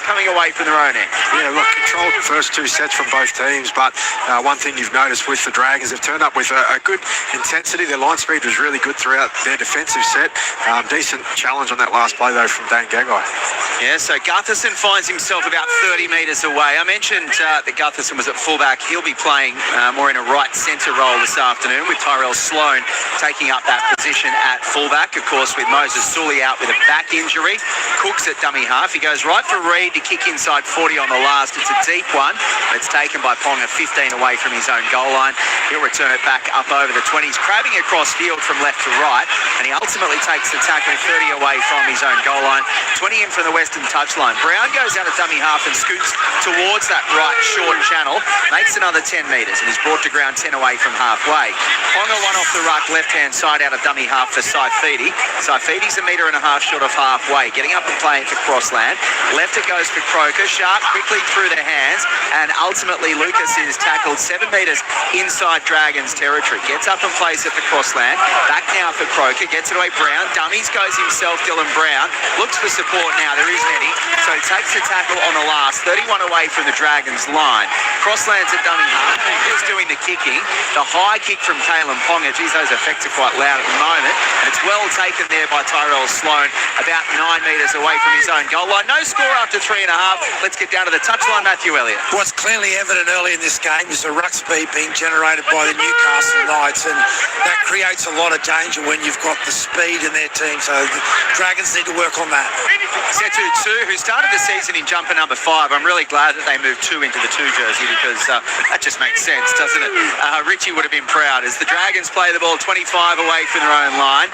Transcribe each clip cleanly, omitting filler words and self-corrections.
coming away from their own end. Yeah, look, controlled first two sets from both teams, but one thing you've noticed with the Dragons, they've turned up with a good intensity. Their line speed was really good throughout their defensive set. Decent challenge on that last play, though, from Dane Gagai. Yeah, so Gutherson finds himself about 30 metres away. I mentioned that Gutherson was at fullback. He'll be playing more in a right centre role this afternoon, with Tyrell Sloan taking up that position at fullback. Of course, with Moses Sully out with a back injury. Cook's at dummy half. He goes right for Reid to kick inside 40 on the last. It's a deep one. It's taken by Ponga, 15 away from his own goal line. He'll return it back up over the 20s, crabbing across field from left to right, and he ultimately takes the tackle 30 away from his own goal line. 20 in from the western touchline. Brown goes out of dummy half and scoots towards that right short channel, makes another 10 metres, and is brought to ground 10 away from halfway. Ponga one off the ruck, left-hand side out of dummy half for Saifidi. Saifidi's a metre and a half short of halfway, getting up and playing for Crossland. Left it goes for Croker. Sharp quickly through the hands, and ultimately Lucas is tackled 7 metres inside Dragons territory. Gets up and plays it for Crossland. Back now for Croker. Gets it away Brown. Dummies goes himself, Dylan Brown. Looks for support now. There isn't any. So he takes the tackle on the last. 31 away from the Dragons line. Crossland's at dummy half. He's doing the kicking. The high kick from Kalen Ponga. Geez, those effects are quite loud at the moment. And it's well taken there by Tyrell Sloan, about 9 metres away from his own goal line. No score after 3.5. Let's get down to the touchline, Matthew Elliott. What's clearly evident early in this game is the ruck speed being generated by the Newcastle Knights, and that creates a lot of danger when you've got the speed in their team. So the Dragons need to work on that. Setu Two, who started the season in jumper number 5, I'm really glad that they moved 2 into the 2 jersey, because that just makes sense, doesn't it? Richie would have been proud as the Dragons play the ball 25 away from their own line,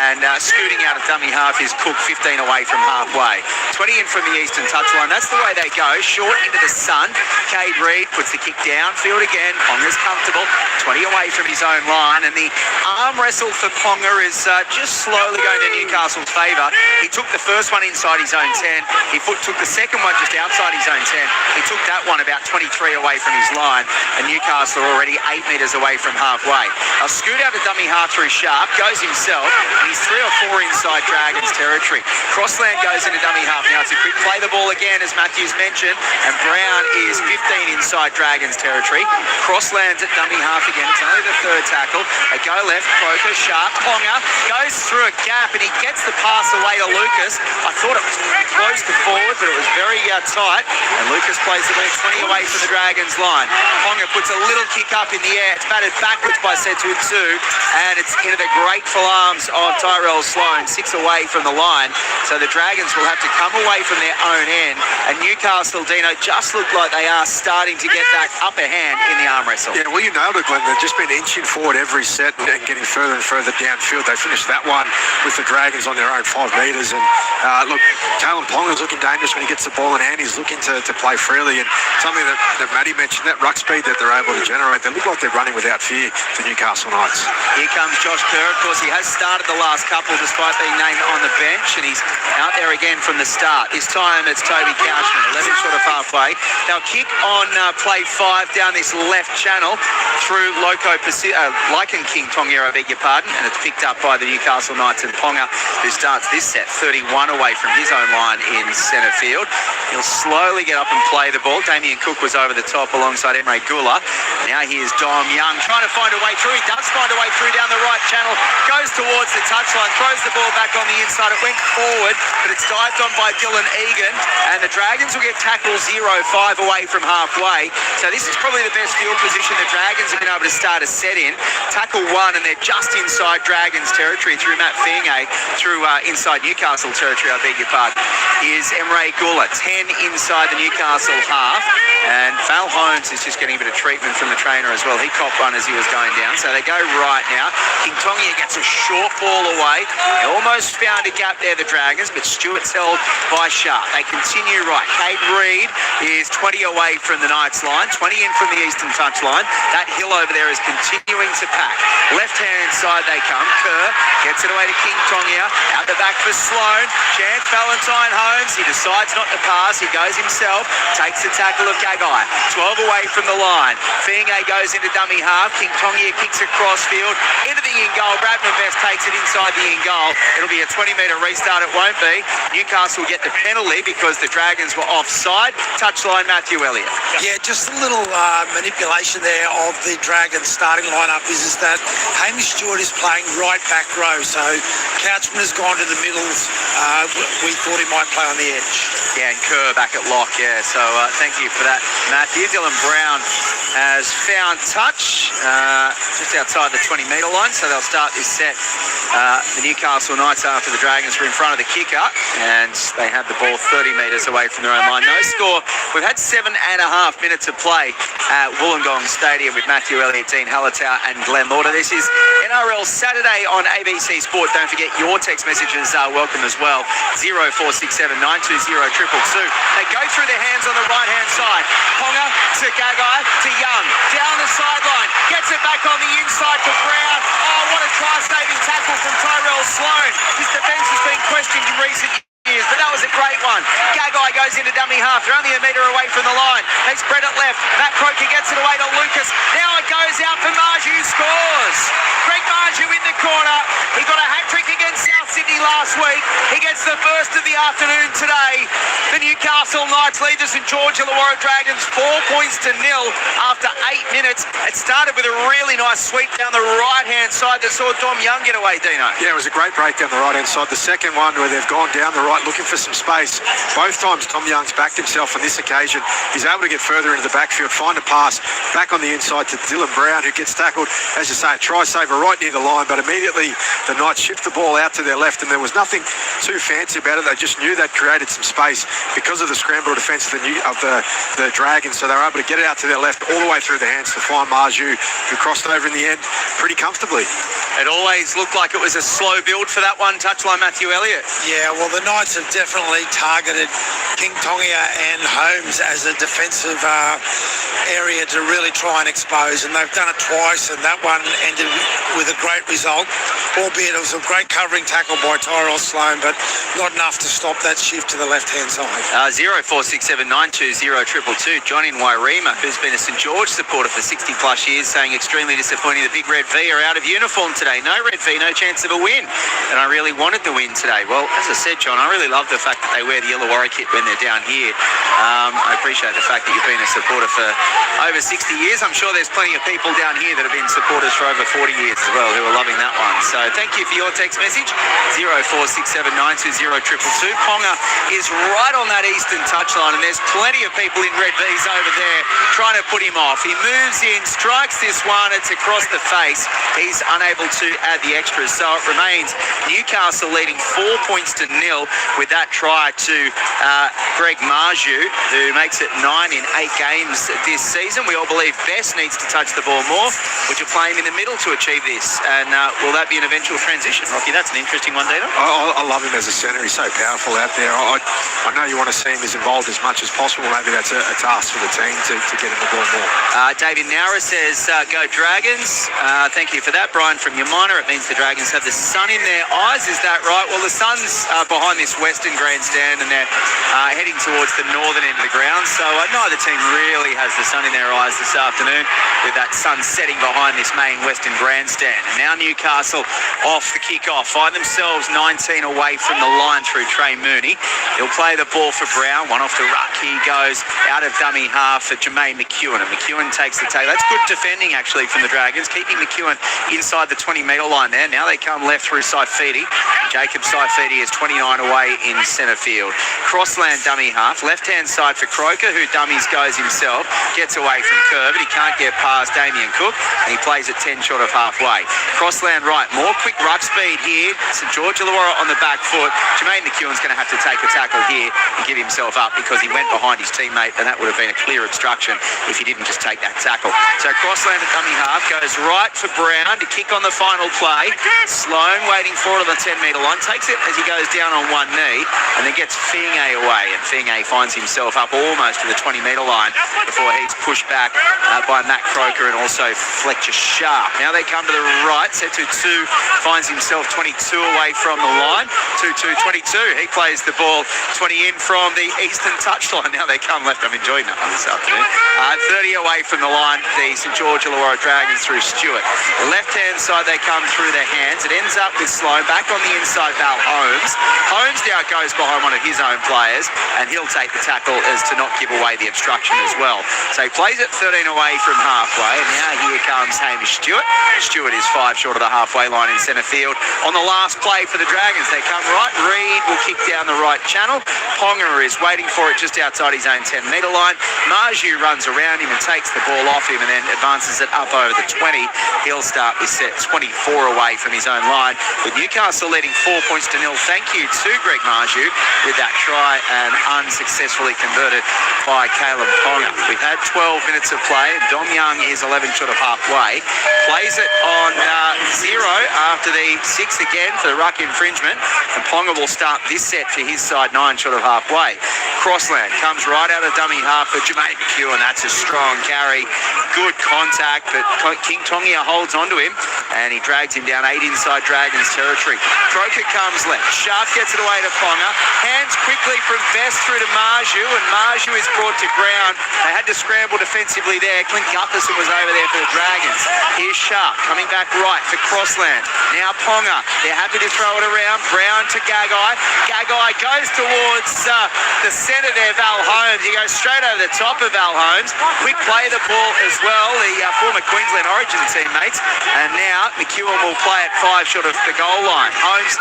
and scooting out of dummy half is Cook, 15 away from halfway. 20 in from the eastern touchline. That's the way they go. Short into the sun. Cade Reid puts the kick downfield again. Ponga's comfortable. 20 away from his own line, and the arm wrestle for Ponga is just slowly going to Newcastle's favour. He took the first one inside his own 10. He took the second one just outside his own 10. He took that one about 23 away from his line, and Newcastle are already 8 metres away from halfway. A scoot out of dummy half through Sharp, goes himself, and he's 3 or 4 inside Dragons territory. Crossland goes into dummy half now. It's a quick play the ball again, as Matthews mentioned, and Brown is 15 inside Dragons territory. Crossland's at dummy half again. It's only the 3rd tackle. They go left. Croker, Sharp, Ponga goes through a gap, and he gets the pass away to Lucas. I thought it was close to forward, but it was very tight, and Lucas plays the ball 20 away from the Dragons line. Ponga puts a little kick up in the air. It's batted backwards by Setu Two, and it's into the grateful arms of Tyrell Sloan, 6 away from the line. So the Dragons will have to come away from their own end, and Newcastle, Dino, just look like they are starting to get that upper hand in the arm wrestle. Yeah, well, you nailed it, Glenn. They've just been inching forward every set and getting further and further downfield. They finished that one with the Dragons on their own 5 metres, and look, Kalen Ponga's looking dangerous when he gets the ball in hand. He's looking to play freely, and something that Matty mentioned, that ruck speed that they're able to generate, they look like they're running without fear, the Newcastle Knights. Here comes Josh Kerr. Of course, he has started the last couple despite being named on the bench, and he's out there again from the start. This time it's Toby Couchman, 11 short of halfway. They'll kick on play 5 down this left channel through Lycan King Tongiera, I beg your pardon, and it's picked up by the Newcastle Knights, and Ponga, who starts this set 31 away from his own line in centre field. He'll slowly get up and play the ball. Damien Cook was over the top alongside Emre Gula. Now here's Dom Young trying to find a way through. He does find a way through down the right channel, goes towards the touchline, throws the ball back on the inside. It went forward, but it's dived on by Dylan Egan, and the Dragons will get tackle 0-5 away from halfway. So this is probably the best field position the Dragons have been able to start a set in. Tackle 1, and they're just inside Dragons territory through Matt Fienge, through inside Newcastle territory, I beg your pardon, is Emre Gula. 10 inside the Newcastle half, and Val Holmes is just getting a bit of treatment from the trainer as well. He copped one as he was going down. So they go right now. King Tongia gets a short ball away. They almost found a gap there, the Dragons, but Stewart's held by Sharp. They continue right. Cade Reid is 20 away from the Knights line, 20 in from the eastern touch line. That hill over there is continuing to pack. Left-hand side they come. Kerr gets it away to King Tongia. Out the back for Sloan. Chance Valentine Holmes. He just decides not to pass. He goes himself, takes the tackle of Gagai. 12 away from the line. Fienge goes into dummy half. King Tongia kicks across field into the in-goal. Bradman Best takes it inside the in-goal. It'll be a 20-metre restart. It won't be. Newcastle get the penalty because the Dragons were offside. Touchline, Matthew Elliott. Yeah, just a little manipulation there of the Dragons starting lineup is that Hamish Stewart is playing right back row, so Couchman has gone to the middles. We thought he might play on the edge. Yeah, and Kerr back at lock, yeah. So thank you for that, Matthew. Dylan Brown has found touch just outside the 20-metre line, so they'll start this set. The Newcastle Knights after the Dragons were in front of the kicker, and they have the ball 30 metres away from their own line. No score. We've had 7.5 minutes of play at Wollongong Stadium with Matthew Elliott, Dean Hallertau and Glenn Lauder. This is NRL Saturday on ABC Sport. Don't forget your text messages are welcome as well. 0467 920 222. They go through their hands on the right-hand side. Ponga to Gagai to Young. Down the sideline. Gets it back on the inside to Brown. Oh, what a try-saving tackle from Tyrell Sloan. His defence has been questioned in recent years, but that was a great one. Gagai goes into dummy half. They're only a metre away from the line. They spread it left. Matt Croker gets it away to Lucas. Now it goes out for Marju, scores. Greg Marju in the corner. He got a hat-trick against South Sydney last week. He gets the first of the afternoon today. The Newcastle Knights lead the St George Illawarra Dragons 4 points to 0 after 8 minutes. It started with a really nice sweep down the right-hand side that saw Dom Young get away, Dino. Yeah, it was a great break down the right-hand side. The second one where they've gone down the right looking for some space. Both times Tom Young's backed himself. On this occasion, he's able to get further into the backfield, find a pass back on the inside to Dylan Brown, who gets tackled, as you say, a try-saver right near the line, but immediately the Knights shift the ball out to their left, and there was nothing too fancy about it. They just knew they'd created some space because of the scramble defence of the Dragons, so they were able to get it out to their left all the way through the hands to find Marju, who crossed over in the end pretty comfortably. It always looked like it was a slow build for that one. Touchline, Matthew Elliott. Yeah, well, the Knights have definitely targeted King Tongia and Holmes as a defensive area to really try and expose, and they've done it twice, and that one ended with a great result, albeit it was a great covering tackle by Tyrell Sloan, but not enough to stop that shift to the left-hand side. 0467 920 222. John in Wairima, who's been a St George supporter for 60-plus years, saying extremely disappointing the Big Red V are out of uniform today. No Red V, no chance of a win, and I really wanted the win today. Well, as I said, John, I really love the fact that they wear the Illawarra kit when they're down here. I appreciate the fact that you've been a supporter for over 60 years. I'm sure there's plenty of people down here that have been supporters for over 40 years as well who are loving that one. So thank you for your text message. 0467 920 222. Ponga is right on that eastern touchline, and there's plenty of people in red V's over there trying to put him off. He moves in, strikes this one. It's across the face. He's unable to add the extras. So it remains Newcastle leading 4 points to 0 with that try to Greg Marju, who makes it 9 in 8 games this season. We all believe Best needs to touch the ball more. Would you play him in the middle to achieve this? And will that be an eventual transition? Rocky, that's an interesting one, Dino. I love him as a centre. He's so powerful out there. I know you want to see him as involved as much as possible. Maybe that's a task for the team to get him the ball more. David Nara says, go Dragons. Thank you for that. Brian from Yamina. It means the Dragons have the sun in their eyes. Is that right? Well, the sun's behind this western grandstand, and they're heading towards the northern end of the ground. So neither team really has the sun in their eyes this afternoon, with that sun setting behind this main western grandstand. And now Newcastle off the kick-off, find themselves 19 away from the line through Trey Mooney. He'll play the ball for Brown, one off the ruck. He goes out of dummy half for Jermaine McEwen, and McEwen takes the take. That's good defending actually from the Dragons, keeping McEwen inside the 20-metre line there. Now they come left through Saifidi. Jacob Saifidi is 29 away in centre field. Crossland dummy half, left-hand side for Croker, who dummies goes himself, gets away from Kerr, but he can't get past Damien Cook, and he plays at 10 short of halfway. Crossland right, more quick ruck speed here. St George Illawarra on the back foot. Jermaine McEwen's going to have to take a tackle here and give himself up. because he went behind his teammate, and that would have been a clear obstruction if he didn't just take that tackle. So crossland at dummy half, goes right for Brown to kick on the final play. Sloan waiting for it on the 10-metre line, takes it as he goes down on one knee, and then gets Fienge away, and Fienge finds himself up almost to the 20-metre line before he's pushed back by Matt Croker and also Fletcher Sharp. Now they come to the right, set to 2, finds himself 22 away from the line. 2-2-22, he plays the ball 20 in from the eastern touchline. Now they come left. I'm enjoying that one this afternoon. 30 away from the line, the St George Illawarra Dragons through Stewart. Left-hand side, they come through their hands. It ends up with Sloan back on the inside, Val Holmes. Holmes now goes behind one of his own players, and he'll take the tackle as to not give away the obstruction as well. So he plays it 13 away from halfway, and now here comes Hamish Stewart. Stewart is 5 short of the halfway line in centre field. On the last play for the Dragons, they come right. Reid will kick down the right channel. Ponga is waiting for it just outside his own 10-metre line. Marju runs around him and takes the ball off him and then advances it up over the 20. He'll start with set 24 away from his own line, with Newcastle leading 4 points to 0. Thank you to Greg Marju with that try and unsuccessfully converted by Caleb Ponga. We've had 12 minutes of play. Dom Young is 11 short of halfway. Plays it on 0 after the 6 again for the ruck infringement. And Ponga will start this set for his side 9 short of halfway. Crossland comes right out of dummy half for Jermaine McEwen. That's a strong carry. Good contact, but King Tongia holds onto him and he drags him down 8 inside Dragons territory. Croker comes left. Sharp gets it away to Ponga. Hands quickly from Best through to Marju, and Marju is brought to ground. They had to scramble defensively there. Clint Gutherson was over there for the Dragons. Here's Sharp coming back right for Crossland. Now Ponga. They're happy to throw it around. Brown to Gagai. Gagai goes towards the centre there, Val Holmes. He goes straight over the top of Val Holmes. Quick play the ball as well, the former Queensland Origin teammates. And now McEwen will play it 5 short of the goal line. Holmes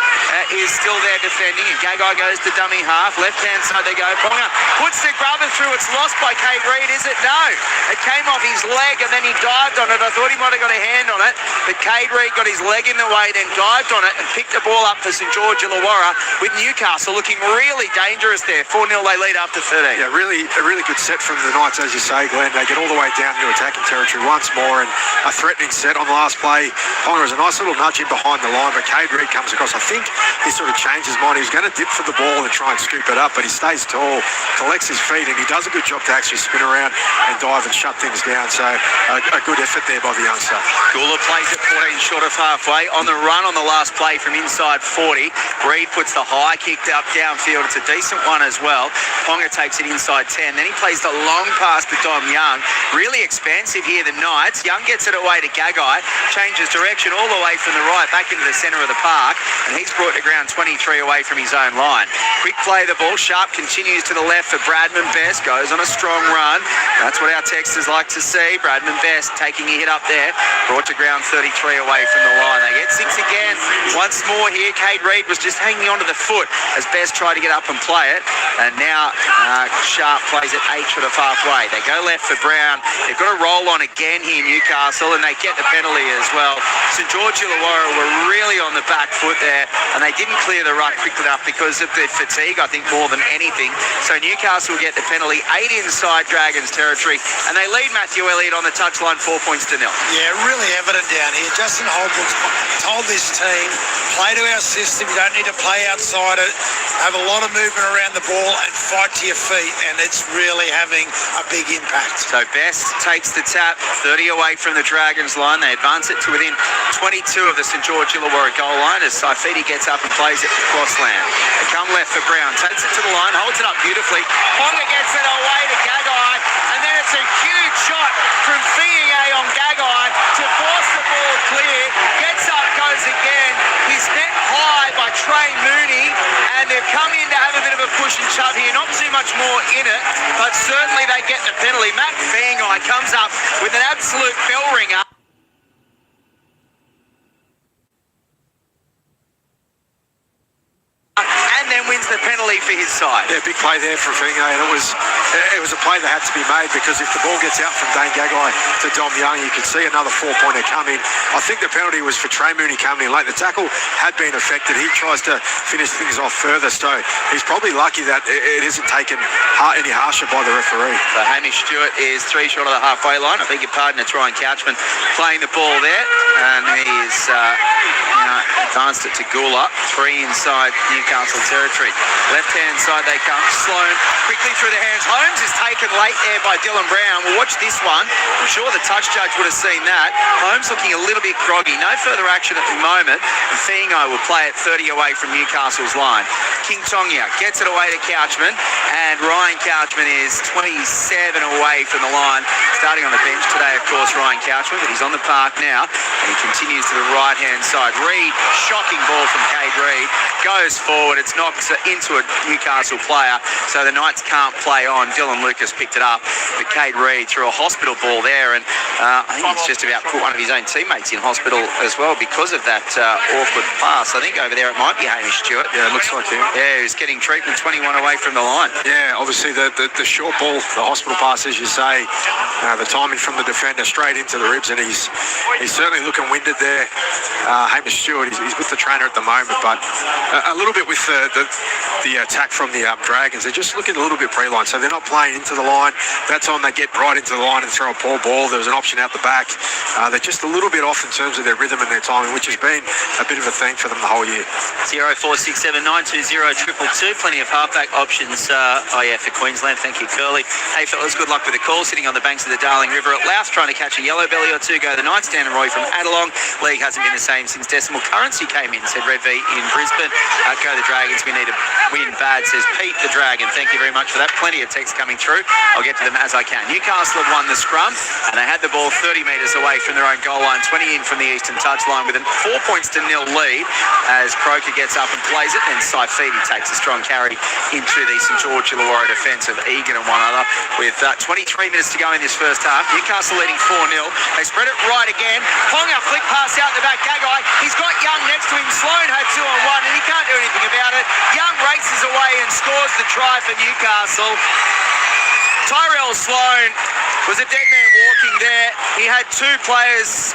is still there defending, and Gagai goes to dummy half. Left-hand side they go. Ponga puts the grubber through. It's lost by Kate Reid, is it? No. It came off his leg and then he dived on it. I thought he might have got a hand on it, but Kate Reid got his leg in the way, then dived on it and picked the ball up for St George Illawarra, with Newcastle looking really dangerous there. 4-0 they lead after 13. Yeah, a really good set from the Knights, as you say, Glenn. They get all the way down into attacking territory once more, and a threatening set on the last play. Ponga is a nice little nudge in behind the line, but Cade Reid comes across. I think he sort of changed his mind. He was going to dip for the ball and try and scoop it up, but he stays tall, collects his feet, and he does a good job to actually spin around and dive and shut things down. So a good effort there by the youngster. Gula plays it 14 short of halfway. On the run on the last play from inside 40. Reid puts the high kick up downfield. It's a decent one as well. Ponga takes it inside 10. Then he plays the long pass to Dom Young. Really expansive here, the Knights. Young gets it away to Gagai. Changes direction all the way from the right back into the centre of the park. And he's brought to ground 23 away from his own line. Quick play the ball. Sharp continues to the left for Bradman Best. Goes on a strong run. That's what our texters like to see. Bradman Best taking a hit up there. Brought to ground 33 away from the line. They get 6 again. Once more here, Cade Reid was just hanging onto the foot as Best tried to get up and play it. And now Sharp plays it 8 short of halfway. They go left for Brown. They've got to roll on again here, Newcastle, and they get the penalty as well. St George Illawarra were really on the back foot there, and they didn't clear the ruck quick enough because of the fatigue, I think, more than anything. So Newcastle will get the penalty, 8 inside Dragons territory, and they lead Matthew Elliott on the touchline 4 points to 0. Yeah, really evident down here. Justin Holbrook's told this team, play to our system. You don't need to play outside it. Have a lot of movement around the ball and fight to your feet, and it's really having a big impact. So Best takes the tap, 30 away from the Dragons line. They advance it to within 22 of the St George Illawarra goal line as Saifidi gets up and plays it for Crossland. They come left for Brown, takes it to the line, holds it up beautifully. Ponga gets it away to Gagai, and then it's a huge shot from Fienge on Gagai to force the ball clear. Gets up, goes again. He's met high by Trey Mooney, and they've come in to have a bit of a push and shove here. Not too much more in it, but certainly they get the penalty. Matt Fienge comes up with an absolute bell ringer. And then wins the penalty for his side. Yeah, big play there from Fienge, and it was a play play that had to be made, because if the ball gets out from Dane Gagai to Dom Young, you could see another 4-pointer come in. I think the penalty was for Trey Mooney coming in late. The tackle had been affected. He tries to finish things off further, so he's probably lucky that it isn't taken any harsher by the referee. So Hamish Stewart is 3 short of the halfway line. I beg your pardon, it's Ryan Couchman playing the ball there, and he is advanced it to Gula, 3 inside Newcastle territory. Left-hand side they come. Sloan quickly through the hands. Holmes is taken late there by Dylan Brown. We'll watch this one. I'm sure the touch judge would have seen that. Holmes looking a little bit groggy. No further action at the moment. And Fingo will play it 30 away from Newcastle's line. King Tongia gets it away to Couchman, and Ryan Couchman is 27 away from the line. Starting on the bench today, of course, Ryan Couchman, but he's on the park now, and he continues to the right-hand side. Reid, shocking ball from Cade Reid, goes forward. It's knocked into a Newcastle player, so the Knights can't play on. Dylan Lucas picked it up, but Cade Reid threw a hospital ball there, and I think he's just about put one of his own teammates in hospital as well because of that awkward pass. I think over there it might be Hamish Stewart. Yeah, it looks like him. Yeah, he's getting treatment 21 away from the line. Yeah, obviously the short ball, the hospital pass, as you say, the timing from the defender straight into the ribs, and he's certainly looking winded there. Hamish Stewart, he's with the trainer at the moment, but a little bit with the attack from the Dragons. They're just looking a little bit pre-line, so they're not playing into the line. That time they get right into the line and throw a poor ball. There was an option out the back. They're just a little bit off in terms of their rhythm and their timing, which has been a bit of a theme for them the whole year. 0467 920 222. Plenty of halfback options. For Queensland. Thank you, Curly. Hey, fellas, good luck with the call. Sitting on the banks of the Darling River at Louth, trying to catch a yellow belly or two. Go the Knights. Dan and Roy from Adelong. League hasn't been the same since Decimal Currency came in, said Red V in Brisbane. Go the Dragons. We need a win bad, says Pete the Dragon. Thank you very much for that. Plenty of text coming through. I'll get to them as I can. Newcastle have won the scrum, and they had the ball 30 metres away from their own goal line, 20 in from the eastern touchline with a 4 points to nil lead as Croker gets up and plays it, and Saifidi takes a strong carry into the St George Illawarra defence of Egan and one other with 23 minutes to go in this first half. Newcastle leading 4-0. They spread it right again. Ponga flick pass out the back. Gagai, he's got Young next to him. Sloan had 2 on 1 and he can't do anything about it. Young races away and scores the try for Newcastle. Tyrell Sloan was a dead man walking there. He had 2 players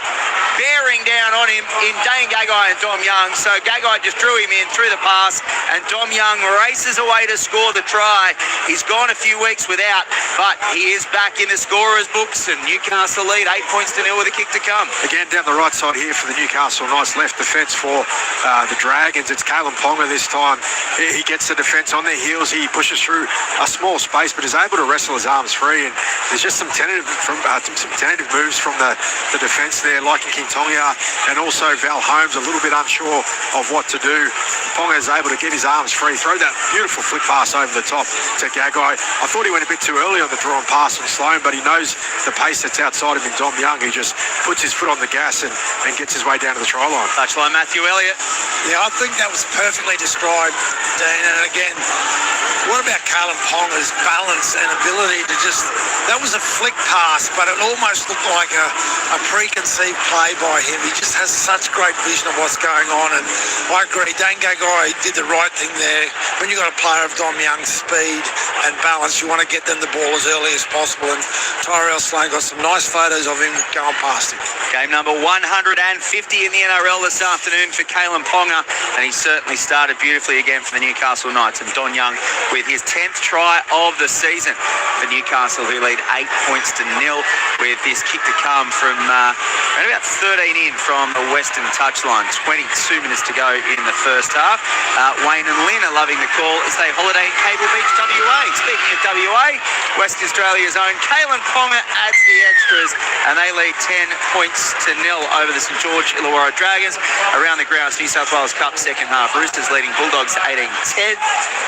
bearing down on him in Dane Gagai and Dom Young. So Gagai just drew him in through the pass, and Dom Young races away to score the try. He's gone a few weeks without, but he is back in the scorer's books, and Newcastle lead 8 points to nil with a kick to come. Again, down the right side here for the Newcastle Knights, left defence for the Dragons. It's Kalen Ponga this time. He gets the defence on their heels. He pushes through a small space, but is able to wrestle his arms free. And there's just some tentative moves from the defence there, like in King Tongia, and also Val Holmes a little bit unsure of what to do. Ponga is able to get his arms free, throw that beautiful flick pass over the top to Gagai. I thought he went a bit too early on the draw and pass on Sloan, but he knows the pace that's outside him in Dom Young. He just puts his foot on the gas and gets his way down to the try line. Touchline, Matthew Elliott. Yeah, I think that was perfectly described, Dean. And again, what about Kalen Ponga's balance and ability to just... That was a flick pass, but it almost looked like a preconceived play by him. He just has such great vision of what's going on, and I agree. Dane Gagai did the right thing there. When you've got a player of Dom Young's speed and balance, you want to get them the ball as early as possible, and Tyrell Sloan got some nice photos of him going past him. Game number 150 in the NRL this afternoon for Kalen Ponga, and he certainly started beautifully again for the Newcastle Knights, and Don Young with his 10th try of the season for Newcastle, who lead 8 points to nil with this kick to come from around about 13 in from the western touchline. 22 minutes to go in the first half. Wayne and Lynn are loving the call as they holiday in Cable Beach, WA. Speaking of WA, West Australia's own Kalen Ponga adds the extras, and they lead 10 points to nil over the St George Illawarra Dragons. Around the grounds, New South Wales Cup second half. Roosters leading Bulldogs 18-10,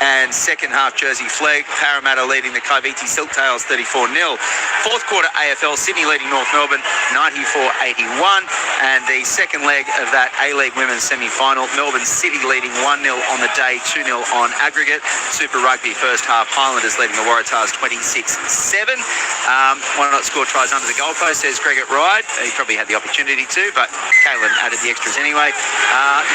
and second half Jersey Flegg. Parramatta leading the Kaiviti Silktails 34-0. Fourth quarter AFL, Sydney leading North Melbourne 94-81. And the second leg of that A-League Women's semi-final, Melbourne City leading 1-0 on the day, 2-0 on aggregate. Super Rugby first half, Highlanders leading the Waratahs 26-7. Why not score tries under the goalpost, says Greg at Ride. He probably had the opportunity to, but Kalen added the extras anyway.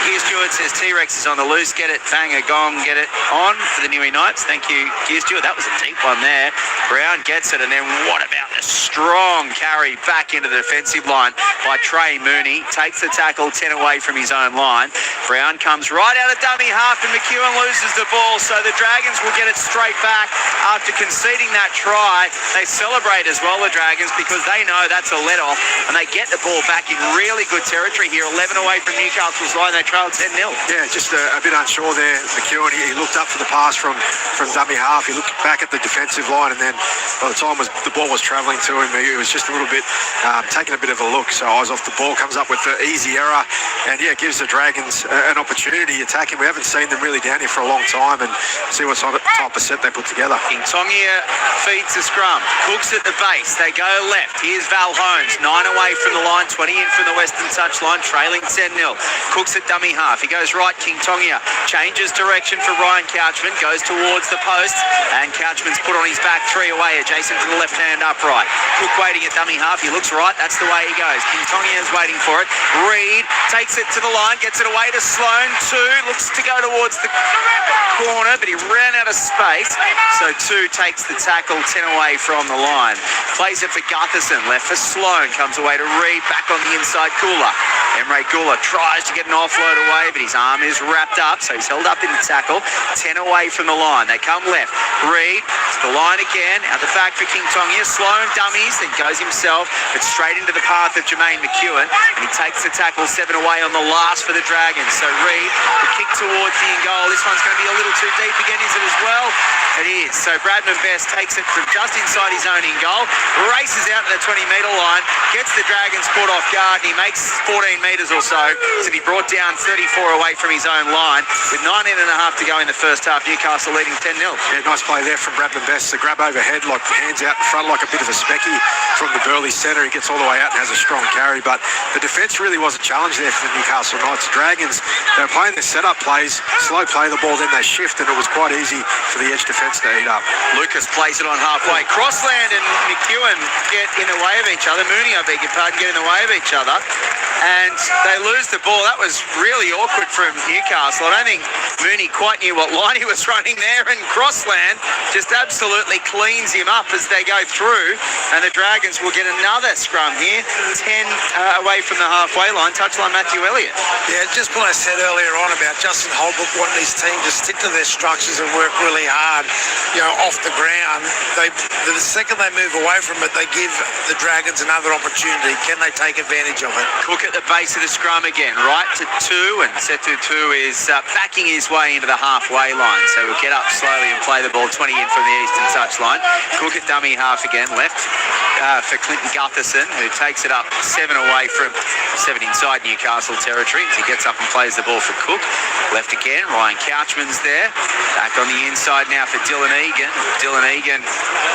Gear Stewart says T-Rex is on the loose. Get it, bang a gong, get it on for the Newey Knights. Thank you, Gear Stewart. That was a deep one there. Brown gets it, and then what about the strong carry back into the defensive line by Trey Mooney. Takes the tackle 10 away from his own line. Brown comes right out of dummy half, and McEwen loses the ball, so the Dragons will get it straight back after conceding that try. They celebrate as well, the Dragons, because they know that's a let-off, and they get the ball back in really good territory here. 11 away from Newcastle's line. They trail 10-0. Yeah, just a bit unsure there. McEwen, he looked up for the pass from dummy half. He looked back at the defensive line, and then by the time the ball was travelling to him, he was just a little bit taking a bit of a look. So eyes off the ball, comes up with the easy error, and yeah, gives the Dragons an opportunity attacking. We haven't seen them really down here for a long time, and see what type of set they put together. King Tongia feeds the scrum. Cooks at the base. They go left. Here's Val Holmes. 9 away from the line, 20 in from the western touchline, trailing 10-0. Cooks at dummy half. He goes right. King Tongia changes direction for Ryan Couchman. Goes towards the post, and Couchman's put on his back 3 away, adjacent to the left hand upright. Cook waiting at dummy half. He looks right. That's the way he goes. King Tongia is waiting for it. Reed takes it to the line, gets it away to Sloan. 2 looks to go towards the corner, but he ran out of space. So 2 takes the tackle 10 away from the line. Plays it for Gutherson. Left for Sloan. Comes away to Reed. Back on the inside, Gula. Emre Gula tries to get an offload away, but his arm is wrapped up, so he's held up in the tackle. 10 away from the line. They come left. Reed to the line again. Out the back for King Tongia. Sloan dummies, then goes himself, but straight into the path of Jermaine McEwen, and he takes the tackle 7 away on the last for the Dragons. So Reed, the kick towards the in goal. This one's going to be a little too deep again, is it as well? It is. So Bradman Best takes it from just inside his own in goal, races out to the 20-metre line, gets the Dragons caught off guard, and he makes 14 metres or so to be brought down 34 away from his own line. With 19 and a half to go in the first half, Newcastle leading 10-0. Yeah, nice play there from Bradman Best. The grab overhead, like hands out in front like a bit of a specky from the Burley centre. He gets all the way out and has a strong carry, but the defence really was a challenge there for the Newcastle Knights. Dragons, they were playing their set-up plays, slow play the ball, then they shift, and it was quite easy for the edge defence to eat up. Lucas plays it on halfway. Crossland and McEwen get in the way of each other. Mooney, I beg your pardon, get in the way of each other. And they lose the ball. That was really awkward from Newcastle. I don't think Mooney quite knew what line he was running there, and Crossland just absolutely cleans him up as they go through. And the Dragons will get another scrum here. 10 away from the halfway line. Touchline Matthew Elliott. Yeah, just what I said earlier on about Justin Holbrook wanting his team to stick to their structures and work really hard, off the ground. The second they move away from it, they give the Dragons another opportunity. Can they take advantage of it? Cook at the base of the scrum again, right to 2, and Setu 2 is backing his way into the halfway line. So we'll get up slowly and play the ball 20 in from the eastern touchline. Cook at dummy half again, left for Clinton Gutherson, who takes it up 7 away from 7 inside Newcastle territory. He gets up and plays the ball for Cook. Left again, Ryan Couchman's there. Back on the inside now for Dylan Egan. Dylan Egan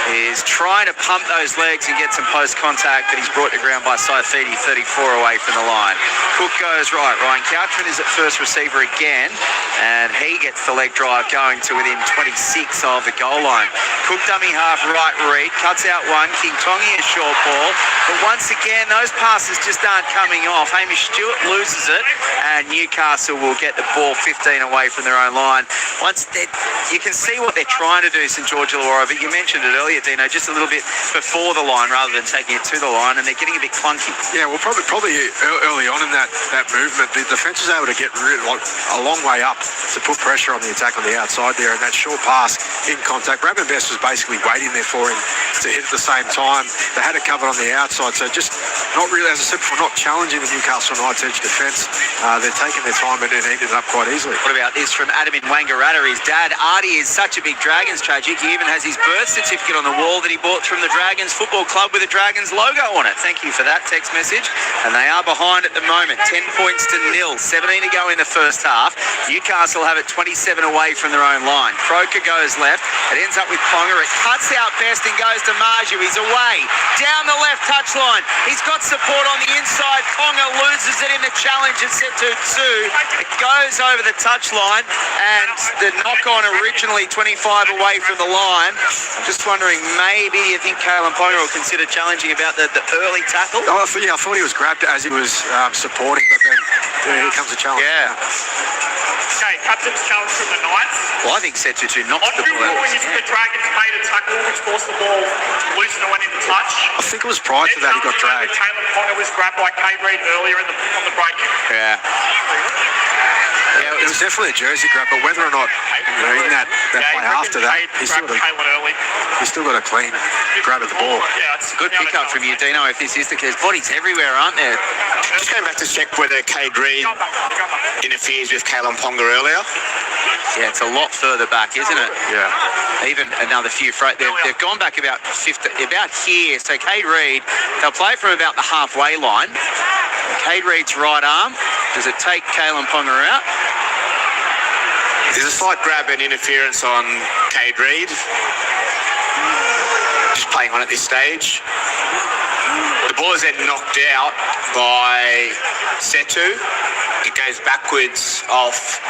is trying to pump those legs and get some post contact, but he's brought to ground by Saifidi, 34 away from the line. Cook goes right. Ryan Couchman is at first receiver again, and he gets the leg drive going to within 26 of the goal line. Cook dummy half right, Reed cuts out 1. King Tongia short ball, but once again those passes just aren't coming off. Hamish Stewart loses it, and Newcastle will get the ball 15 away from their own line. You can see what they're trying to do, St George Illawarra, but you mentioned it earlier, Dino, just a little bit before the line rather than taking it to the line, and they're getting a bit clunky. Yeah, well, probably early on in that movement, the defence was able to get a long way up to put pressure on the attack on the outside there, and that short pass in contact. Bradman Best was basically waiting there for him to hit at the same time. They had it covered on the outside, so just not really, as I said before, not challenging challenging the Newcastle Knights edge defence. They're taking their time and eating it up quite easily. What about this from Adam in Wangaratta? His dad, Artie, is such a big Dragons tragic. He even has his birth certificate on the wall that he bought from the Dragons Football Club with a Dragons logo on it. Thank you for that text message. And they are behind at the moment, 10 points to 0. 17 to go in the first half. Newcastle have it 27 away from their own line. Croker goes left. It ends up with Ponga. It cuts out best and goes to Marju. He's away. Down the left touchline. He's got support on the inside. Ponga loses it in the challenge at set to 2. It goes over the touchline, and the knock-on originally 25 away from the line. I'm just wondering, maybe you think Kalen Ponga will consider challenging about the early tackle? Oh, I thought he was grabbed as he was supporting, but then here comes a challenge. Yeah. Okay, captain's challenge from the Knights. Well, I think set to 2 knocks On the field ball. going into the Dragons made a tackle which forced the ball loose and it went into touch. I think it was prior to that he got dragged. Kalen Ponga was grabbed by Kate Reid earlier on the break. Yeah. It was definitely a jersey grab, but whether or not in that play after that, he's still got a clean grab of the ball. Yeah, it's Good pickup from you, Dino, if this is the case. Bodies everywhere, aren't there? Just going back to check whether Cade Reid interferes with Kalen Ponga earlier. Yeah, it's a lot further back, isn't it? Yeah. Even another few. They've gone back about 50, about here. So Cade Reid, they'll play from about the halfway line. Cade Reid's right arm. Does it take Kalen Ponga out? There's a slight grab and interference on Cade Reid. Just playing on at this stage. The ball is then knocked out by Setu. It goes backwards off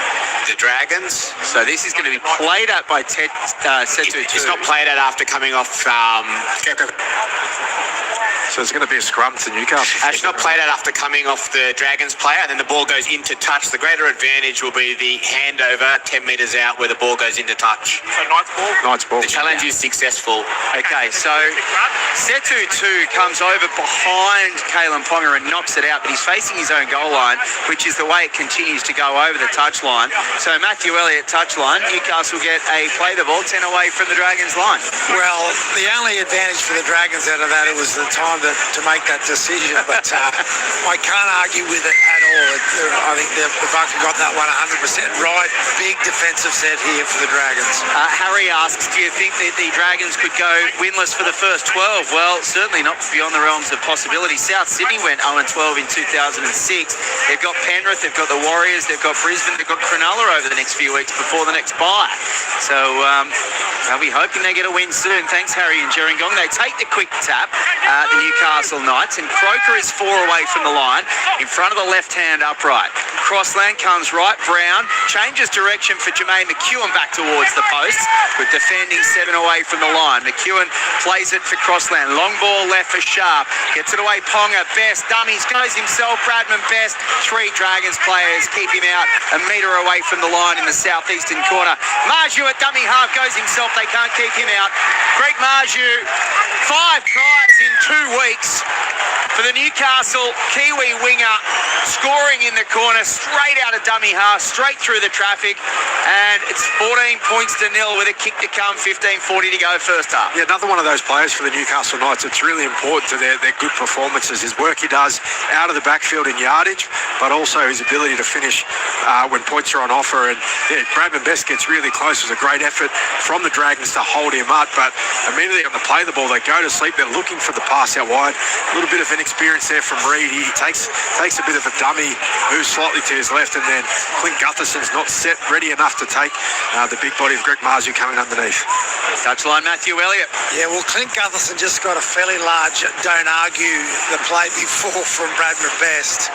the Dragons. So this is going to be played at by Setu. It's not played at after coming off. So it's going to be a scrum to Newcastle. It's not played out after coming off the Dragons player, and then the ball goes into touch. The greater advantage will be the handover 10 metres out where the ball goes into touch. So Knights ball. Knights ball. The challenge is successful. Okay, so Setu 2 comes over behind Kalen Ponga and knocks it out, but he's facing his own goal line, which is the way it continues to go over the touchline. So Matthew Elliott touchline, Newcastle get a play the ball 10 away from the Dragons line. Well, the only advantage for the Dragons out of that, it was the time to make that decision, but I can't argue with it at all. I think the Bucks have got that one 100% right. Big defensive set here for the Dragons. Harry asks, do you think that the Dragons could go winless for the first 12? Well, certainly not beyond the realms of possibility. South Sydney went 0-12 in 2006. They've got Penrith, they've got the Warriors, they've got Brisbane, they've got Cronulla over the next few weeks before the next bye. So I'll be hoping they get a win soon. Thanks, Harry and Gerringong. They take the quick tap, the Newcastle Knights, and Croker is 4 away from the line in front of the left-hand upright. Crossland comes right. Brown changes direction for Jermaine McEwen back towards the posts, with defending 7 away from the line. McEwen plays it for Crossland. Long ball left for Sharp. Gets it away. Ponga. Best. Dummies. Goes himself. Bradman Best. 3 Dragons players keep him out a metre away from the line in the southeastern corner. Marju at dummy half goes himself. They can't keep him out. Greg Marju, 5 tries in 2 weeks for the Newcastle Kiwi winger, scoring in the corner, straight out of dummy half, straight through the traffic, and it's 14 points to 0 with a kick to come, 15:40 to go first half. Yeah, another one of those players for the Newcastle Knights. It's really important to their good performances. His work he does out of the backfield in yardage, but also his ability to finish when points are on offer. And yeah, Bradman Best gets really close. It was a great effort from the Dragons to hold him up, but immediately on the play the ball, they go to sleep. They're looking for the pass out wide. A little bit of inexperience there from Reid. He takes a bit of a dummy, moves slightly to his left, and then Clint Gutherson's not set ready enough to take the big body of Greg Marju coming underneath. Touchline, Matthew Elliott. Yeah, well, Clint Gutherson just got a fairly large don't argue the play before from Bradman Best.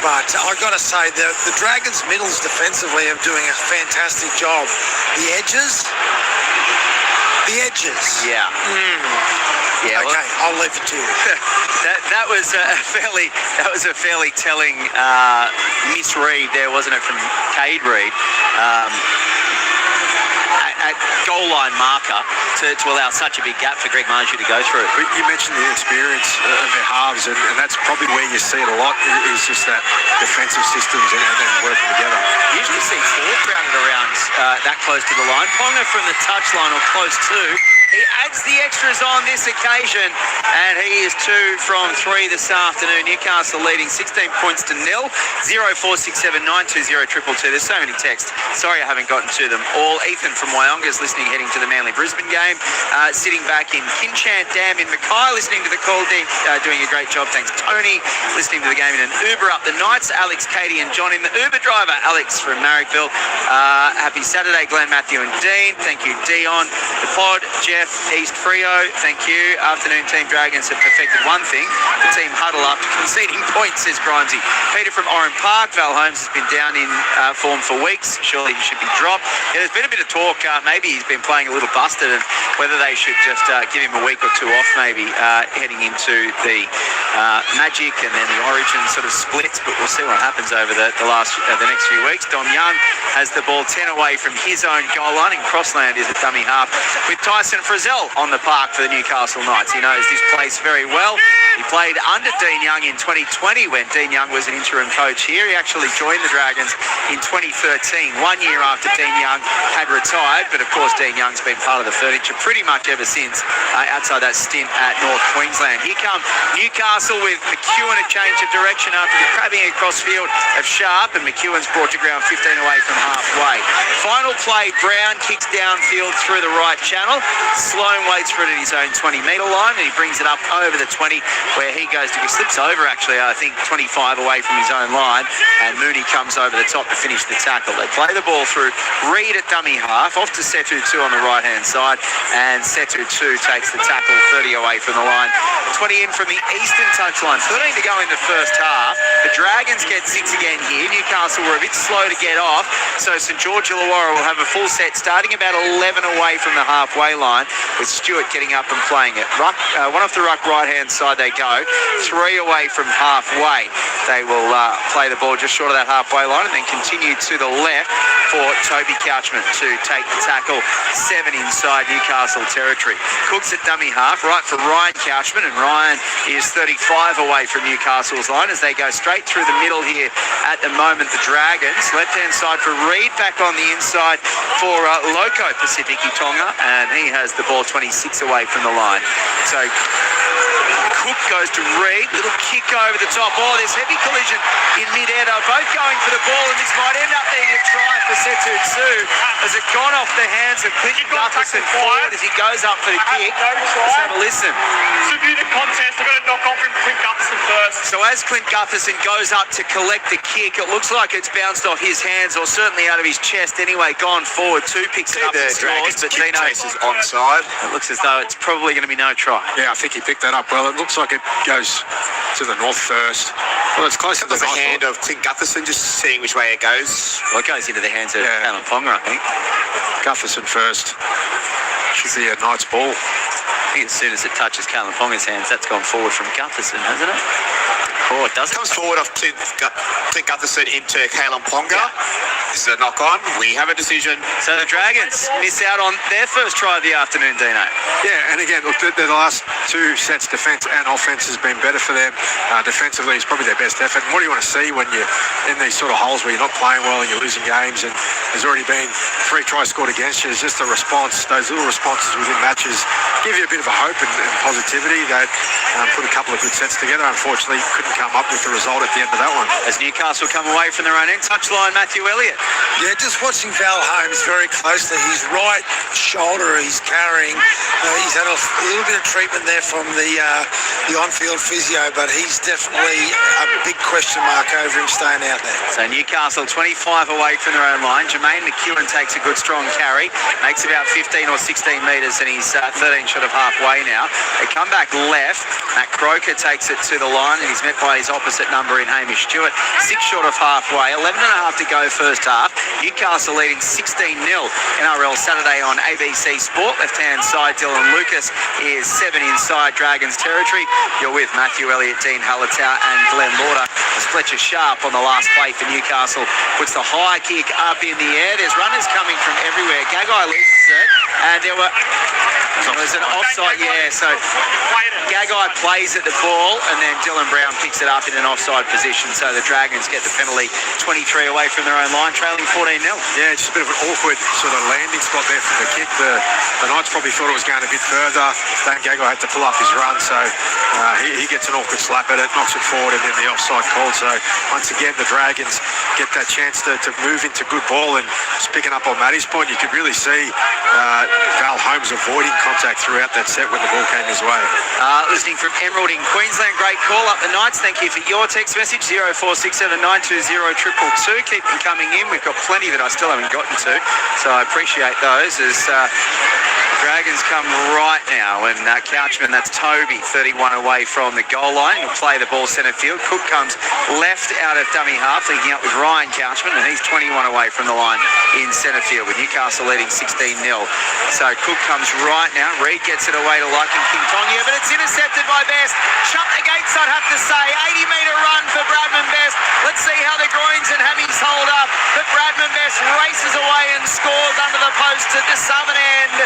But I've got to say, the Dragons' middles defensively are doing a fantastic job. The edges. Yeah. Yeah. Okay, I'll leave it to you. that was a fairly telling misread there, wasn't it, from Cade Reid? At goal line marker to allow such a big gap for Greg Marju to go through. You mentioned the experience of their halves, and that's probably where you see it a lot, is just that defensive systems and working together. You usually see 4 crowded around that close to the line. Ponga from the touchline or close to. He adds the extras on this occasion, and he is 2 from 3 this afternoon. Newcastle leading 16 points to 0. 0467 920 222. There's so many texts. Sorry I haven't gotten to them all. Ethan from Wyonga is listening, heading to the Manly-Brisbane game. Sitting back in Kinchant Dam in Mackay, listening to the call, doing a great job. Thanks, Tony. Listening to the game in an Uber up the Knights. Alex, Katie and John in the Uber driver. Alex from Marrickville. Happy Saturday, Glenn, Matthew and Dean. Thank you, Dion. The pod, Jeff, East Frio. Thank you. Afternoon Team Dragons have perfected one thing. The team huddle up, conceding points, says Grimesy. Peter from Oran Park. Val Holmes has been down in form for weeks. Surely he should be dropped. Yeah, there's been a bit of talk. Maybe he's been playing a little busted, and whether they should just give him a week or two off, maybe heading into the Magic and then the Origin sort of splits. But we'll see what happens over the next few weeks. Dom Young has the ball 10 away from his own goal line, and Crossland is a dummy half with Tyson Frizzell on the park for the Newcastle Knights. He knows this place very well. He played under Dean Young in 2020 when Dean Young was an interim coach here. He actually joined the Dragons in 2013, 1 year after Dean Young had retired. But of course, Dean Young's been part of the furniture pretty much ever since, outside that stint at North Queensland. Here come Newcastle with McEwen a change of direction after the crabbing across field of Sharp, and McEwen's brought to ground 15 away from halfway. Final play, Brown kicks downfield through the right channel. Sloan waits for it at his own 20-metre line, and he brings it up over the 20, where he goes to, he slips over actually, I think 25 away from his own line, and Mooney comes over the top to finish the tackle. They play the ball through Reid at dummy half, off to Setu 2 on the right-hand side, and Setu 2 takes the tackle 30 away from the line. 20 in from the eastern touchline, 13 to go in the first half. The Dragons get 6 again here. Newcastle were a bit slow to get off, so St George Illawarra will have a full set starting about 11 away from the halfway line, with Stewart getting up and playing it. One off the ruck right-hand side they go, 3 away from halfway. They will play the ball just short of that halfway line and then continue to the left for Toby Couchman to take the tackle 7 inside Newcastle territory. Cooks at dummy half, right for Ryan Couchman, and Ryan is 35 away from Newcastle's line as they go straight through the middle here at the moment. The Dragons, left-hand side for Reid, back on the inside for Loco Pacific Tonga, and he has the ball 26 away from the line. So Cook goes to Reid, little kick over the top. Oh, there's heavy collision in mid-air. They're both going for the ball, and this might end up being a try for Setu Tsu. Has it gone off the hands of Clinton Gutherson forward as he goes up for the kick? Let's have a listen. To view the contest, I've got a knock on from Clint Gutherson first. So as Clint Gutherson goes up to collect the kick, it looks like it's bounced off his hands, or certainly out of his chest anyway, gone forward. 2 picks it up and scores, but Dino is onside. It looks as though it's probably going to be no try. Yeah, I think he picked that up well. It looks like it goes to the north first. Well, it's close to the There's a hand of Clint Gutherson, just seeing which way it goes. Well, it goes into the hands of Alan Ponga, I think. Gutherson first. Should be a Knights ball. I think as soon as it touches Callum Ponga's hands, that's gone forward from Gutherson, hasn't it? Oh, it does. Comes forward off Clint Gutherson into Calum Ponga. This is a knock on. We have a decision. So the Dragons miss out on their first try of the afternoon, Dino. Yeah, and again, look, the last 2 sets, defence and offence, has been better for them. Defensively, it's probably their best effort. And what do you want to see when you're in these sort of holes where you're not playing well and you're losing games, and there's already been 3 tries scored against you? It's just a response. Those little responses within matches give you a bit of a hope and positivity. They put a couple of good sets together. Unfortunately, couldn't come up with the result at the end of that one. As Newcastle come away from their own end touchline, Matthew Elliott. Yeah, just watching Val Holmes very closely. His right shoulder he's carrying. He's had a little bit of treatment there from the on-field physio, but he's definitely a big question mark over him staying out there. So Newcastle 25 away from their own line. Jermaine McEwen takes a good strong carry, makes about 15 or 16 metres, and he's 13 short of halfway now. They come back left. Matt Croker takes it to the line, and he's met by his opposite number in Hamish Stewart. 6 short of halfway. 11 and a half to go first half. Newcastle leading 16-0. NRL Saturday on ABC Sport. Left-hand side, Dylan Lucas is 7 inside Dragons territory. You're with Matthew Elliott, Dean Hallertau and Glenn Lauder. As Fletcher Sharp on the last play for Newcastle puts the high kick up in the air. There's runners coming from everywhere. Gagai loses it. And there was an offside, so Gagai plays at the ball, and then Dylan Brown picks it up in an offside position. So the Dragons get the penalty 23 away from their own line, trailing 14-0. Yeah, just a bit of an awkward sort of landing spot there from the kick. The Knights probably thought it was going a bit further. Dan Gagai had to pull up his run, so he gets an awkward slap at it, knocks it forward, and then the offside call. So once again, the Dragons get that chance to move into good ball. And just picking up on Matty's point, you could really see Val Holmes avoiding contact throughout that set when the ball came his way. Listening from Emerald in Queensland, great call up the Knights. Thank you for your text message, 0467920222. Keep them coming in. We've got plenty that I still haven't gotten to, so I appreciate those. As Dragons come right now, and Couchman, that's Toby, 31 away from the goal line. He'll play the ball centre field. Cook comes left out of dummy half, linking up with Ryan Couchman, and he's 21 away from the line in centre field, with Newcastle leading 16-0. So Cook comes right now. Reid gets it away to Larkin King Tongia, but it's intercepted by Best. Shut the gates, I'd have to say. 80-metre run for Bradman Best. Let's see how the groins and hammies hold up. But Bradman Best races away and scores under the post at the southern end.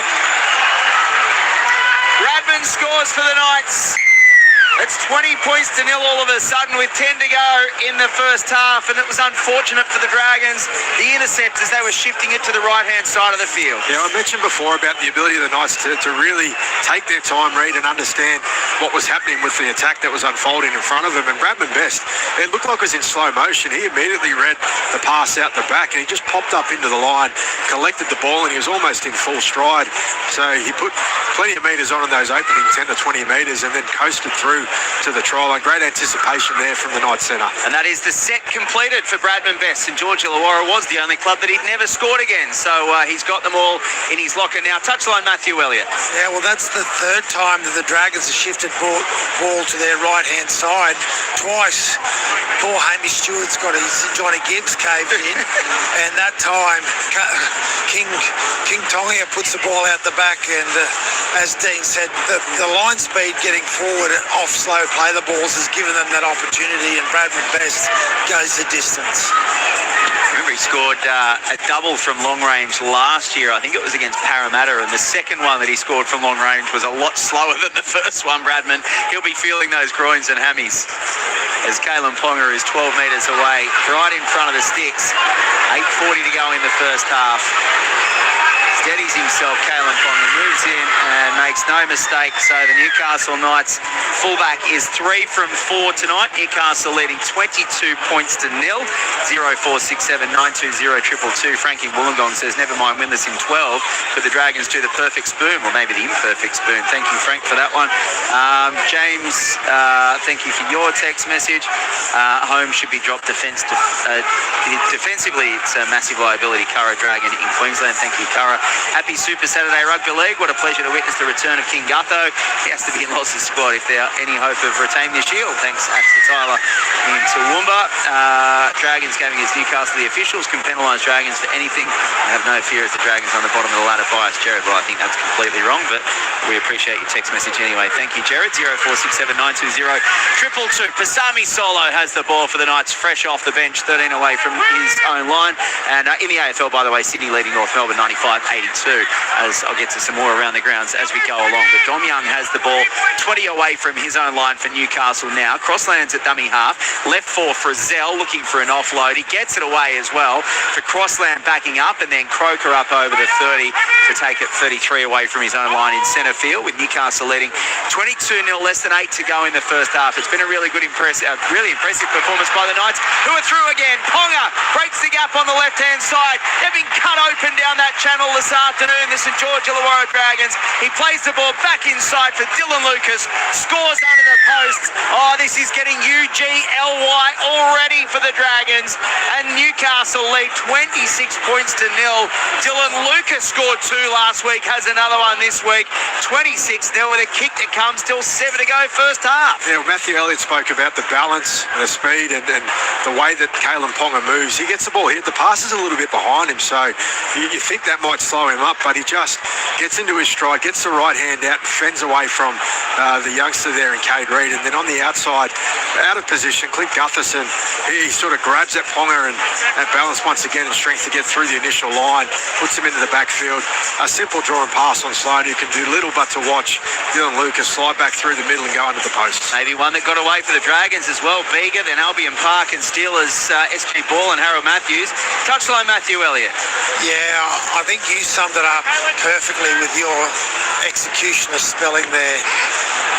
Bradman scores for the Knights. It's 20 points to nil all of a sudden with 10 to go in the first half, and it was unfortunate for the Dragons. The intercept as they were shifting it to the right-hand side of the field. Yeah, I mentioned before about the ability of the Knights to really take their time, read and understand what was happening with the attack that was unfolding in front of them. And Bradman Best, it looked like it was in slow motion. He immediately read the pass out the back, and he just popped up into the line, collected the ball, and he was almost in full stride. So he put plenty of metres on in those opening 10 to 20 metres and then coasted through to the try line. Great anticipation there from the Knights centre. And that is the set completed for Bradman Best. And George Illawarra was the only club that he'd never scored again. So he's got them all in his locker now. Touchline, Matthew Elliott. Yeah, well, that's the third time that the Dragons have shifted ball to their right-hand side. Twice, poor Hamish Stewart's got his Johnny Gibbs caved in. And that time, King Tongia puts the ball out the back. And as Dean said, the line speed getting forward and off slow play the balls has given them that opportunity, and Bradman Best goes the distance. Remember, he scored a double from long range last year. I think it was against Parramatta, and the second one that he scored from long range was a lot slower than the first one, Bradman. He'll be feeling those groins and hammies. As Kalen Ponga is 12 metres away, right in front of the sticks. 8:40 to go in the first half. Steadies himself, Kalen Ponga moves in and makes no mistake. So the Newcastle Knights fullback is 3 from 4 tonight. Newcastle leading 22 points to nil. 0467920222. Frankie Wollongong says, never mind, win this in 12, but the Dragons do the perfect spoon, or maybe the imperfect spoon. Thank you, Frank, for that one. James, thank you for your text message. Holmes should be dropped defensively. It's a massive liability. Curra Dragon in Queensland. Thank you, Curra. Happy Super Saturday Rugby League. What a pleasure to witness the return of King Gutho. He has to be in Loss's squad if there are any hope of retaining the shield. Thanks, Axel Tyler in Toowoomba. Dragons going against Newcastle. The officials can penalise Dragons for anything. I have no fear as the Dragons on the bottom of the ladder bias, Jared. Well, I think that's completely wrong, but we appreciate your text message anyway. Thank you, Jared. 0467920222. Pasami Solo has the ball for the Knights, fresh off the bench, 13 away from his own line. And in the AFL, by the way, Sydney leading North Melbourne 95-82, as I'll get to some more around the grounds as we go along. But Dom Young has the ball 20 away from his own line for Newcastle now. Crosslands at dummy half. Left for Frizzell looking for an offload. He gets it away as well for Crossland backing up, and then Croker up over the 30 to take it 33 away from his own line in centre field, with Newcastle leading 22-0, less than 8 to go in the first half. It's been a really impressive performance by the Knights, who are through again. Ponga breaks the gap on the left-hand side. They've been cut open down that channel this afternoon, the St George Illawarra Dragons. He plays the ball back inside for Dylan Lucas, scores under the post. Oh, this is getting UGLY already for the Dragons, and Newcastle lead 26 points to nil. Dylan Lucas scored 2 last week, has another one this week. 26-0 with a kick to come, still 7 to go first half. Yeah, well, Matthew Elliott spoke about the balance and the speed and the way that Kalen Ponga moves. He gets the ball hit. The pass is a little bit behind him, so you think that might slow him up, but he just gets into his stride, gets the right hand out and fends away from the youngster there in Cade read. And then on the outside, out of position, Clint Gutherson, he sort of grabs that Ponga and balance once again and strength to get through the initial line, puts him into the backfield. A simple draw and pass on Sloan, who can do little but to watch Dylan Lucas slide back through the middle and go under the post. Maybe one that got away for the Dragons as well. Bega, then Albion Park and Steelers, SG Ball and Harold Matthews. Touchline Matthew Elliott. Yeah, I think you summed it up perfectly with your execution of spelling there.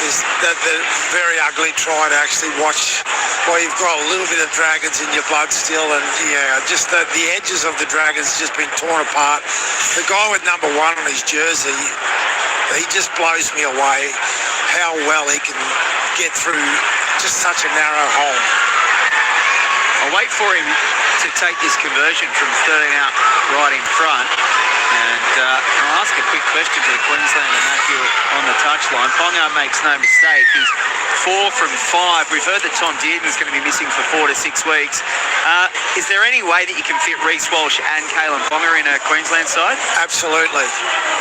Is that the very ugly try to actually watch. Well, you've got a little bit of Dragons in your blood still, and yeah, just the edges of the Dragons just been torn apart. The guy with number 1 on his jersey, he just blows me away how well he can get through just such a narrow hole. I'll wait for him to take this conversion from 13 out right in front. And I'll ask a quick question to the Queenslander Matthew on the touchline. Ponga makes no mistake. He's 4 from 5. We've heard that Tom Dearden's going to be missing for 4 to 6 weeks. Is there any way that you can fit Reece Walsh and Kalen Ponga in a Queensland side? Absolutely.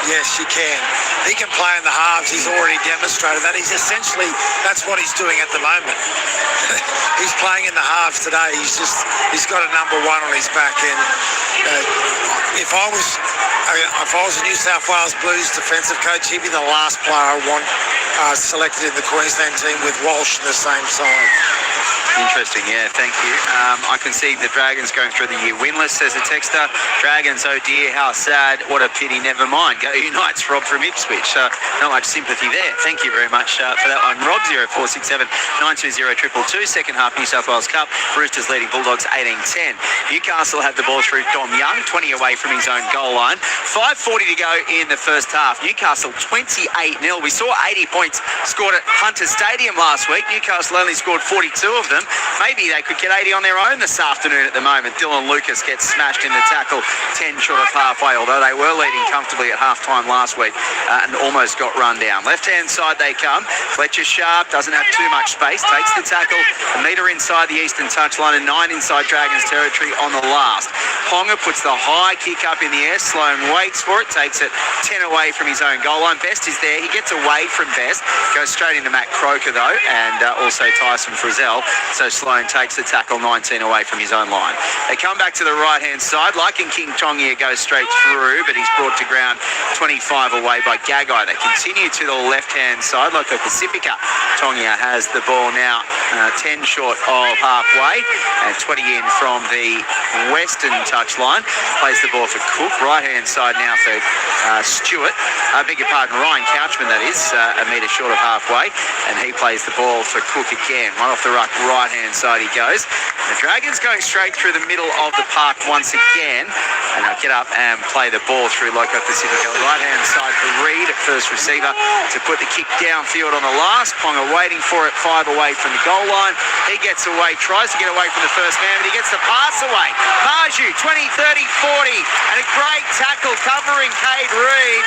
Yes, you can. He can play in the halves. He's already demonstrated that. He's essentially, that's what he's doing at the moment. He's playing in the halves today. He's got a number 1 on his back end. If I was a New South Wales Blues defensive coach, he'd be the last player I want selected in the Queensland team with Walsh on the same side. Interesting, yeah, thank you. I can see the Dragons going through the year winless, says a texter. Dragons, oh dear, how sad. What a pity, never mind. Go Unites, Rob from Ipswich. Not much sympathy there. Thank you very much for that one. Rob, 0467 920 222. Second half New South Wales Cup. Roosters leading Bulldogs 18-10. Newcastle had the ball through Dom Young, 20 away from his own goal line. 5:40 to go in the first half. Newcastle 28-0. We saw 80 points scored at Hunter Stadium last week. Newcastle only scored 42 of them. Maybe they could get 80 on their own this afternoon at the moment. Dylan Lucas gets smashed in the tackle 10 short of halfway, although they were leading comfortably at half-time last week and almost got run down. Left-hand side they come. Fletcher Sharp doesn't have too much space, takes the tackle, a metre inside the eastern touchline and 9 inside Dragons territory on the last. Ponga puts the high kick up in the air. Sloan waits for it, takes it 10 away from his own goal line. Best is there. He gets away from Best, goes straight into Matt Croker though, and also Tyson Frizzell. So Sloan takes the tackle 19 away from his own line. They come back to the right-hand side. Liking King Tongia goes straight through, but he's brought to ground 25 away by Gagai. They continue to the left-hand side like the Pacifica. Tongia has the ball now 10 short of halfway and 20 in from the western touchline. Plays the ball for Cook. Right-hand side now for Stewart. Beg your pardon, Ryan Couchman, that is, a metre short of halfway. And he plays the ball for Cook again. One off the ruck, right-hand side he goes. The Dragons going straight through the middle of the park once again. And they'll get up and play the ball through Loco Pacifica. Right-hand side for Reid at first receiver to put the kick downfield on the last. Ponga waiting for it 5 away from the goal line. He gets away, tries to get away from the first man, but he gets the pass away. Marju, 20, 30, 40. And a great tackle covering Cade Reid.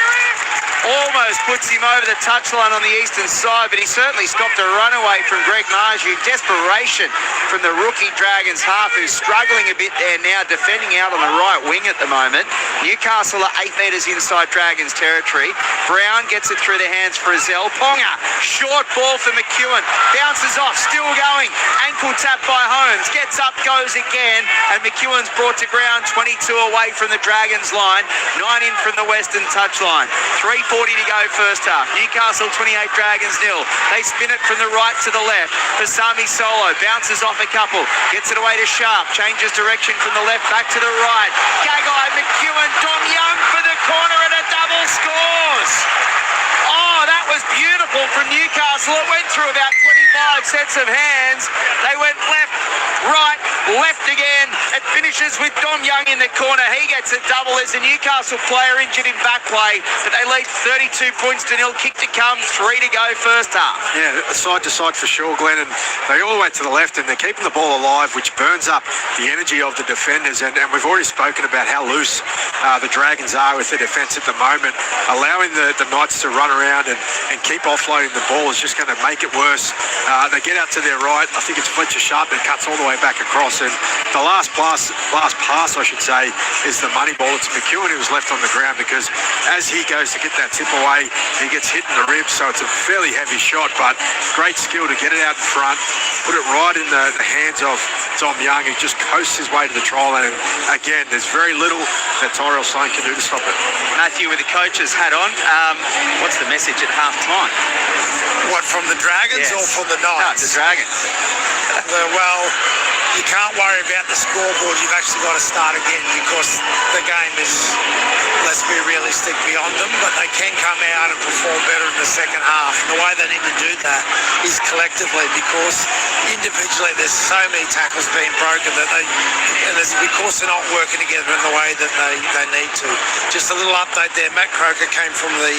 Almost puts him over the touchline on the eastern side, but he certainly stopped a runaway from Greg Marju. Desperation from the rookie Dragons half, who's struggling a bit there now, defending out on the right wing at the moment. Newcastle are 8 metres inside Dragons territory. Brown gets it through the hands for Frizzell. Ponga, short ball for McEwen. Bounces off, still going. Ankle tap by Holmes. Gets up, goes again, and McEwen's brought to ground 22 away from the Dragons line. 9 in from the western touchline. 3:40 to go first half. Newcastle 28, Dragons 0. They spin it from the right to the left. Pasami Solo bounces off a couple. Gets it away to Sharp. Changes direction from the left back to the right. Gagai, McEwen, Dom Young for the corner and a double scores. Oh, that was beautiful from Newcastle. It went through about 25 sets of hands. They went left, right, left again. It finishes with Dom Young in the corner. He gets a double. There's a Newcastle player injured in back play, but they lead 32 points to nil. Kick to come, 3 to go first half. Yeah, side to side for sure, Glenn, and they all the way to the left, and they're keeping the ball alive, which burns up the energy of the defenders. And we've already spoken about how loose the Dragons are with their defence at the moment. Allowing the Knights to run around and keep offloading the ball is just going to make it worse. They get out to their right. I think it's Fletcher Sharp that cuts all the way back across pass, and the last pass, I should say, is the money ball. It's McEwen who was left on the ground, because as he goes to get that tip away, he gets hit in the ribs, so it's a fairly heavy shot, but great skill to get it out in front, put it right in the hands of Tom Young, who just coasts his way to the try line. And again, there's very little that Tyrell Sloan can do to stop it. Matthew, with the coach's hat on, what's the message at half-time? What, from the Dragons or from the Knights? No, the Dragons. Well, you can't worry about the scoreboard. You've actually got to start again, because the game is, let's be realistic, beyond them, but they can come out and perform better in the second half. And the way they need to do that is collectively, because individually there's so many tackles being broken that it's because they're not working together in the way that they need to. Just a little update there. Matt Croker came from the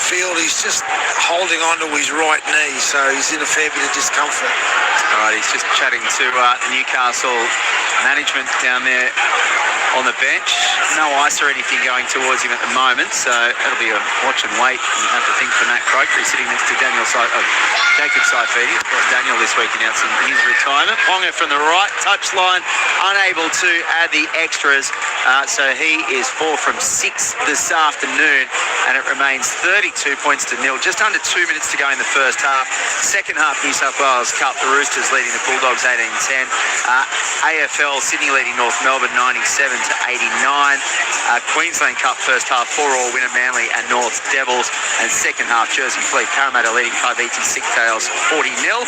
field. He's just holding on to his right knee, so he's in a fair bit of discomfort. All right, he's just chatting to the Newcastle management down there on the bench. No ice or anything going towards him at the moment, so it'll be a watch and wait. You have to think for Matt Croker. He's sitting next to Jacob Saifidi. Of course, Daniel this week announcing his retirement. Ponga from the right touchline, unable to add the extras, so he is 4 from 6 this afternoon, and it remains 32 points to nil. Just under 2 minutes to go in the first half. Second half, New South Wales Cup, the Roosters leading the Bulldogs 18-10. AFL, Sydney leading North Melbourne 97-89. Queensland Cup first half, 4-all winner Manly and North Devils. And second half, Jersey Fleet Parramatta leading Claviti Sixtails 40-0.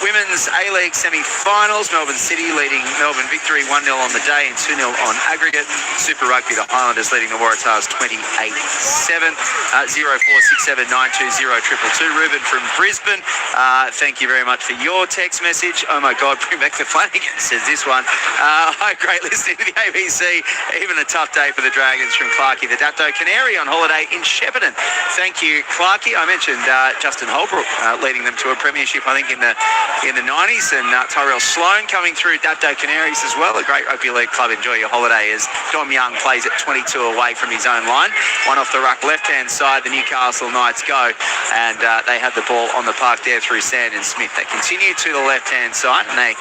Women's A-League semi-finals, Melbourne City leading Melbourne Victory 1-0 on the day and 2-0 on aggregate. Super Rugby, the Highlanders leading the Waratahs 28-7. 0467 920 222. Ruben from Brisbane, thank you very much for your text message. Oh my God, bring back the Flanagan, says this one. Hi, great listening to the ABC. Even a tough day for the Dragons, from Clarkey the Dapto Canary on holiday in Shepparton. Thank you, Clarkey. I mentioned Justin Holbrook leading them to a premiership, I think, in the 90s, and Tyrell Sloan coming through Dapto Canaries as well. A great rugby league club. Enjoy your holiday as Dom Young plays at 22 away from his own line. One off the ruck left-hand side, the Newcastle Knights go, and they had the ball on the park there through Sandon Smith. They continue to the left-hand side, and they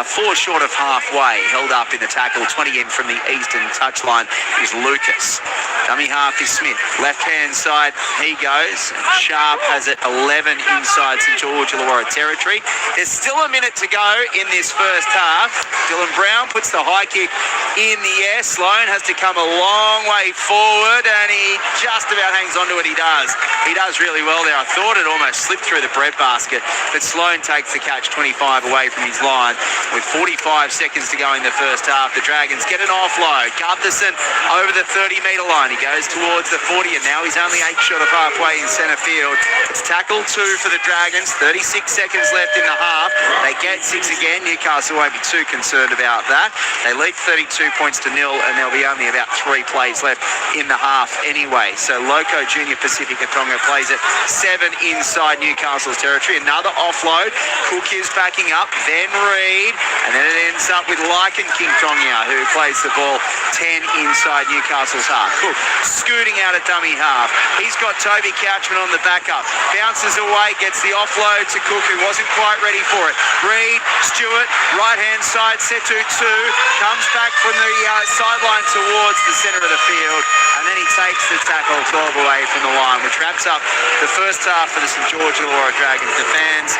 fall short of halfway. Held up in the tackle, 20 in from the eastern touchline is Lucas. Dummy half is Smith. Left-hand side, he goes. Sharp has it 11 inside St George Illawarra territory. There's still a minute to go in this first half. Dylan Brown puts the high kick in the air. Sloan has to come a long way forward, and he just about hangs on to it. He does really well there. I thought it almost slipped through the breadbasket, but Sloan takes the catch 25 away from his line with 45 seconds to go in the first half. The Dragons get an offload. Gutherson over the 30-metre line. He goes towards the 40, and now he's only 8 short of halfway in centre field. It's tackle 2 for the Dragons. 36 seconds left in the half. They get 6 again. Newcastle won't be too concerned about that. They lead 32 points to nil, and there'll be only about 3 plays left in the half anyway. So Loco Junior Pacifica Tonga plays it 7 inside Newcastle's territory. Another offload. Cook is backing up, then Reid, and then it ends up with Lycan King Tonga, who plays the ball 10 inside Newcastle's half. Cook scooting out a dummy half. He's got Toby Couchman on the backup. Bounces away, gets the offload to Cook, who wasn't quite ready for it. Reid, Stewart, right-hand side, Setu 2, comes back from the sideline towards the centre of the field, and then he takes the tackle 12 away from the line, which wraps up the first half for the St George Illawarra Dragons. The fans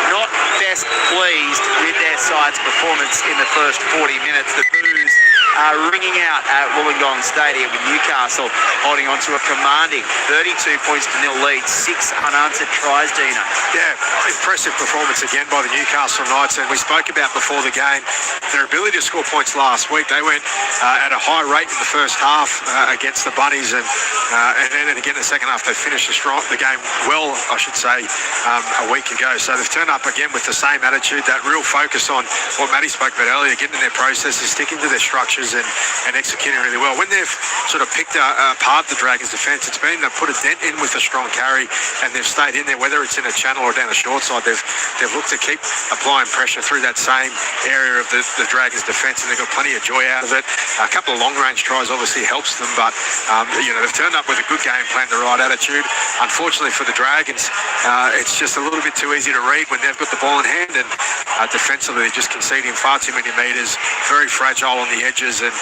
not best pleased with their side's performance in the first 40 minutes. The boos are ringing out at Wollongong Stadium, with Newcastle holding on to a commanding 32 points to nil lead. 6 unanswered tries, Dino. Yeah, impressive performance again by the Newcastle Knights, and we spoke about before the game their ability to score points last week. They went at a high rate in the first half against the Bunnies, and then again in the second half they finished the game well, I should say, a week ago. So they've turned up again with the same attitude, that real focus on what Matty spoke about earlier, getting in their processes, sticking to their structures, meters and executing really well. When they've sort of picked apart the Dragons' defence, it's been they've put a dent in with a strong carry, and they've stayed in there, whether it's in a channel or down a short side. They've looked to keep applying pressure through that same area of the Dragons' defence, and they've got plenty of joy out of it. A couple of long-range tries obviously helps them, but they've turned up with a good game plan, the right attitude. Unfortunately for the Dragons, it's just a little bit too easy to read when they've got the ball in hand, and defensively they're just conceding far too many metres, very fragile on the edges, and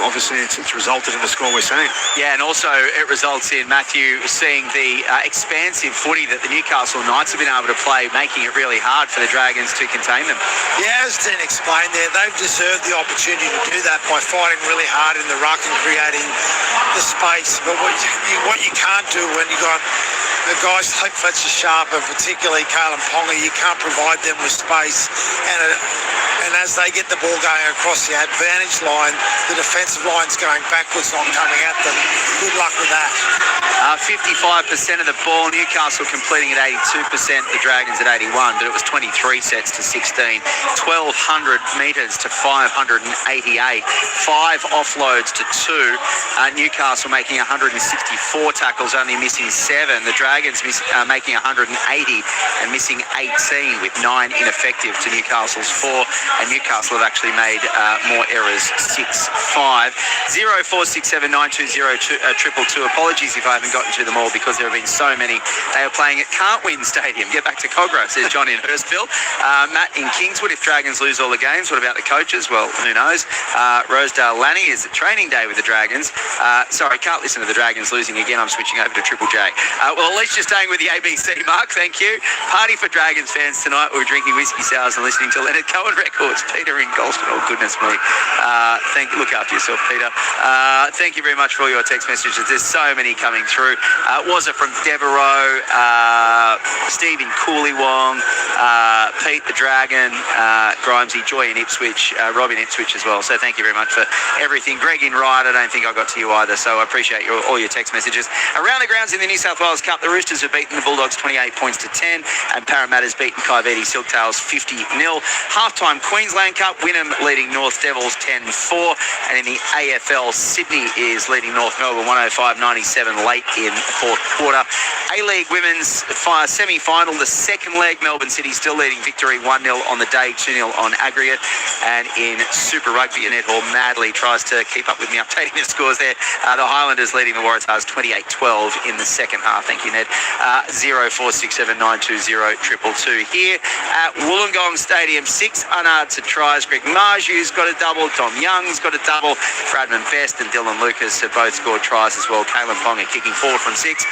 obviously it's resulted in the score we're seeing. Yeah, and also it results in, Matthew, seeing the expansive footy that the Newcastle Knights have been able to play, making it really hard for the Dragons to contain them. Yeah, as Dean explained there, they've deserved the opportunity to do that by fighting really hard in the ruck and creating the space. But what you can't do when you've got the guys like Fletcher Sharp and particularly Kalen Ponga, you can't provide them with space. And as they get the ball going across the advantage line, the defensive line's going backwards, not coming at them. Good luck with that. 55% of the ball, Newcastle completing at 82%, the Dragons at 81, but it was 23 sets to 16. 1,200 metres to 588. 5 offloads to 2. Newcastle making 164 tackles, only missing 7. The Dragons making 180 and missing 18, with 9 ineffective to Newcastle's 4. And Newcastle have actually made more errors, 6-5. 0467 920 222. Apologies if I haven't gotten to them all because there have been so many. They are playing at Can't Win Stadium. Get back to Cogra, says John in Hurstville. Matt in Kingswood, if Dragons lose all the games, what about the coaches? Well, who knows? Rosedale Lanny, is it training day with the Dragons? Sorry, can't listen to the Dragons losing again. I'm switching over to Triple J. Well, at least you're staying with the ABC, Mark. Thank you. Party for Dragons fans tonight. We're drinking whiskey sours and listening to Leonard Cohen records. Peter in Golston. Oh, goodness me. Look after yourself, Peter. Thank you very much for all your text messages. There's so many coming through. Was it from Devereaux, Stephen Cooley-Wong, Pete the Dragon, Grimesy, Joy in Ipswich, Rob in Ipswich as well. So thank you very much for everything. Greg in Ryde, I don't think I got to you either, so I appreciate all your text messages. Around the grounds in the New South Wales Cup, the Roosters have beaten the Bulldogs 28 points to 10, and Parramatta's beaten Kaiviti Silktails 50-0. Halftime Queensland Cup, Wynnum leading North Devils 10-4, and in the AFL, Sydney is leading North Melbourne 105-97 late in the fourth quarter. A-League Women's semi-final, the second leg, Melbourne City still leading Victory 1-0 on the day, 2-0 on aggregate. And in Super Rugby, Annette Hall madly tries to keep up with me updating the scores there. The Highlanders leading the Waratahs 28-12 in the second half. Thank you, Ned. 0467 920 222 here at Wollongong Stadium. 6 unanswered tries. Greg Marju's got a double. Tom Young's got a double. Bradman Best and Dylan Lucas have both scored tries as well. Kalen Ponga kicking 4 from 6.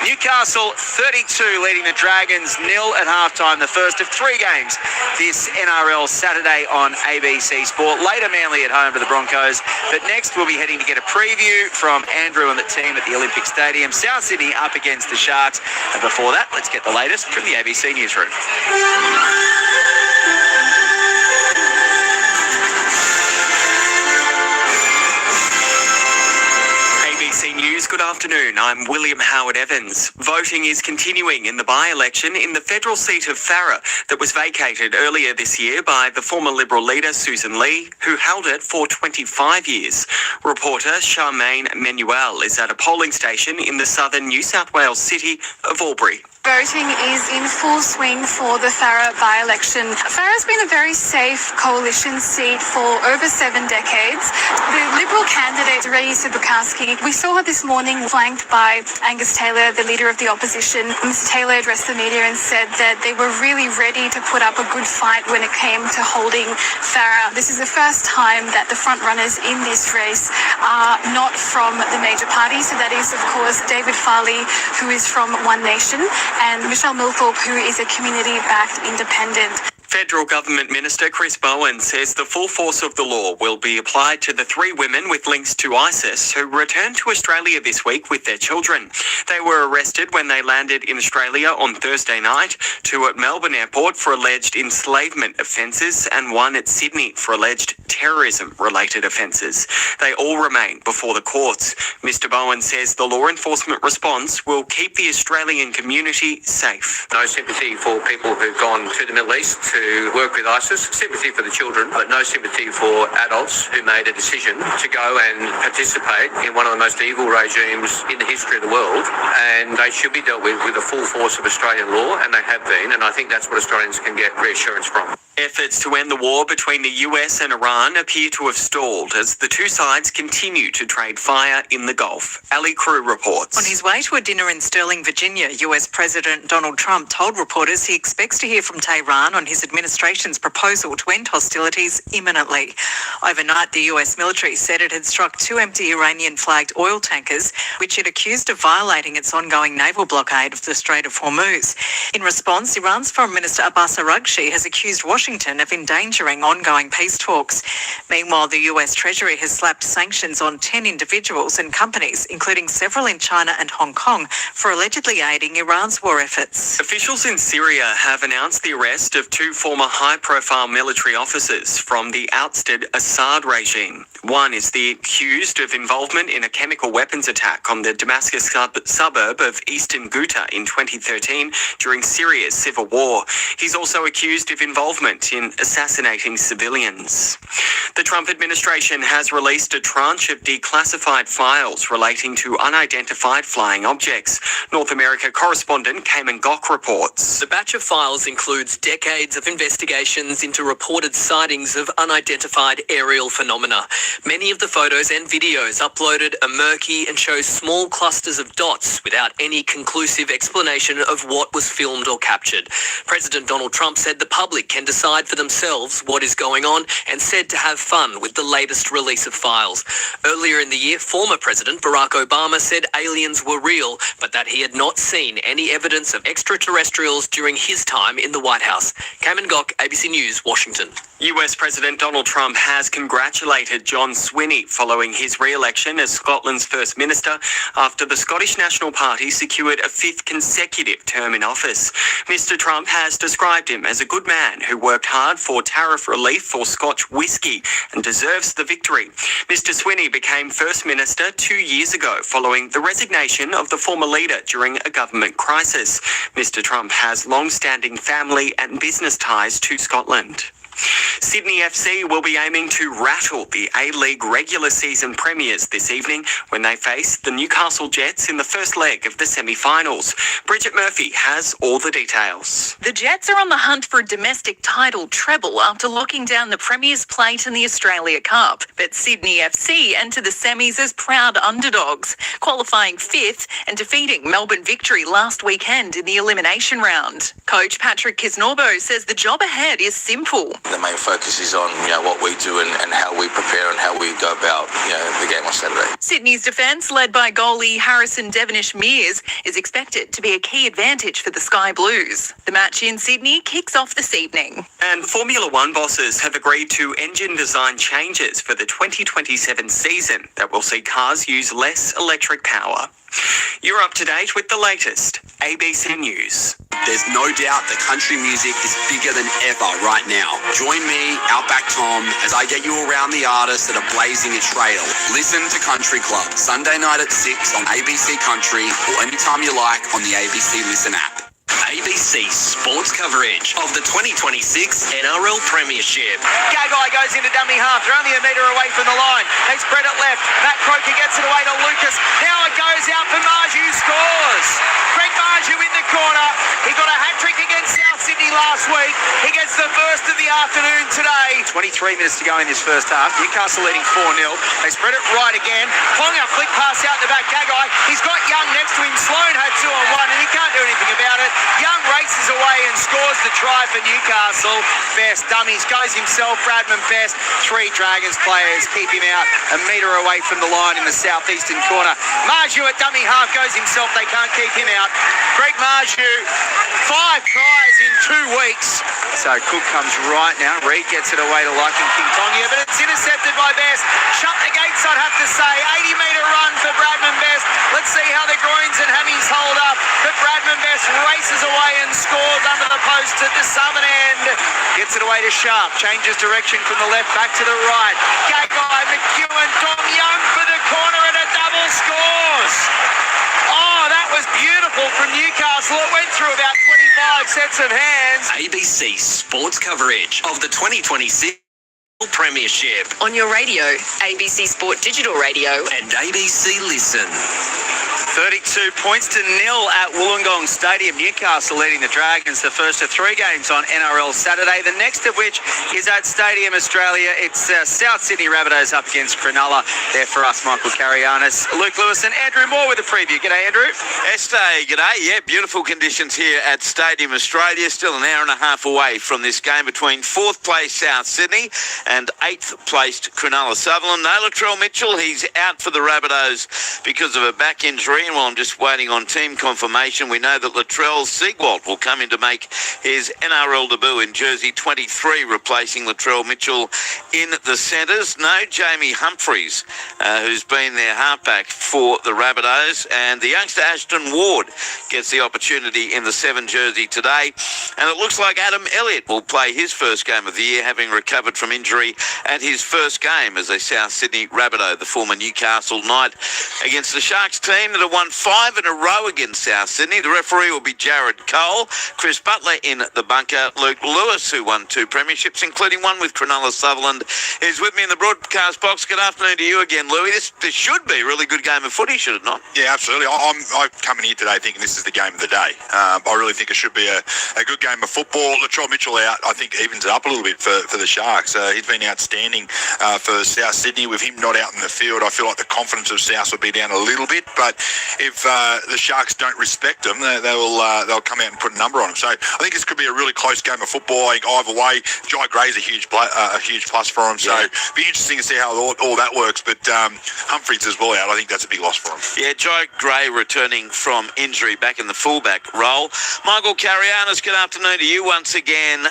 Newcastle 32 leading the Dragons 0 at halftime. The first of 3 games this NRL Saturday on ABC Sport. Later, Manly at home to the Broncos. But next, we'll be heading to get a preview from Andrew and the team at the Olympic Stadium. South Sydney up against the Sharks. And before that, let's get the latest from the ABC Newsroom. ABC News, good afternoon. I'm William Howard Evans. Voting is continuing in the by-election in the federal seat of Farrer that was vacated earlier this year by the former Liberal leader Susan Lee, who held it for 25 years. Reporter Xiaomi Mi is at a polling station in the southern New South Wales city of Albury. Voting is in full swing for the Farrer by-election. Farrer's been a very safe coalition seat for over 7 decades. The Liberal candidate, Raisa Bukowski, we saw her this morning flanked by Angus Taylor, the leader of the opposition. Ms. Taylor addressed the media and said that they were really ready to put up a good fight when it came to holding Farrer. This is the first time that the front-runners in this race are not from the major parties. So that is, of course, David Farley, who is from One Nation, and Michelle Milthorpe, who is a community-backed independent. Federal Government Minister Chris Bowen says the full force of the law will be applied to the 3 women with links to ISIS who returned to Australia this week with their children. They were arrested when they landed in Australia on Thursday night, 2 at Melbourne Airport for alleged enslavement offences and 1 at Sydney for alleged terrorism-related offences. They all remain before the courts. Mr Bowen says the law enforcement response will keep the Australian community safe. No sympathy for people who've gone to the Middle East to to work with ISIS. Sympathy for the children, but no sympathy for adults who made a decision to go and participate in one of the most evil regimes in the history of the world. And they should be dealt with the full force of Australian law, and they have been. And I think that's what Australians can get reassurance from. Efforts to end the war between the US and Iran appear to have stalled as the two sides continue to trade fire in the Gulf. Ali Crew reports. On his way to a dinner in Sterling, Virginia, US President Donald Trump told reporters he expects to hear from Tehran on his administration's proposal to end hostilities imminently. Overnight, the US military said it had struck 2 empty Iranian-flagged oil tankers, which it accused of violating its ongoing naval blockade of the Strait of Hormuz. In response, Iran's Foreign Minister Abbas Araghchi has accused Washington of endangering ongoing peace talks. Meanwhile, the US Treasury has slapped sanctions on 10 individuals and companies, including several in China and Hong Kong, for allegedly aiding Iran's war efforts. Officials in Syria have announced the arrest of 2 former high-profile military officers from the ousted Assad regime. One is the accused of involvement in a chemical weapons attack on the Damascus suburb of Eastern Ghouta in 2013 during Syria's civil war. He's also accused of involvement in assassinating civilians. The Trump administration has released a tranche of declassified files relating to unidentified flying objects. North America correspondent Cayman Gok reports. The batch of files includes decades of investigations into reported sightings of unidentified aerial phenomena. Many of the photos and videos uploaded are murky and show small clusters of dots without any conclusive explanation of what was filmed or captured. President Donald Trump said the public can decide for themselves what is going on and said to have fun with the latest release of files. Earlier in the year, former President Barack Obama said aliens were real, but that he had not seen any evidence of extraterrestrials during his time in the White House. Cayman Gok, ABC News, Washington. US President Donald Trump has congratulated John Swinney following his re-election as Scotland's First Minister after the Scottish National Party secured a 5th consecutive term in office. Mr. Trump has described him as a good man who worked hard for tariff relief for Scotch whisky and deserves the victory. Mr. Swinney became First Minister 2 years ago following the resignation of the former leader during a government crisis. Mr. Trump has long-standing family and business ties to Scotland. Sydney FC will be aiming to rattle the A-League regular season premiers this evening when they face the Newcastle Jets in the first leg of the semi-finals. Bridget Murphy has all the details. The Jets are on the hunt for a domestic title treble after locking down the Premier's plate in the Australia Cup. But Sydney FC enter the semis as proud underdogs, qualifying 5th and defeating Melbourne Victory last weekend in the elimination round. Coach Patrick Kisnorbo says the job ahead is simple. The main focus is on what we do and how we prepare and how we go about the game on Saturday. Sydney's defence, led by goalie Harrison Devonish-Mears, is expected to be a key advantage for the Sky Blues. The match in Sydney kicks off this evening. And Formula One bosses have agreed to engine design changes for the 2027 season that will see cars use less electric power. You're up to date with the latest ABC News. There's no doubt that country music is bigger than ever right now. Join me, Outback Tom, as I get you around the artists that are blazing a trail. Listen to Country Club, Sunday night at 6 on ABC Country or anytime you like on the ABC Listen app. ABC sports coverage of the 2026 NRL Premiership. Gagai goes into dummy half. They're only a metre away from the line. They spread it left. Matt Croker gets it away to Lucas. Now it goes out for Marju. Scores. Greg Marju in the corner. He got a hat-trick against South Sydney last week. He gets the first of the afternoon today. 23 minutes to go in this first half. Newcastle leading 4-0. They spread it right again. Ponga flick pass out the back. Gagai. He's got Young next to him. Sloan had 2-on-1 and he can't do anything about it. Young races away and scores the try for Newcastle. Best dummies goes himself. Bradman Best. 3 Dragons players keep him out a metre away from the line in the southeastern corner. Marju at dummy half goes himself. They can't keep him out. Greg Marju, 5 tries in 2 weeks. So Cook comes right now. Reid gets it away to Larkin King Tongia, but it's intercepted by Best. Shut the gates, I'd have to say. 80-metre run for Bradman Best. Let's see how the groins and hammies hold up. But Bradman Best races away and scores under the post at the southern end. Gets it away to Sharp. Changes direction from the left back to the right. Gagai, McEwen, Dom Young for the corner and a double scores. Oh, that was beautiful from Newcastle. It went through about 25 5 sets of hands. ABC Sports coverage of the 2026 Premiership On your radio, ABC Sport Digital Radio. and ABC Listen. 32 points to nil at Wollongong Stadium. Newcastle leading the Dragons the first of 3 games on NRL Saturday. The next of which is at Stadium Australia. It's South Sydney Rabbitohs up against Cronulla. There for us, Michael Carianis, Luke Lewis and Andrew Moore with a preview. G'day, Andrew. Estee, g'day. Yeah, beautiful conditions here at Stadium Australia. Still an hour and a half away from this game between 4th place South Sydney and 8th placed Cronulla Sutherland. No Latrell Mitchell. He's out for the Rabbitohs because of a back injury. And while I'm just waiting on team confirmation, we know that Latrell Siegwald will come in to make his NRL debut in jersey 23, replacing Latrell Mitchell in the centres. No Jamie Humphreys, who's been their halfback for the Rabbitohs. And the youngster Ashton Ward gets the opportunity in the 7 jersey today. And it looks like Adam Elliott will play his first game of the year, having recovered from injury at his first game as a South Sydney Rabbitoh, the former Newcastle Knight, against the Sharks team that have won 5 in a row against South Sydney. The referee will be Jared Cole. Chris Butler in the bunker. Luke Lewis, who won 2 premierships, including one with Cronulla Sutherland, is with me in the broadcast box. Good afternoon to you again, Louis. This should be a really good game of footy, should it not? Yeah, absolutely. I'm coming here today thinking this is the game of the day. I really think it should be a good game of football. Latrell Mitchell out, I think, evens it up a little bit for the Sharks. He's been outstanding for South Sydney. With him not out in the field, I feel like the confidence of South would be down a little bit. But if the Sharks don't respect them, they'll come out and put a number on them. So I think this could be a really close game of football. I think either way, Jai Gray's a huge plus for him. So it'd be interesting to see how all that works. But Humphreys as well out. I think that's a big loss for him. Yeah, Jai Gray returning from injury back in the fullback role. Michael Carianis, good afternoon to you once again.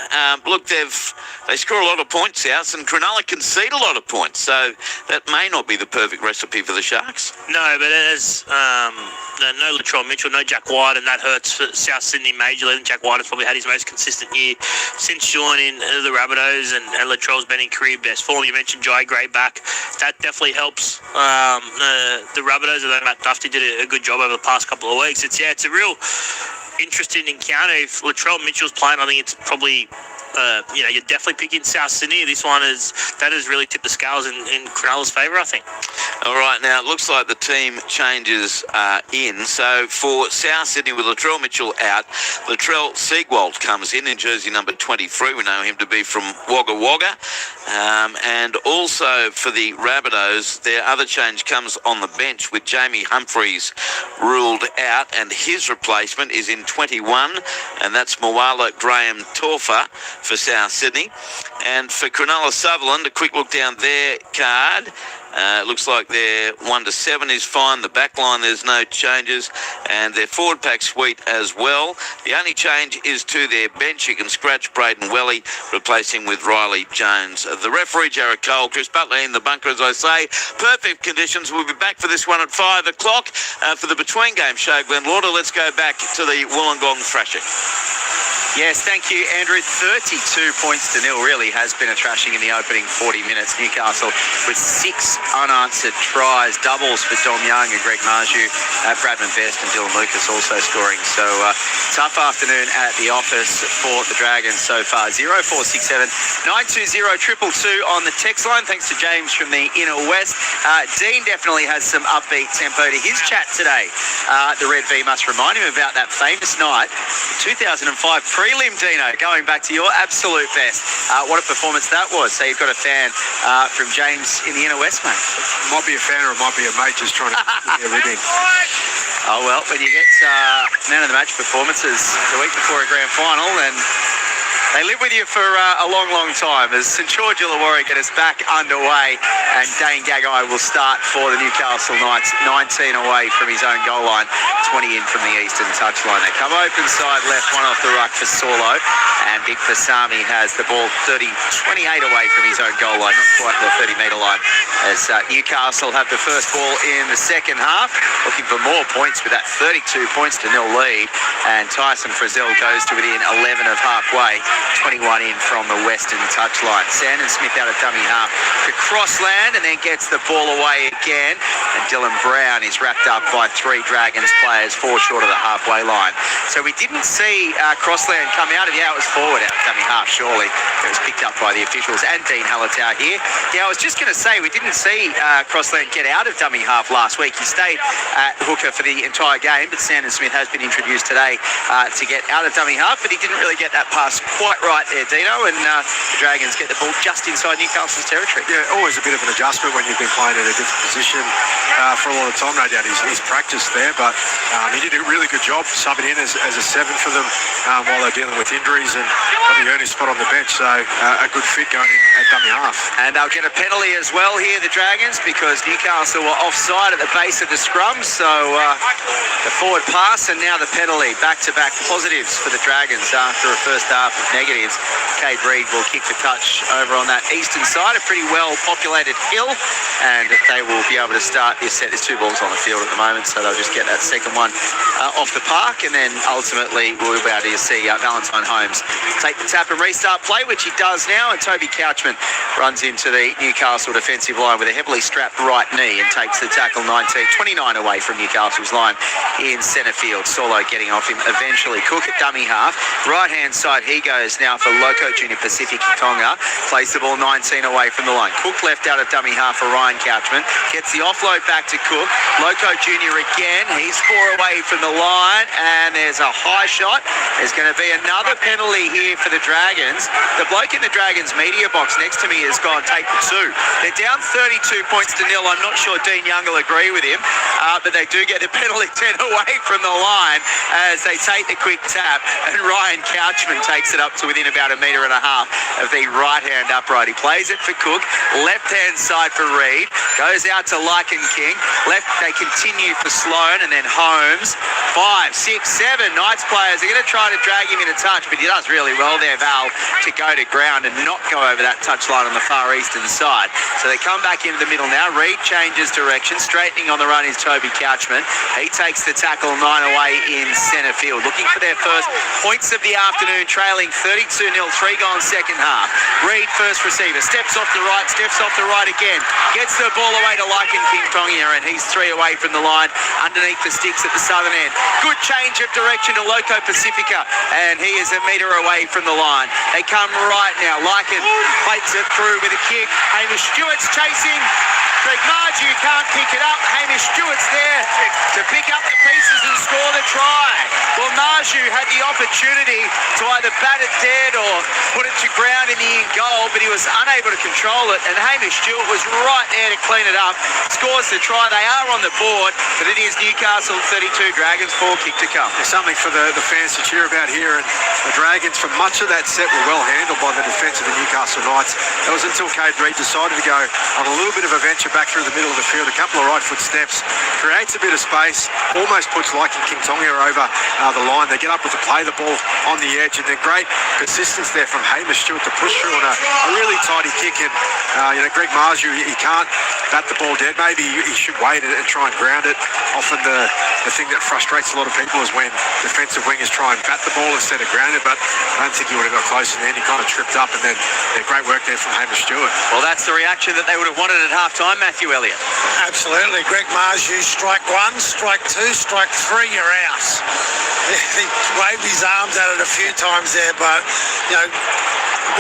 Look, they score a lot of points, South, and Cronulla concede a lot of points. So that may not be the perfect recipe for the Sharks. No, but there's no Latrell Mitchell, no Jack White, and that hurts for South Sydney majorly. And Jack White has probably had his most consistent year since joining the Rabbitohs, and Latrell's been in career best form. You mentioned Jai Gray back. That definitely helps the Rabbitohs, although Matt Duffy did a good job over the past couple of weeks. It's a real interesting encounter. If Latrell Mitchell's playing, I think it's probably you're definitely picking South Sydney. This one has really tipped the scales in Cronulla's favour, I think. All right, now it looks like the team changes are in. So for South Sydney, with Latrell Mitchell out, Latrell Siegwald comes in jersey number 23. We know him to be from Wagga Wagga. And also for the Rabbitohs, their other change comes on the bench with Jamie Humphreys ruled out, and his replacement is in 21, and that's Moala Graham Torfa for South Sydney. And for Cronulla Sutherland, a quick look down their card. It looks like their 1 to 7 is fine. The back line, there's no changes. And their forward pack suite as well. The only change is to their bench. You can scratch Braden Welly, replacing with Riley Jones. The referee, Jared Cole. Chris Butler in the bunker, as I say. Perfect conditions. We'll be back for this one at 5 o'clock for the between game show. Glenn Lauder, let's go back to the Wollongong thrashing. Yes, thank you, Andrew. 32 points to nil really has been a thrashing in the opening 40 minutes. Newcastle with 6 unanswered tries, doubles for Dom Young and Greg Marju, Bradman Best and Dylan Lucas also scoring. So tough afternoon at the office for the Dragons so far. 0467 920 222 on the text line. Thanks to James from the Inner West. Dean definitely has some upbeat tempo to his chat today. The Red V must remind him about that famous night, 2005 prelim, Dino, going back to your absolute best. What a performance that was. So you've got a fan from James in the Inner West, mate. Might be a fan or it might be a mate just trying to get everything. Oh, well, when you get man of the match performances the week before a grand final, then they live with you for a long, long time. As St George Illawarra get us back underway, and Dane Gagai will start for the Newcastle Knights, 19 away from his own goal line, 20 in from the eastern touchline. They come open side left, one off the ruck for Sorlo, and Big Fasami has the ball 28 away from his own goal line, not quite the 30-metre line, as Newcastle have the first ball in the second half, looking for more points with that 32 points to nil lead, and Tyson Frizzell goes to within 11 of halfway 21 in from the western touchline. Sandon Smith out of dummy half to Crossland and then gets the ball away again. And Dylan Brown is wrapped up by 3 Dragons players, 4 short of the halfway line. So we didn't see Crossland come out of it was forward out of dummy half, surely. It was picked up by the officials and Dean Hallertau here. Yeah, I was just going to say, we didn't see Crossland get out of dummy half last week. He stayed at hooker for the entire game, but Sandon Smith has been introduced today to get out of dummy half, but he didn't really get that pass quite right there, Dino, and the Dragons get the ball just inside Newcastle's territory. Yeah, always a bit of an adjustment when you've been playing in a different position for a lot of time. No doubt he's practiced there, but he did a really good job subbing in as a 7 for them while they're dealing with injuries, and probably earned his spot on the bench, so a good fit going in at dummy half. And they'll get a penalty as well here, the Dragons, because Newcastle were offside at the base of the scrum, so the forward pass and now the penalty. Back-to-back positives for the Dragons after a first half of negatives. Cade Reid will kick the touch over on that eastern side, a pretty well-populated hill, and they will be able to start this set. There's 2 balls on the field at the moment, so they'll just get that second one off the park, and then ultimately we'll be able to see Valentine Holmes take the tap and restart play, which he does now, and Toby Couchman runs into the Newcastle defensive line with a heavily strapped right knee and takes the tackle 29 away from Newcastle's line in centre field. Solo getting off him eventually. Cook at dummy half. Right-hand side he goes now for Loco Junior Pacific Tonga. Plays the ball 19 away from the line. Cook left out of dummy half for Ryan Couchman. Gets the offload back to Cook. Loco Junior again. He's 4 away from the line, and there's a high shot. There's going to be another penalty here for the Dragons. The bloke in the Dragons media box next to me has gone take the 2. They're down 32 points to 0. I'm not sure Dean Young will agree with him, but they do get the penalty 10 away from the line as they take the quick tap, and Ryan Couchman takes it up to within about 1.5 metres of the right-hand upright. He plays it for Cook, left-hand side for Reid, goes out to Lycan King, left they continue for Sloan, and then Holmes. 5, 6, 7 Knights players are going to try to drag him in a touch, but he does really well there, Val, to go to ground and not go over that touch line on the far eastern side. So they come back into the middle now. Reid changes direction. Straightening on the run is Toby Couchman. He takes the tackle 9 away in centre field. Looking for their first points of the afternoon, trailing 32-0, 3 gone second half. Reid first receiver. Steps off the right again. Gets the ball away to Lycan King Tongia, and he's 3 away from the line underneath the sticks at the southern end. Good change of direction to Loco Pacifica, and he is 1 metre away from the line. They come right now. Lycan plates it through with a kick. Hamish Stewart's chasing. Greg Marju can't pick it up. Hamish Stewart's there to pick up the pieces and score the try. Well, Marju had the opportunity to either bat it dead or put it to ground in the in goal, but he was unable to control it, and Hamish Stewart was right there to clean it up. Scores the try. They are on the board, but it is Newcastle 32, Dragons 4, kick to come. There's something for the fans to cheer about here, and the Dragons, for much of that set, were well handled by the defence of the Newcastle Knights. That was until Cade Reid decided to go on a little bit of a venture back through the middle of the field, a couple of right foot steps, creates a bit of space, almost puts Lycan King Tongia over the line. They get up with the play the ball on the edge, and then great persistence there from Hamish Stewart to push through on a really tidy kick. And Greg Marju, he can't bat the ball dead. Maybe he should wait and try and ground it. Often the thing that frustrates a lot of people is when defensive wingers try and bat the ball instead of ground it, but I don't think he would have got close in the end. He kind of tripped up, and then great work there from Hamish Stewart. Well, that's the reaction that they would have wanted at half-time, Matthew Elliott. Absolutely. Greg Marju, strike 1, strike 2, strike 3, you're out. He waved his arms at it a few times there, but,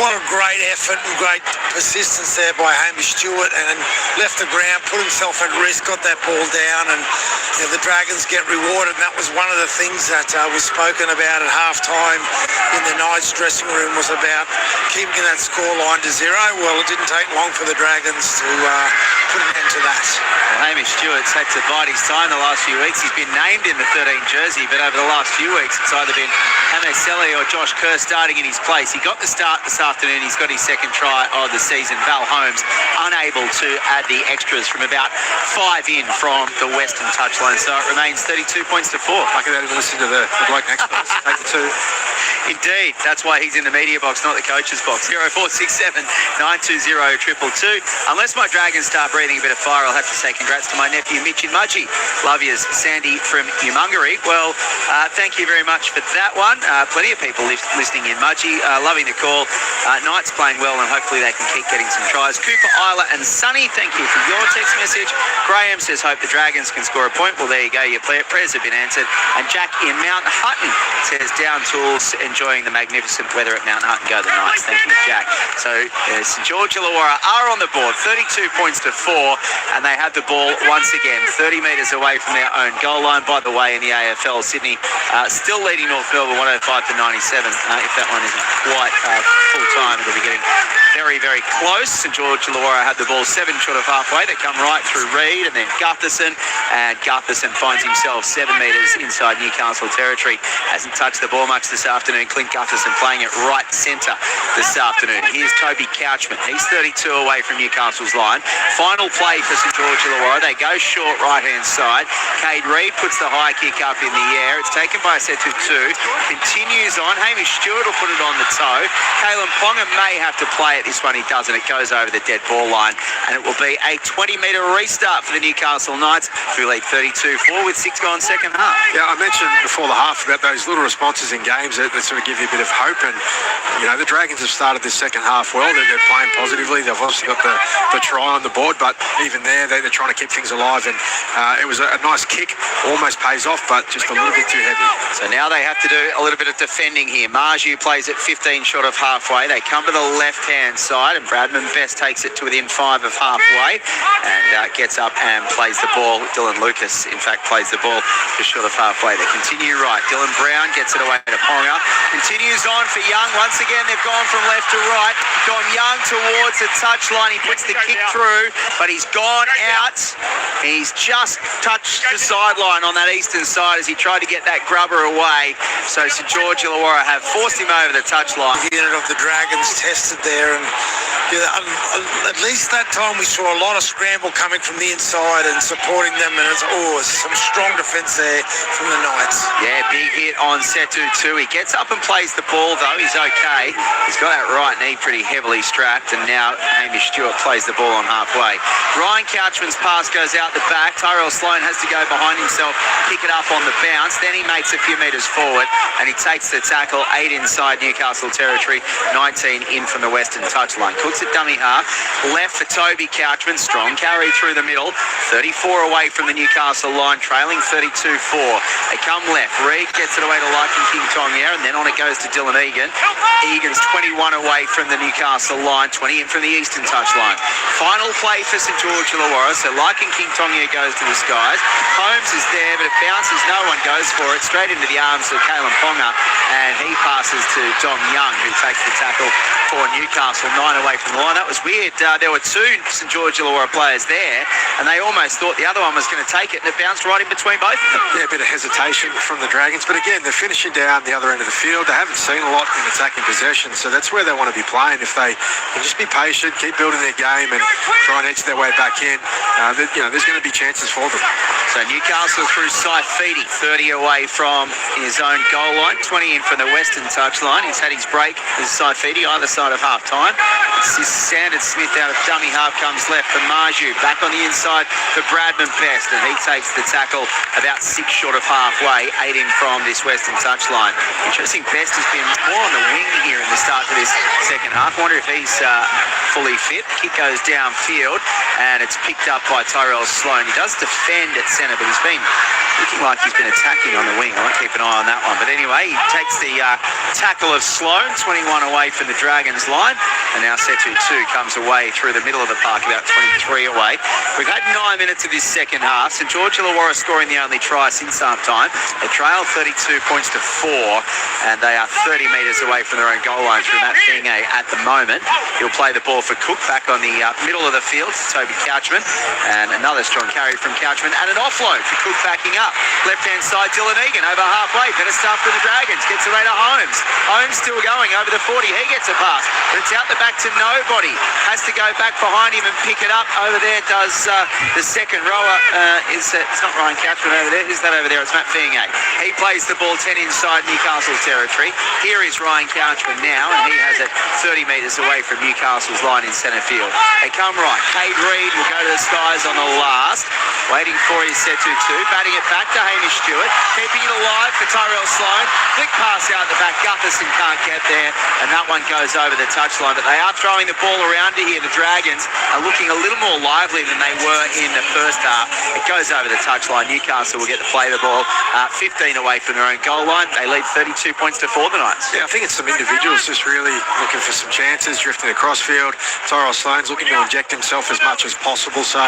what a great effort and great persistence there by Hamish Stewart, and left the ground, put himself at risk, got that ball down, and the Dragons get rewarded. And that was one of the things that was spoken about at half-time in the Knights dressing room, was about keeping that score line to 0. Well, it didn't take long for the Dragons to put an end to that. Well, Hamish Stewart's had to bide his time the last few weeks. He's been named in the 13 jersey, but over the last few weeks it's either been Hame Selly or Josh Kerr starting in his place. He got the start this afternoon. He's got his second try of the season. Val Holmes unable to add the extras from about 5 in from the western touchline, so it remains 32 points to 4. I can even listen to the bloke next to us. Take the 2. Indeed, that's why he's in the media box, not the coach's box. 0467 920 222. Unless my Dragons start breathing a bit of fire, I'll have to say congrats to my nephew Mitch in Mudgee. Love yous, Sandy from Umungary. Well, thank you very much for that one. Plenty of people listening in Mudgee. Loving the call. Knights playing well, and hopefully they can keep getting some tries. Cooper, Isla and Sonny, thank you for your text message. Graham says, hope the Dragons can score a point. Well, there you go. Your prayers have been answered. And Jack in Mount Hutton says, down tools, enjoying the magnificent weather at Mount Hutton. Go the Knights. Thank you, Jack. So St George Illawarra are on the board, 32 points to 4, and they have the ball once again 30 metres away from their own goal line. By the way, in the AFL, Sydney still leading North Melbourne 105 to 97. If that one isn't quite full time, it'll be getting very, very close. St George Illawarra had the ball 7 short of halfway. They come right through Reid and then Gutherson, and Gutherson finds himself 7 metres inside Newcastle territory. Hasn't touched the ball much this afternoon. Clint Gutherson playing it right centre this afternoon. Here's Toby Couchman. He's 32 away from Newcastle's line. Final play for St George Illawarra. They go short right-hand side. Cade Reid puts the high kick up in the air. It's taken by Setu 2. Continues on. Hamish Stewart will put it on the toe. Kalen Ponga may have to play it. This one he doesn't. It goes over the dead ball line, and it will be a 20-metre restart for the Newcastle Knights, who lead 32-4 with 6 gone second half. Yeah, I mentioned before the half about those little responses in games that sort of give you a bit of hope, and the Dragons have started this second half well. They're playing positively. They've obviously got the try on the board, but even there they're trying to keep things alive, and it was a nice kick, almost pays off, but just a little bit too heavy. So now they have to do a little bit of defending here. Marju plays it 15 short of halfway. They come to the left-hand side, and Bradman Best takes it to within 5 of halfway and gets up and plays the ball. Dylan Lucas, in fact, plays the ball just short of halfway. They continue right. Dylan Brown gets it away to Ponga. Continues on for Young. Once again, they've gone from left to right. Gone Young towards the touchline. He puts the kick through, but he's gone out. He's just touched the sideline on that eastern side as he tried to get that grubber away. So St George Illawarra have forced him over the touchline. The unit of the Dragons tested there, and at least that time we saw a lot of scramble coming from the inside and supporting them, and it's some strong defence there from the Knights. Yeah, big hit on Setu too. He gets up and plays the ball though. He's okay. He's got that right knee pretty heavily strapped, and now Hamish Stewart plays the ball on halfway. Ryan Couchman's pass goes out the back. Tyrell Sloan has to go behind himself, pick it up on the bounce. Then he makes a few metres forward and he takes the tackle, 8 inside Newcastle territory, 19 in from the western touchline. Cooks it dummy half, left for Toby Couchman. Strong carry through the middle, 34 away from the Newcastle line, trailing 32-4. They come left. Reid gets it away to Larkin King Tongia, and then on it goes to Dylan Egan. Egan's 21 away from the Newcastle line, 20 in from the eastern touchline. Final play for St George Illawarra. So Larkin King Tongia goes to the skies. Holmes is there, but it bounces. No one goes for it. Straight into the arms of Kalen Ponga, and he passes to Dom Young, who takes the tackle for Newcastle, 9 away from the line. That was weird. There were 2 St George Illawarra players there, and they almost thought the other one was going to take it, and it bounced right in between both of them. Yeah, a bit of hesitation from the Dragons, but again, they're finishing down the other end of the field. They haven't seen a lot in attacking possession, so that's where they want to be playing. If they can just be patient, keep building their game, and try and edge their way back in, there's going to be chances for them. So Newcastle through Saifidi, 30 away from his own goal line, 20 in from the western touchline. He's had his break with Saifidi either side of half time. It's Sanders Smith out of dummy half, comes left for Marju. Back on the inside for Bradman Best, and he takes the tackle about 6 short of halfway, 8 in from this western touchline. Interesting, Best has been more on the wing here in the start of this second half. Wonder if he's fully fit. Kick goes downfield, and it's picked up by Tyrell Sloan. He does defend at centre, but he's been looking like he's been attacking on the wing. I might keep an eye on that one. But anyway, he takes the tackle of Sloan, 21 away from the Dragons line, and now Setu 2 comes away through the middle of the park, about 23 away. We've had 9 minutes of this second half. St George Illawarra scoring the only try since half time. They trail 32 points to 4, and they are 30 metres away from their own goal line. line through Matt Finge at the moment. He'll play the ball for Cook back on the middle of the field. Toby Couchman, and another strong carry from Couchman, and an offload for Cook backing up. Left-hand side, Dylan Egan over halfway. Better stuff for the Dragons. Gets away to Holmes. Holmes still going over the 40. He gets a pass, but it's out the back to nobody. Has to go back behind him and pick it up. Over there does the second rower. It's not Ryan Couchman over there. Who's that over there? It's Matt Finge. He plays the ball 10 inside Newcastle territory. Here is Ryan Couchman now, and he has it 30 metres away from Newcastle's line in centre field. They come right. Cade Reid will go to the skies on the last. Waiting for his set 2-2. Batting it back to Hamish Stewart. Keeping it alive for Tyrell Sloan. Flick pass out the back. Gutherson can't get there, and that one goes over the touchline. But they are throwing the ball around here. The Dragons are looking a little more lively than they were in the first half. It goes over the touchline. Newcastle will get to play the ball 15 away from their own goal line. They lead 32 points to 4 the Knights. Yeah, I think it's some individuals just really looking for some chances, drifting across field. Tyrell Sloan's looking to inject himself as much as possible. So,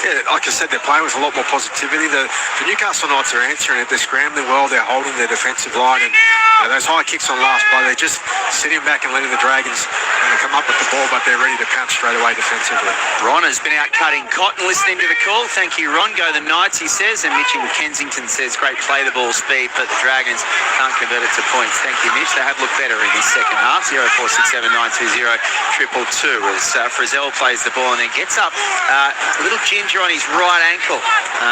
yeah, like I said, they're playing with a lot more positivity. The Newcastle Knights are answering it. They're scrambling well. They're holding their defensive line. And those high kicks on last play, they're just sitting back and letting the Dragons come up with the ball, but they're ready to pounce straight away defensively. Ron has been out cutting cotton, listening to the call. Thank you, Ron. Go the Knights, he says. And Mitchell Kensington says, great play the ball speed, but the Dragons can't convert it to points. Thank you, Mitch. They have looked better in this second half. 0467 920 222 as Frizzell plays the ball and then gets up. A little ginger on his right ankle.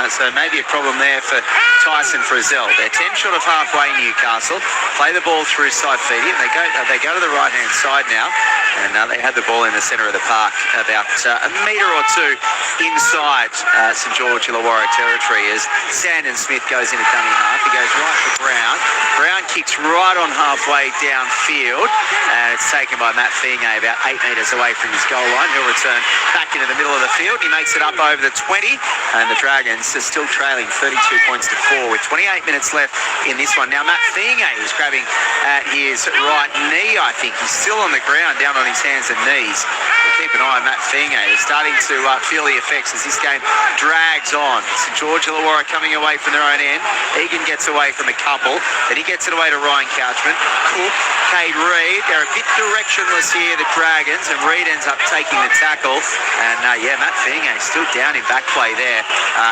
So maybe a problem there for Tyson Frizzell. They're 10 short of halfway, Newcastle. Play the ball through Saifidi, and they go to the right-hand side now. And they had the ball in the centre of the park, about a metre or two inside St George Illawarra territory as Sandon Smith goes into dummy half. He goes right for Brown. Brown kicks right on halfway downfield, and it's taken by Matt Finge about 8 metres away from his goal line. He'll return back into the middle of the field. He makes it up over the 20, and the Dragons are still trailing 32 points to 4 with 28 minutes left in this one. Now Matt Finge is grabbing at his right knee, I think. He's still on the ground, down on his hands and knees. We'll keep an eye on Matt Finge. He's starting to feel the effects as this game drags on. St George Illawarra coming away from their own end. Egan gets away from a couple, but he gets it away to Ryan Couchman. Cook, Cade Reid. They're a bit directionless here, the Dragons, and Reid ends up taking the tackle. And Matt Finge still down in back play there.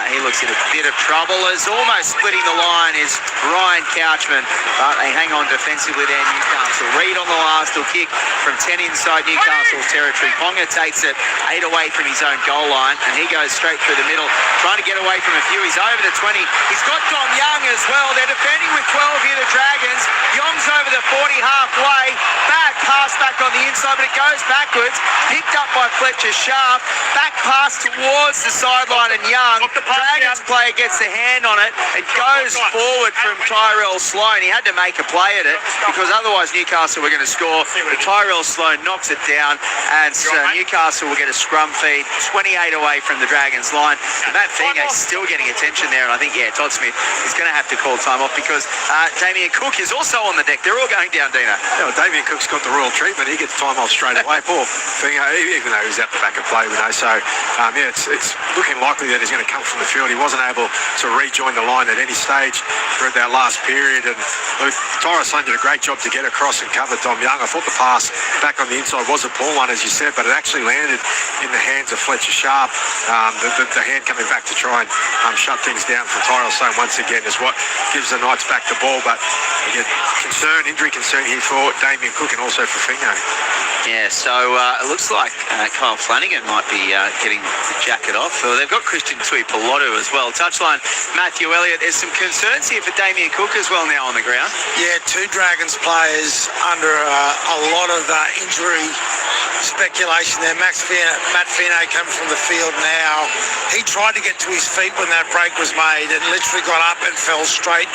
He looks in a bit of trouble as almost splitting the line is Ryan Couchman, but they hang on defensively there, Newcastle. Reid on the last will kick from 10 inside Newcastle's territory. Ponga takes it 8 away from his own goal line, and he goes straight through the middle, trying to get away from a few. He's over the 20. He's got Dom Young as well. They're defending with 12 here, the Dragons. Young's over the 40 halfway. Pass back on the inside, but it goes backwards. Picked up by Fletcher Sharp. Back pass towards the sideline, and Young, Dragons player, gets the hand on it. It goes forward from Tyrell Sloan. He had to make a play at it because otherwise Newcastle were going to score. But Tyrell Sloan knocks it down, and Newcastle will get a scrum feed 28 away from the Dragons line. And Matt Finge still getting attention there, and I think Todd Smith is going to have to call time off because Damien Cook is also on the deck. They're all going down, Dino. Yeah, well, Damien Cook's got the royal treatment. He gets time off straight away. Poor Finge, even though he's out the back of play, we know. So it's looking likely that he's going to come from the field. He wasn't able to rejoin the line at any stage through that last period, and Tyrell Sloan did a great job to get across and cover Dom Young. I thought the pass back on the inside was a poor one, as you said, but it actually landed in the hands of Fletcher Sharp. The hand coming back to try and shut things down for Tyrell Sloan once again is what gives the Knights back the ball. But again, injury concern here for Damien Cook and also for Finge. Yeah, so it looks like Kyle Flanagan might be getting the jacket off. They've got Christian Tuipulotu as well. Touchline, Matthew Elliott. There's some concerns here for Damien Cook as well now on the ground. Yeah, 2 Dragons players under a lot of injury speculation there. Matt Finge comes from the field now. He tried to get to his feet when that break was made and literally got up and fell straight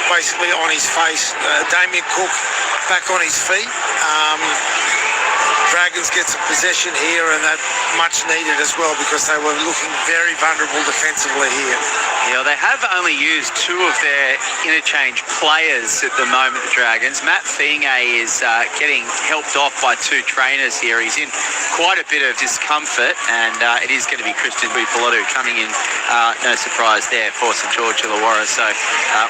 basically on his face. Damien Cook back on his feet. Dragons get some possession here, and that much needed as well because they were looking very vulnerable defensively here. Yeah, they have only used two of their interchange players at the moment, the Dragons. Matt Fienge is getting helped off by two trainers here. He's in quite a bit of discomfort, and it is going to be Christian Buipolotu coming in, no surprise there, for St George Illawarra. So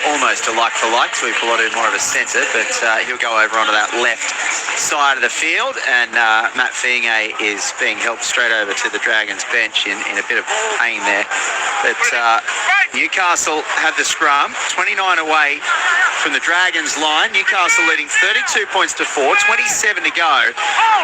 almost a like for like. Buipolotu more of a centre, but he'll go over onto that left side of the field, and Matt Fienge is being helped straight over to the Dragons bench in a bit of pain there. But Newcastle have the scrum, 29 away from the Dragons line. Newcastle leading 32 points to 4, 27 to go.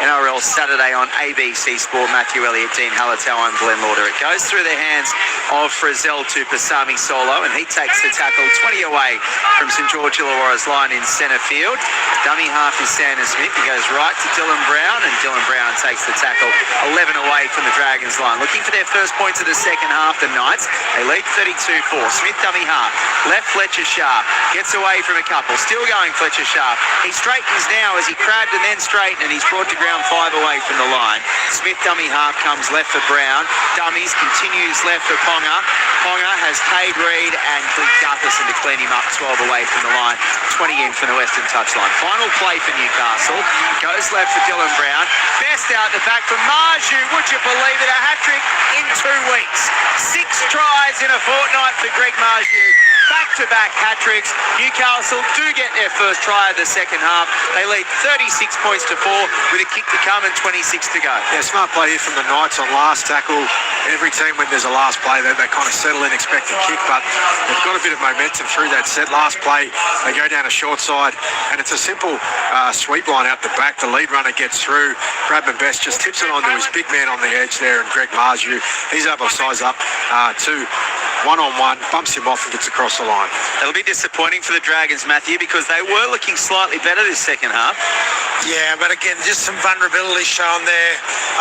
NRL Saturday on ABC Sport. Matthew Elliott, Dean Hallertau, I'm Glenn Lauder. It goes through the hands of Frizzell to Pasami Solo, and he takes the tackle 20 away from St George Illawarra's line in centre field. Dummy half is Sandon Smith. He goes right to Dylan Brown, and Dylan Brown takes the tackle 11 away from the Dragons line. Looking for their first points of the second half, the Knights. They lead 32-4. Smith dummy half. Left Fletcher Sharp. Gets away from a couple. Still going Fletcher Sharp. He straightens now as he crabbed and then straightened, and he's brought to ground 5 away from the line. Smith dummy half comes left for Brown. Dummies continues left for Ponga. Ponga has paid Reid and Clint Gutherson to clean him up 12 away from the line. 20 in from the Western touchline. Final play for Newcastle. Goes left for Dylan Brown. Best out the back for Marju. Would you believe it? A hat-trick in 2 weeks. 6 tries in a fortnight for Greg Marju. Back-to-back hat-tricks. Newcastle do get their first try of the second half. They lead 36 points to 4 with a kick to come and 26 to go. Yeah, smart play here from the Knights on last tackle. Every team, when there's a last play, they kind of settle in, expect a kick, but they've got a bit of momentum through that set. Last play, they go down a short side, and it's a simple sweep line out the back. The lead runner gets through. Bradman Best just tips it onto his big man on the edge there, and Greg Marju, he's able to size up to one-on-one, bumps him off and gets across the line. It'll be disappointing for the Dragons, Matthew, because they were looking slightly better this second half. Yeah, but again, just some vulnerability shown there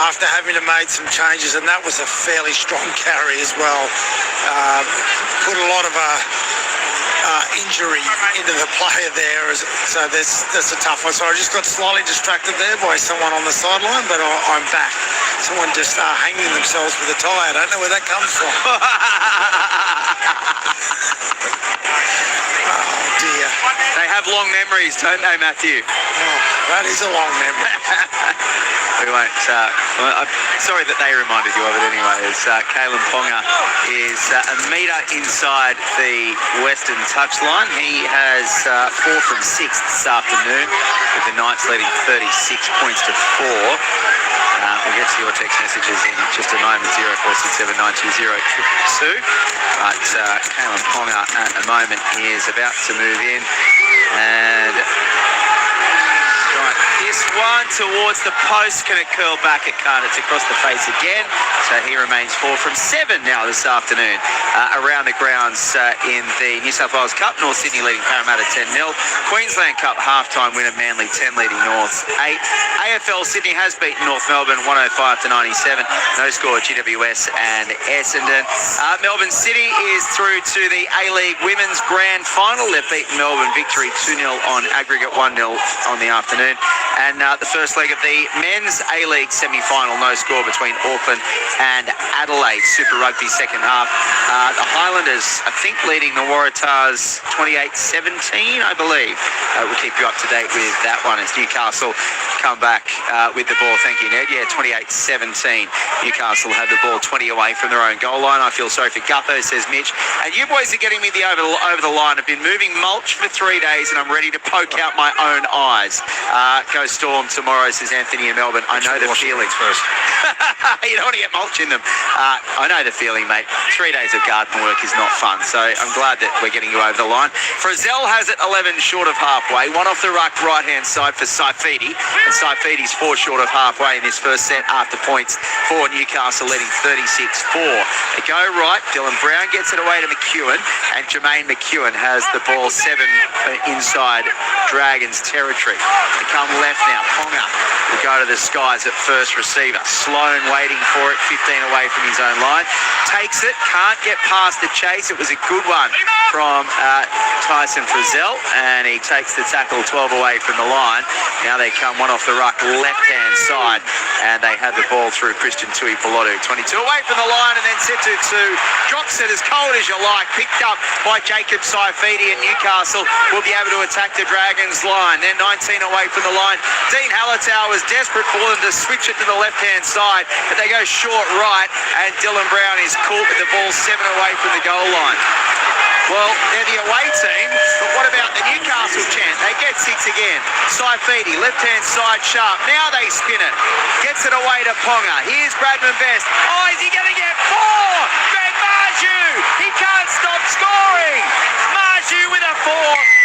after having to make some changes, and that was a fairly strong carry as well. Put a lot of injury into the player there, so that's a tough one. So I just got slightly distracted there by someone on the sideline, but I'm back. Someone just hanging themselves with a tie. I don't know where that comes from. Oh dear. They have long memories, don't they, Matthew? Oh, that is a long memory. We won't. I'm sorry that they reminded you of it anyway. As Kalen Ponga is a metre inside the Western touchline. He has 4 from 6 this afternoon, with the Knights leading 36 points to 4. We'll get to your text messages in just a moment, 0467920222. But Kalen Ponga at the moment is about to move in and strike this one towards the post. Can it curl back? It can't. It's across the face again. So he remains 4 from 7 now this afternoon around the grounds in the New South Wales Cup. North Sydney leading Parramatta 10-0. Queensland Cup halftime winner Manly 10 leading North 8. AFL Sydney has beaten North Melbourne 105-97. No score GWS and Essendon. Melbourne City is through to the A-League Women's Grand Final. They've beaten Melbourne victory 2-0 on aggregate 1-0 on the afternoon. And the first leg of the men's A-League semi-final, no score between Auckland and Adelaide. Super Rugby second half. The Highlanders, I think, leading the Waratahs 28-17, I believe. We'll keep you up to date with that one as Newcastle come back with the ball. Thank you, Ned. Yeah, 28-17. Newcastle have the ball 20 away from their own goal line. I feel sorry for Gutho, says Mitch. And you boys are getting me over the line. I've been moving mulch for 3 days and I'm ready to poke out my own eyes. Go Storm tomorrow, says Anthony in Melbourne. I know the feeling. First. You don't want to get mulch in them. I know the feeling, mate. 3 days of garden work is not fun. So I'm glad that we're getting you over the line. Frizzell has it 11 short of halfway. One off the ruck right-hand side for Saifidi. And Saifidi's 4 short of halfway in this first set after points for Newcastle, leading 36-4. They go right. Dylan Brown gets it away to McEwen. And Jermaine McEwen has the ball 7 inside Dragons territory. They come left left now. Ponga will go to the skies at first receiver. Sloan waiting for it, 15 away from his own line. Takes it, can't get past the chase. It was a good one from Tyson Frizzell, and he takes the tackle 12 away from the line. Now they come one off the ruck, left-hand side, and they have the ball through Christian Tuipolotu. 22 away from the line, and then Setu drops it as cold as you like. Picked up by Jacob Saifidi, and Newcastle will be able to attack the Dragons line. Then 19 away from the line. Dean Hallertau was desperate for them to switch it to the left-hand side, but they go short right, and Dylan Brown is caught with the ball 7 away from the goal line. Well, they're the away team, but what about the Newcastle chant? They get 6 again. Saifidi, left-hand side sharp. Now they spin it. Gets it away to Ponga. Here's Bradman Best. Oh, is he going to get 4? Greg Marju! He can't stop scoring! Marju with a 4.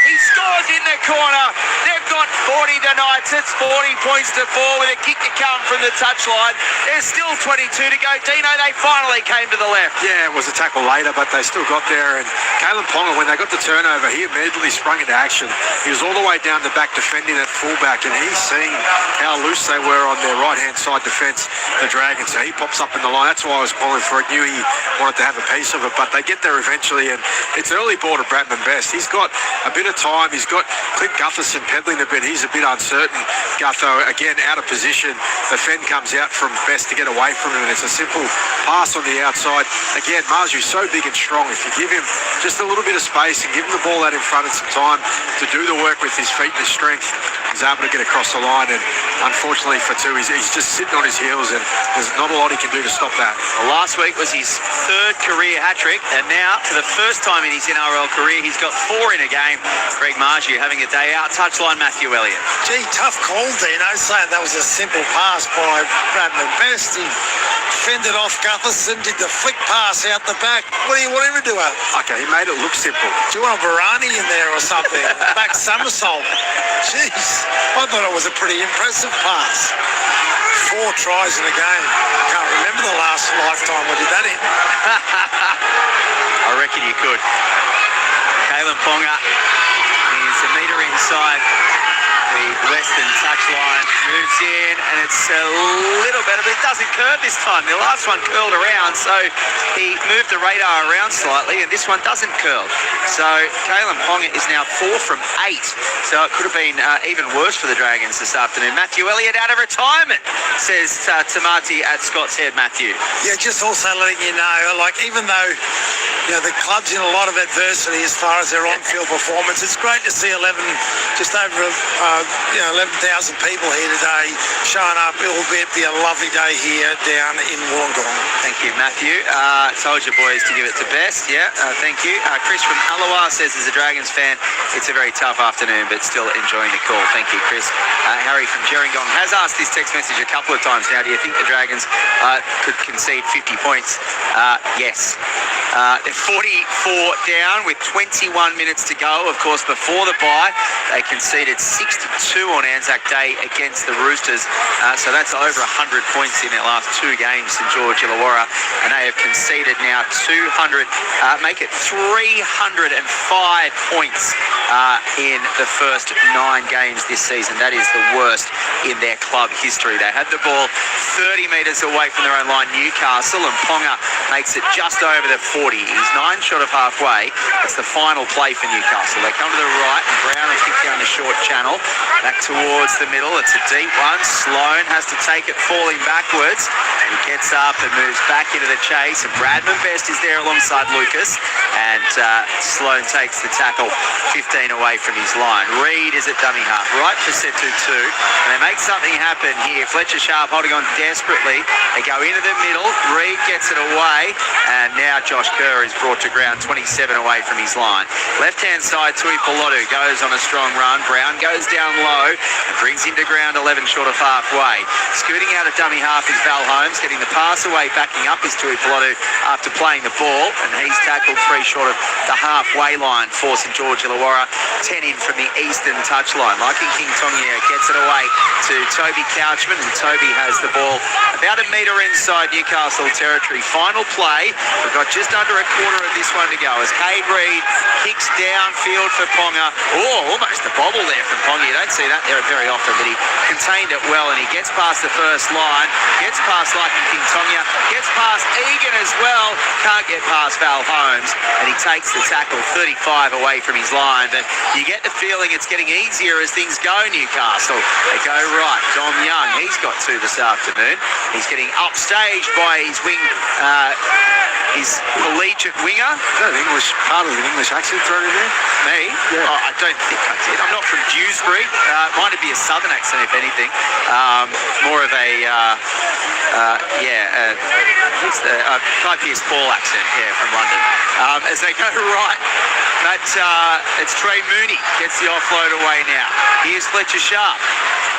He scores in the corner. They've got 40 tonight. It's 40 points to 4 with a kick to come from the touchline. There's still 22 to go. Dino, they finally came to the left. Yeah, it was a tackle later, but they still got there. And Kalen Ponga, when they got the turnover, he immediately sprung into action. He was all the way down the back defending at fullback, and he's seen how loose they were on their right-hand side defence, the Dragons. So he pops up in the line. That's why I was calling for it. Knew he wanted to have a piece of it, but they get there eventually, and it's early ball to Bradman Best. He's got a bit of time. He's got Clint Gutherson peddling a bit. He's a bit uncertain. Gutho, again, out of position. The Fen comes out from Best to get away from him, and it's a simple pass on the outside. Again, Marju's so big and strong. If you give him just a little bit of space and give him the ball out in front and some time to do the work with his feet and his strength, he's able to get across the line. And unfortunately for two, he's just sitting on his heels, and there's not a lot he can do to stop that. Well, last week was his 3rd career hat-trick, and now, for the first time in his NRL career, he's got 4 in a game. Greg Marju having a day out. Touchline, Matthew Elliott. Gee, tough call, Dino, saying that was a simple pass by Bradman Best. He fended off Gutherson, did the flick pass out the back. What do you want him to do? Okay, he made it look simple. Do you want a Barani in there or something? Back somersault. Jeez, I thought it was a pretty impressive pass. 4 tries in a game. Can't remember the last lifetime we did that in. I reckon you could. Kalen Ponga is a metre inside the western touchline, moves in, and it's a little better, but it doesn't curve this time. The last one curled around, so he moved the radar around slightly, and this one doesn't curl. So Kalen Ponga is now 4 from 8, so it could have been even worse for the Dragons this afternoon. Matthew Elliott out of retirement, says Tamati at Scott's Head. Matthew. Yeah, just also letting you know, like, even though, you know, the club's in a lot of adversity as far as their on-field performance, it's great to see 11,000 people here today showing up. It will be a lovely day here down in Wollongong. Thank you, Matthew. Told you boys to give it to Best. Yeah, thank you. Chris from Illawarra says, as a Dragons fan, it's a very tough afternoon, but still enjoying the call. Thank you, Chris. Harry from Gerringong has asked this text message a couple of times now. Do you think the Dragons could concede 50 points? Yes. They're 44 down with 21 minutes to go. Of course, before the bye, they conceded 62 on Anzac Day against the Roosters. So that's over 100 points in their last 2 games, St George Illawarra. And they have conceded now 200, make it 305 points in the first 9 games this season. That is the worst in their club history. They had the ball 30 metres away from their own line, Newcastle, and Ponga makes it just over the 40. He's 9 short of halfway. It's the final play for Newcastle. They come to the right, and Brown will kick down the short channel. Back towards the middle. It's a deep one. Sloan has to take it falling backwards. He gets up and moves back into the chase. And Bradman Best is there alongside Lucas. And Sloan takes the tackle 15 away from his line. Reid is at dummy half. Right for Setu 2. And they make something happen here. Fletcher Sharp holding on desperately. They go into the middle. Reid gets it away. And now Josh Kerr is brought to ground 27 away from his line. Left-hand side, Tuipolotu goes on a strong run. Brown goes down low and brings him to ground 11 short of halfway. Scooting out of dummy half is Val Holmes. Getting the pass away, backing up is Tuipolotu after playing the ball. And he's tackled 3 short of the halfway line for St George Illawarra. Illawarra, 10 in from the eastern touchline. Lucky King Tongia gets it away to Toby Couchman, and Toby has the ball about a metre inside Newcastle territory. Final play. We've got just under a quarter of this one to go as Cade Reid kicks downfield for Ponga. Oh, almost a bobble there from Ponga. You don't see that there very often, but he contained it well, and he gets past the first line, gets past Lucky King Tongia, gets past Egan as well, can't get past Val Holmes, and he takes the tackle 35 away from his line. But you get the feeling it's getting easier as things go, Newcastle. They go right. Dom Young, he's got two this afternoon. He's getting upstaged by his wing, his collegiate winger. Is that English, part of an English accent thrown in there? Me? Yeah. Oh, I don't think I did. I'm not from Dewsbury. Might be a southern accent, if anything. More of a, Guy Pearce Paul accent, from London. As they go right, it's Trey Mooney gets the offload away now. Here's Fletcher Sharp.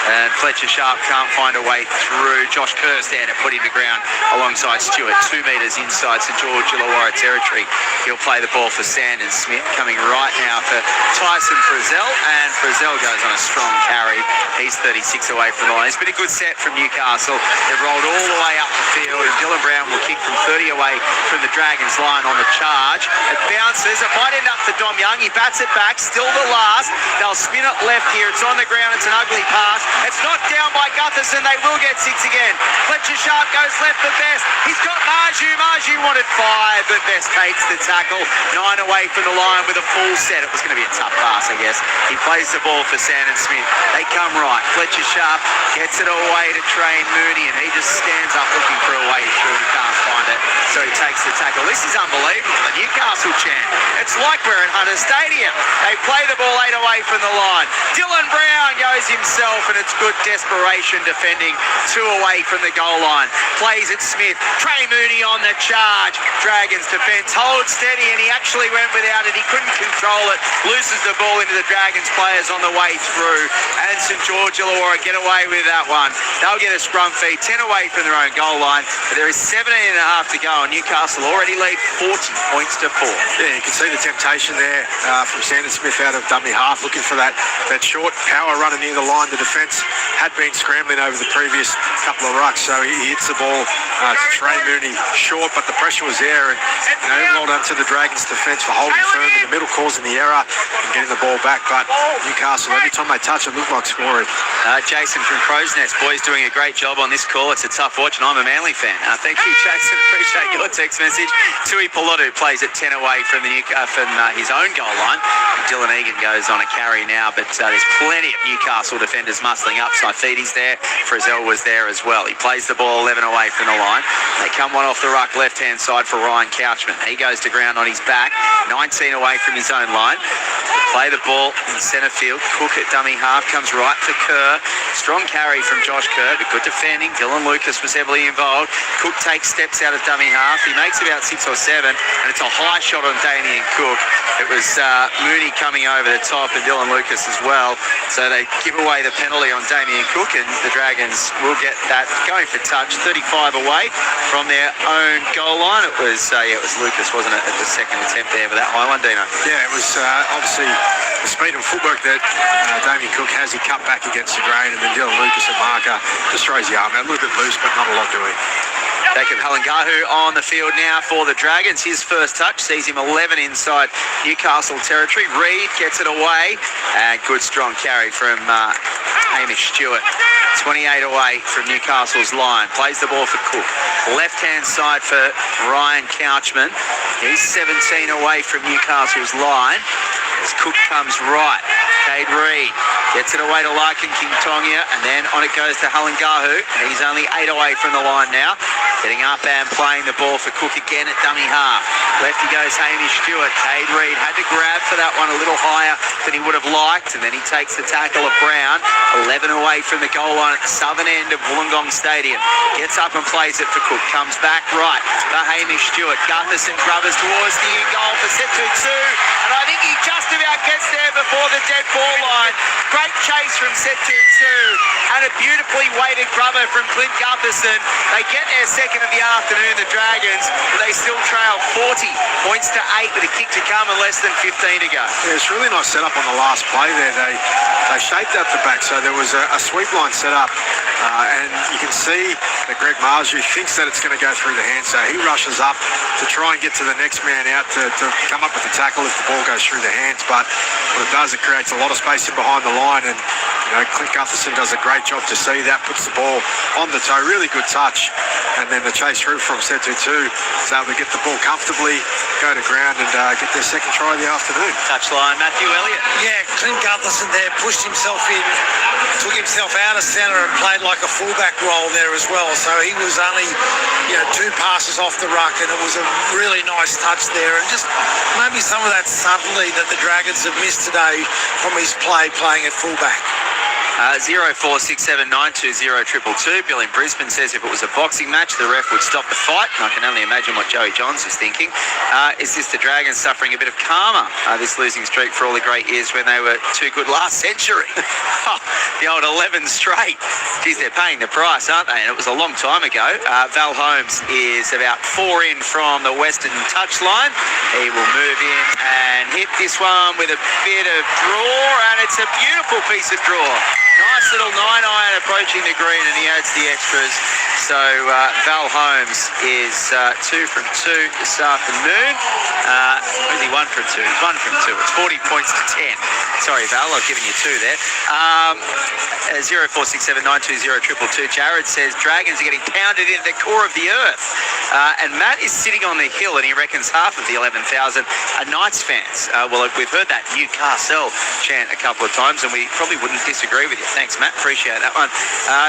And Fletcher Sharp can't find a way through. Josh Kerr's there to put him to ground alongside Stewart, 2 metres inside St George Illawarra territory. He'll play the ball for Sandon Smith, coming right now for Tyson Frizzell, and Frizzell goes on a strong carry. He's 36 away from the line. It's been a good set from Newcastle. They've rolled all the way up the field, and Dylan Brown will kick from 30 away from the Dragons line on the charge. It bounces. It might end up for Dom Young. He bats it back, still the last. They'll spin it left here. It's on the ground. It's an ugly pass. It's knocked down by Gutherson. They will get 6 again. Fletcher Sharp goes left for Best. He's got Marju. Marju wanted 5, but Best takes the tackle. 9 away from the line with a full set. It was going to be a tough pass, I guess. He plays the ball for Sandon Smith. They come right. Fletcher Sharp gets it away to Trey Mooney, and he just stands up looking for a way through. He can't find it, so he takes the tackle. This is unbelievable. The Newcastle chant. It's like we're in Hunter Stadium. They play the ball 8 away from the line. Dylan Brown goes himself, and it's good desperation defending. 2 away from the goal line. Plays it Smith. Trey Mooney on the charge. Dragons defence holds steady, and he actually went without it. He couldn't control it. Loses the ball into the Dragons players on the way through. And St George Illawarra get away with that one. They'll get a scrum feed. 10 away from their own goal line. But there is 17 and a half to go, and Newcastle already lead 40 points to 4. Yeah, you can see the temptation there from Sandon Smith out of dummy half, looking for that short power runner near the line. The defence had been scrambling over the previous couple of rucks, so he hits the ball to Trey Mooney short, but the pressure was there, and well done to the Dragons defence for holding firm in the middle, causing the error and getting the ball back. But Newcastle, every time they touch it, looked like scoring. Jason from Crow's Nest, boys, doing a great job on this call. It's a tough watch, and I'm a Manly fan. Thank you, Jason. Appreciate your text message. Tui Pilotu plays at 10 away from his own goal line. Dylan Egan goes on a carry now, but there's plenty of Newcastle defenders muscling up. Saifidi's there. Frizzell was there as well. He plays the ball 11 away from the line. They come one off the ruck left-hand side for Ryan Couchman. He goes to ground on his back, 19 away from his own line. They play the ball in centre field. Cook at dummy half comes right for Kerr. Strong carry from Josh Kerr, but good defending. Dylan Lucas was heavily involved. Cook takes steps out of dummy half. He makes about 6 or 7, and it's a high shot on Damien Cook. It was Mooney coming over the top, and Dylan Lucas as well. So they give away the penalty on Damien Cook, and the Dragons will get that going for touch. 35 away from their own goal line. It was Lucas, wasn't it, at the second attempt there for that high one, Dino? Yeah, it was obviously the speed and footwork that Damien Cook has. He cut back against the grain, and then Dylan Lucas at marker just throws the arm out. A little bit loose, but not a lot doing. Jacob Halangahu on the field now for the Dragons. His first touch sees him 11 inside Newcastle territory. Reid gets it away, and good strong carry from Hamish Stewart. 28 away from Newcastle's line. Plays the ball for Cook. Left-hand side for Ryan Couchman. He's 17 away from Newcastle's line. As Cook comes right. Cade Reid gets it away to Larkin King-Tongia, and then on it goes to Halangahu. He's only 8 away from the line now. Getting up and playing the ball for Cook again at dummy half. Lefty goes Hamish Stewart. Cade Reid had to grab for that one a little higher than he would have liked, and then he takes the tackle of Brown. 11 away from the goal line at the southern end of Wollongong Stadium. Gets up and plays it for Cook. Comes back right for Hamish Stewart. Gutherson covers towards the in goal for set to 2, and I think he just about about gets there before the dead ball line. Great chase from set 2-2 and a beautifully weighted grubber from Clint Gutherson. They get their second of the afternoon, the Dragons, but they still trail 40 points to 8 with a kick to come and less than 15 to go. Yeah, it's really nice setup on the last play there. They shaped out the back, so there was a sweep line set up, and you can see that Greg Marjorie thinks that it's going to go through the hands, so he rushes up to try and get to the next man out to come up with the tackle if the ball goes through the hands. But what it does, it creates a lot of space in behind the line, and Clint Gutherson does a great job to see that, puts the ball on the toe, really good touch, and then the chase through from set 2-2 is able to get the ball comfortably, go to ground and get their second try of the afternoon. Touchline, Matthew Elliott. Yeah, Clint Gutherson there pushed himself in, took himself out of centre and played like a fullback role there as well. So he was only, 2 passes off the ruck, and it was a really nice touch there. And just maybe some of that subtlety that the Dragons have missed today from his playing at fullback. 0467920222. Bill in Brisbane says if it was a boxing match, the ref would stop the fight. And I can only imagine what Joey Johns is thinking. Is this the Dragons suffering a bit of karma? This losing streak for all the great years when they were too good last century. The old 11 straight. Geez, they're paying the price, aren't they? And it was a long time ago. Val Holmes is about 4 in from the western touchline. He will move in and hit this one with a bit of draw, and it's a beautiful piece of draw. Nice little 9-iron approaching the green, and he adds the extras. So Val Holmes is 2 from 2 this afternoon. Who's he 1 from 2? He's 1 from 2. It's 40 points to 10. Sorry, Val, I've given you 2 there. 0467920222. Jared says Dragons are getting pounded into the core of the earth. And Matt is sitting on the hill, and he reckons half of the 11,000 are Knights fans. Well, we've heard that Newcastle chant a couple of times, and we probably wouldn't disagree with you. Thanks, Matt. Appreciate that one.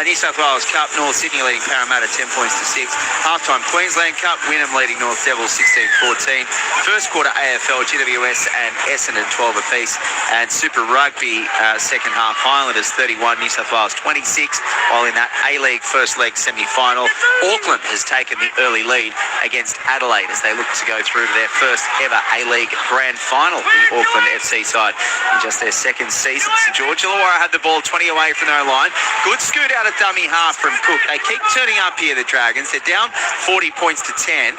New South Wales Cup, North Sydney leading Parramatta 10 points to 6. Halftime Queensland Cup, Wynnum leading North Devils 16-14. First quarter AFL, GWS and Essendon 12 apiece. And Super Rugby, second half, Highlanders 31, New South Wales 26. While in that A-League first leg semi-final, Auckland has taken the early lead against Adelaide as they look to go through to their first ever A-League grand final, the Auckland FC side, in just their second season. St George Illawarra had the ball 20 away from their own line. Good scoot out of dummy half from Cook. They keep turning up here, the Dragons. They're down 40 points to 10.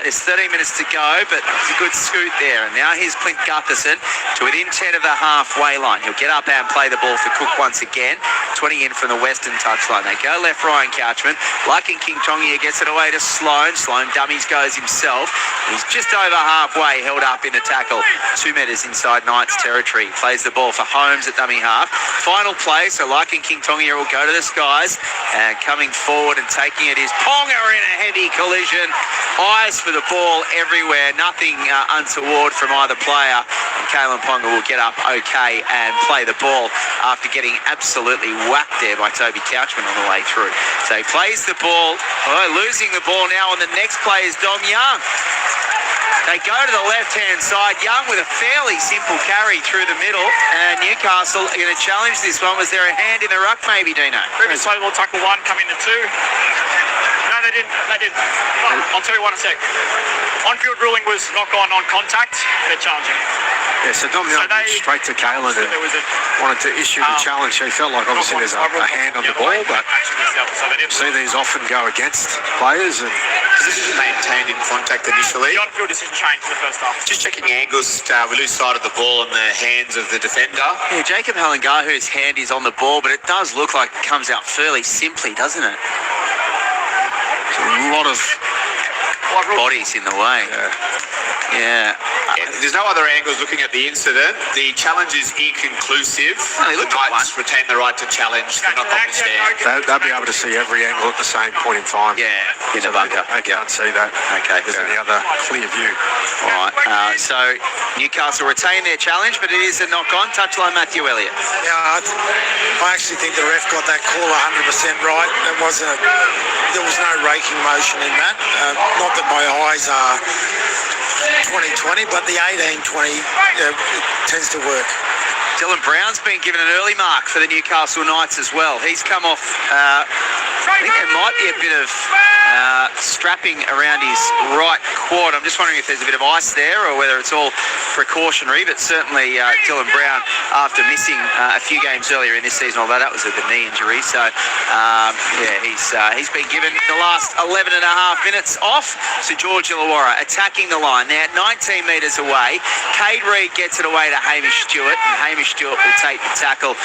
There's 13 minutes to go, but it's a good scoot there. And now here's Clint Gutherson to within 10 of the halfway line. He'll get up and play the ball for Cook once again. 20 in from the western touchline. They go left, Ryan Couchman. Like in King Tongia gets it away to Sloan. Sloan dummies goes himself. He's just over halfway, held up in the tackle. 2 metres inside Knights territory. Plays the ball for Holmes at dummy half. Final play, so like in King Tongia will go to the skies. And coming forward and taking it is Ponga in a heavy collision. Eyes for the ball everywhere. Nothing untoward from either player. And Kalen Ponga will get up okay and play the ball after getting absolutely whacked there by Toby Couchman on the way through. So he plays the ball. Losing the ball now, and the next play is Dom Young. They go to the left-hand side. Young with a fairly simple carry through the middle. And Newcastle are going to challenge this one. Was there a hand in the ruck maybe, Dino? Previous play, we'll tackle 1, come into 2. No, they didn't. I'll tell you one in a sec. On-field ruling was knock on contact. They're challenging. Yeah, so Dom Young went straight to Kalen and wanted to issue the challenge. He felt like obviously there's a hand on the ball, but see these often go against players. And decision maintained in contact initially. The on-field decision changed in the first half. Just checking angles. We lose sight of the ball in the hands of the defender. Yeah, Jacob Halangahu's hand is on the ball, but it does look like it comes out fairly simply, doesn't it? A lot of bodies in the way. Yeah. There's no other angles looking at the incident. The challenge is inconclusive. The Knights retain the right to challenge. They're not on the stand. They'll be able to see every angle at the same point in time. Yeah, in the bunker. They can't see that. Okay. There's any other clear view. All right. So Newcastle retain their challenge, but it is a knock-on. Touchline, Matthew Elliott. Yeah, I actually think the ref got that call 100% right. There was no raking motion in that. Not that my eyes are 20/20, but the 18/20 tends to work. Dylan Brown's been given an early mark for the Newcastle Knights as well. He's come off think there might be a bit of strapping around his right quad. I'm just wondering if there's a bit of ice there or whether it's all precautionary, but certainly Dylan Brown, after missing a few games earlier in this season, although that was a knee injury, so he's been given the last 11 and a half minutes off. So George Illawarra attacking the line. They're 19 metres away. Cade Reid gets it away to Hamish Stewart, and Hamish Stewart will take the tackle.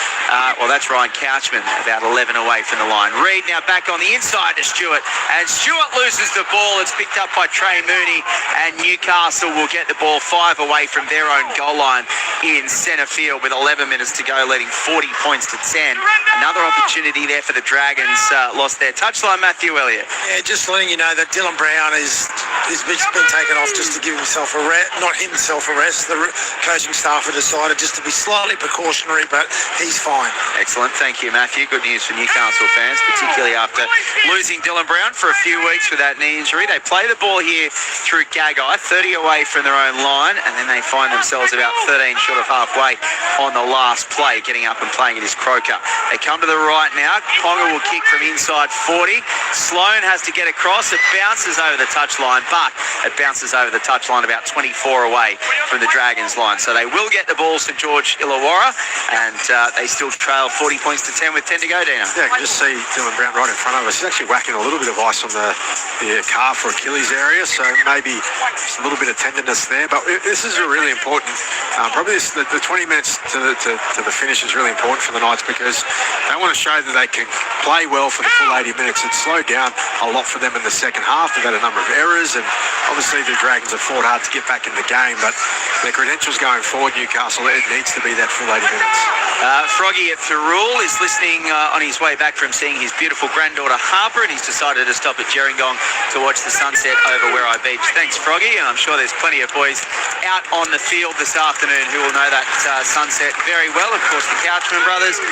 That's Ryan Couchman, about 11 away from the line. Reid now back on the inside to Stewart, and Stewart loses the ball. It's picked up by Trey Mooney, and Newcastle will get the ball 5 away from their own goal line in centre field with 11 minutes to go, leading 40 points to 10. Another opportunity there for the Dragons. Lost their touchline, Matthew Elliott. Yeah, just letting you know that Dylan Brown is been taken off just to give himself a rest, not himself a rest. The coaching staff have decided just to be slightly precautionary, but he's fine. Excellent. Thank you, Matthew. Good news for Newcastle fans, particularly after losing Dylan Brown for a few weeks with that knee injury. They play the ball here through Gagai, 30 away from their own line, and then they find themselves about 13 short of halfway on the last play, getting up and playing it is Croker. They come to the right now. Ponga will kick from inside 40. Sloan has to get across. It bounces over the touchline, but it bounces over the touchline about 24 away from the Dragons line. So they will get the ball, St George Illawarra, and they still trail 40 points to 10 with 10 to go, Dino. Yeah, you can just see Dylan Brown right in front of us. He's actually whacking a little bit of ice on the calf or Achilles area, so maybe just a little bit of tenderness there. But this is a really important, probably the 20 minutes to the finish is really important for the Knights, because they want to show that they can play well for the full 80 minutes. It slowed down a lot for them in the second half. They've had a number of errors, and obviously the Dragons have fought hard to get back in the game, but their credentials going forward, Newcastle, it needs to be that full 80 minutes. Froggy at Thirroul is listening on his way back from seeing his beautiful granddaughter Harper, and he's decided to stop at Gerringong to watch the sunset over Where I Beach. Thanks, Froggy, and I'm sure there's plenty of boys out on the field this afternoon who will know that sunset very well. Of course, the Couchman brothers,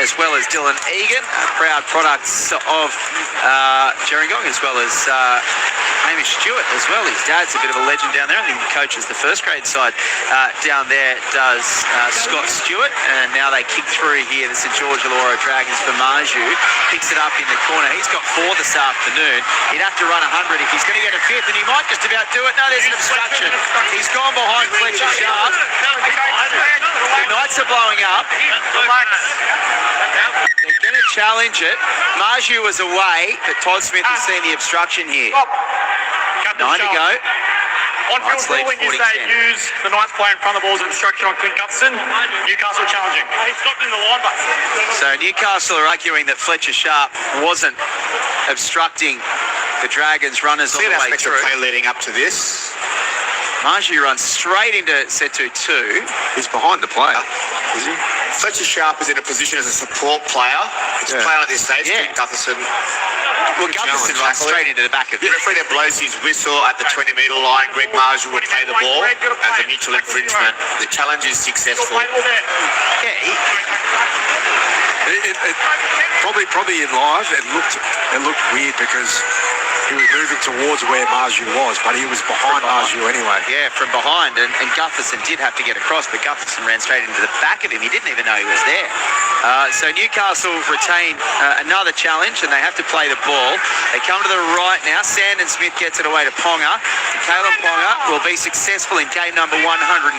as well as Dylan Egan, proud products of Gerringong, as well as Hamish Stewart as well. His dad's a bit of a legend down there. I think he coaches the first grade side down there, does Scott Stewart, and now they kick through here, the St George Illawarra Dragons for Marju. Picks it up in the corner. He's got 4 this afternoon. He'd have to run 100 if he's going to get a 5th, and he might just about do it. No, there's an obstruction. He's gone behind Fletcher Sharp. The Knights are blowing up. They're going to challenge it. Marju was away, but Todd Smith has seen the obstruction here. 9 to go. On-field ruling is they use the Knights play in front of the balls of obstruction on Clint Gutherson. Newcastle challenging. He stopped in the line, but... So Newcastle are arguing that Fletcher Sharp wasn't obstructing the Dragons runners on the way through. Play leading up to this. Marju runs straight into set 2. He's behind the player, is he? Fletcher Sharp is in a position as a support player. He's playing at this stage. Yeah. Gutherson. Well, Gutherson runs straight into the back of The it. referee that blows his whistle at the 20-metre line, Greg Marshall would play the ball as a mutual infringement. The challenge is successful. Yeah, Probably in live, it looked weird because he was moving towards where Marju was, but he was behind Marju anyway. Yeah, from behind, and Gutherson did have to get across, but Gutherson ran straight into the back of him. He didn't even know he was there. So Newcastle retain another challenge, and they have to play the ball. They come to the right now. Sandon Smith gets it away to Ponga. Kalen Ponga will be successful in game number 150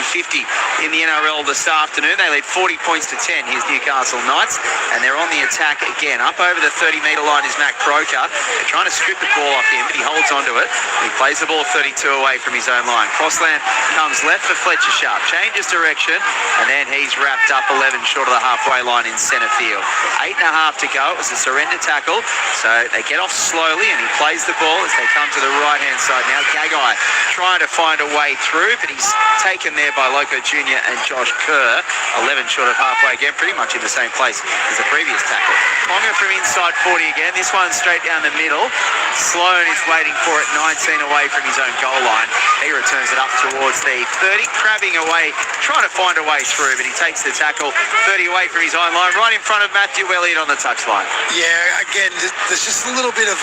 in the NRL this afternoon. They lead 40 points to 10. Here's Newcastle Knights, and they're on the attack again. Up over the 30-metre line is Matt Croker. They're trying to strip the ball off him, but he holds onto it. He plays the ball 32 away from his own line. Crossland comes left for Fletcher Sharp. Changes direction, and then he's wrapped up 11 short of the halfway line in centre field. 8.5 to go. It was a surrender tackle, so they get off slowly, and he plays the ball as they come to the right-hand side. Now Gagai trying to find a way through, but he's taken there by Loco Jr. and Josh Kerr. 11 short of halfway again, pretty much in the same place as the previous tackle. Ponga from inside 40 again. This one straight down the middle. Sloan is waiting for it, 19 away from his own goal line. He returns it up towards the 30, crabbing away, trying to find a way through, but he takes the tackle 30 away from his own line, right in front of Matthew Elliott on the touchline. Yeah, again, there's just a little bit of